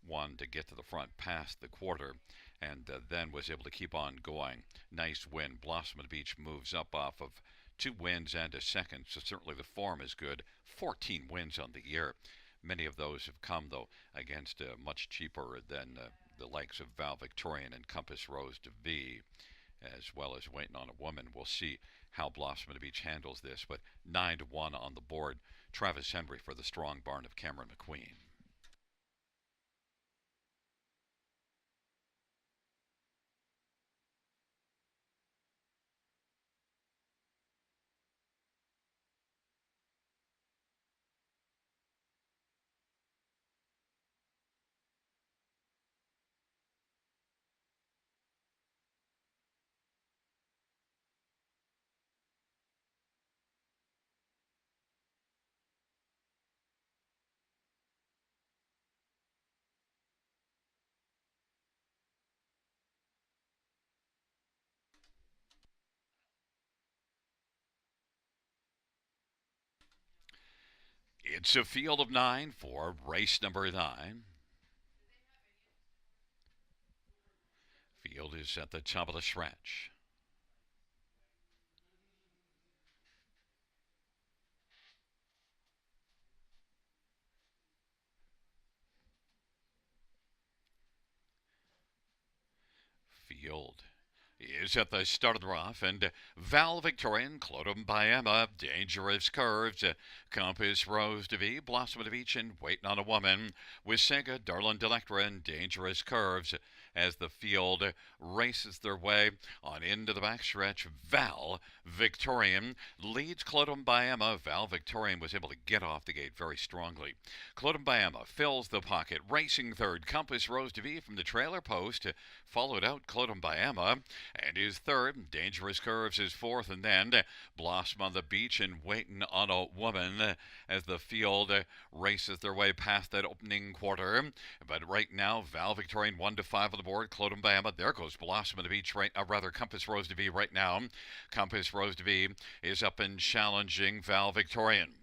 one to get to the front, past the quarter, and then was able to keep on going. Nice win. Blossom on the Beach moves up off of 2 wins and a second, so certainly the form is good. 14 wins on the year. Many of those have come, though, against much cheaper than the likes of Val Victorian and Compass Rose DeVee, as well as Waiting on a Woman. We'll see how Blossom on the Beach handles this, but 9 to 1 on the board. Travis Henry for the strong barn of Cameron McQueen. It's a field of 9 for race number 9. Field is at the top of the stretch. Field is at the start of the rough, and Val Victorian, Clodum Biama, Dangerous Curves, Compass Rose de V, Blossom of Each, and Waiting on a Woman, with Sega, Darlin Delectra, and Dangerous Curves as the field races their way on into the backstretch. Val Victorian leads Clodum Biama. Val Victorian was able to get off the gate very strongly. Clodum Biama fills the pocket, racing third. Compass Rose de V from the trailer post followed out Clodum Biama, and is third. Dangerous Curves is fourth, and then Blossom on the Beach and Waiting on a Woman as the field races their way past that opening quarter. But right now, Val Victorian 1 to 5 on the board. Clodum Biama, there goes Blossom on the Beach, Compass Rose de V right now. Compass Rose de V is up and challenging Val Victorian.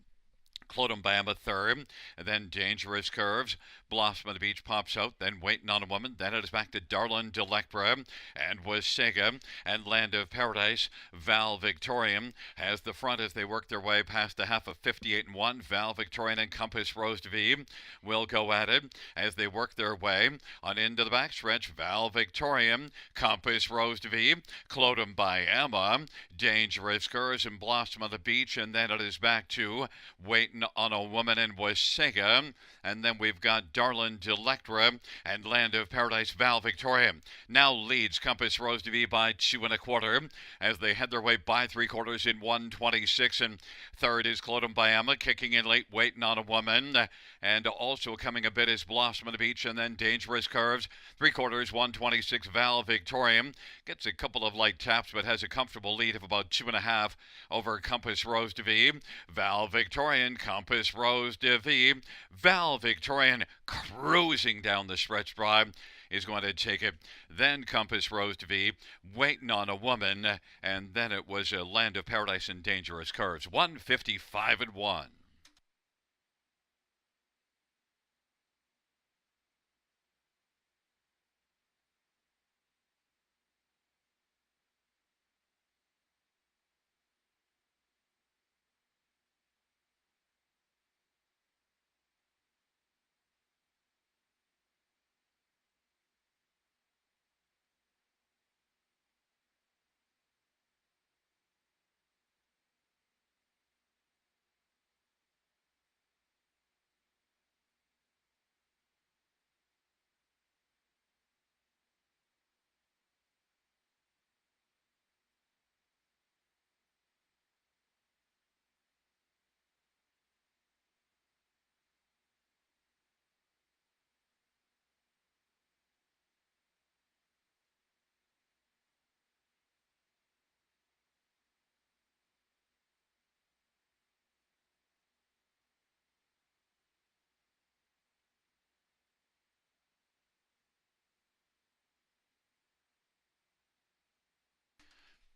Clodum Biama third, and then Dangerous Curves. Blossom on the Beach pops out, then Waiting on a Woman. Then it is back to Darlin Delectra and Wasega and Land of Paradise. Val Victorian has the front as they work their way past the half of 58 and 1. Val Victorian and Compass Rose de V will go at it as they work their way on into the backstretch. Val Victorian, Compass Rose de V, Clodum Biama, Dangerous Curves, and Blossom on the Beach, and then it is back to Waiting on a Woman and Wasega. And then we've got Darlin Delectra and Land of Paradise. Val Victoria now leads Compass Rose de V by 2 1/4 as they head their way by 3/4 in 1:26. And third is Clodum Biama, kicking in late, Waiting on a Woman. And also coming a bit is Blossom on the Beach, and then Dangerous Curves. 3/4, 1:26. Val Victorian gets a couple of light taps, but has a comfortable lead of about 2.5 over Compass Rose de V. Val Victorian, Compass Rose de V. Val Victorian cruising down the stretch drive is going to take it. Then Compass Rose de V, Waiting on a Woman, and then it was a Land of Paradise and Dangerous Curves. 155 and 1.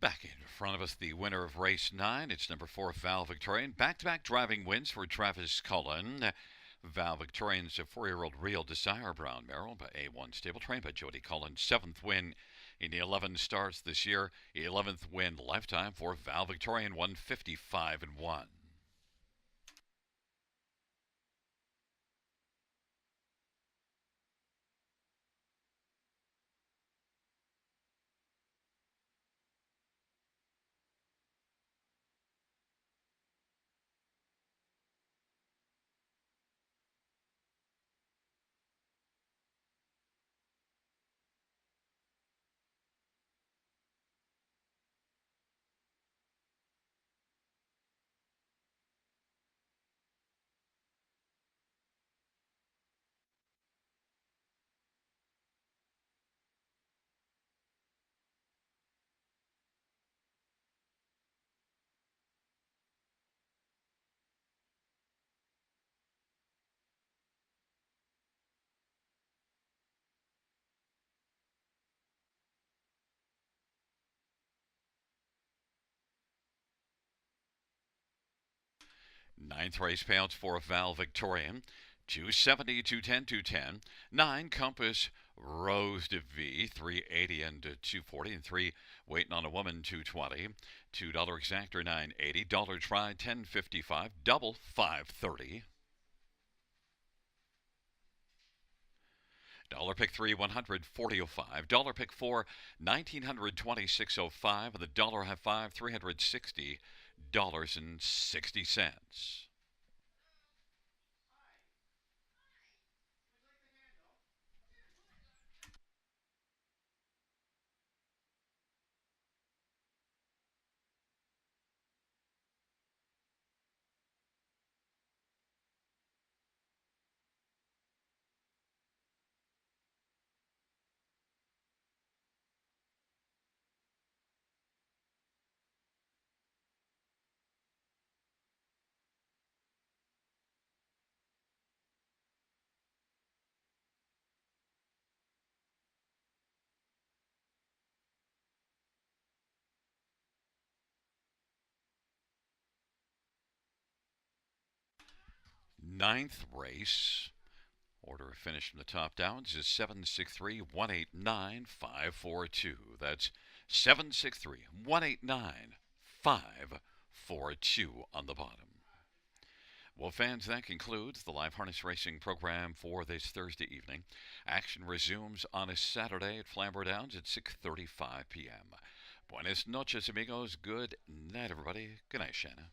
Back in front of us, the winner of race 9. It's number 4, Val Victorian. Back-to-back driving wins for Travis Cullen. Val Victorian's a 4-year-old Real Desire Brown Merrill by A1 Stable, trained by Jody Cullen. 7th win in the 11 starts this year. 11th win lifetime for Val Victorian, 155 and 1. Ninth race payouts for Val Victorian. 270, 210, 210. 9 Compass Rose de V, 380 and 240. And 3 Waiting on a Woman, 220. $2 exactor, 980. Dollar try, 1055. Double, 530. Dollar pick 3, 100, 40.05. Dollar pick 4, 1900, 26.05. And the dollar high 5, $360.60. Ninth race. Order of finish from the top downs is 763 189 542. That's 763 189 542 on the bottom. Well, fans, that concludes the live harness racing program for this Thursday evening. Action resumes on a Saturday at Flamboro Downs at 6:35 p.m. Buenas noches, amigos. Good night, everybody. Good night, Shanna.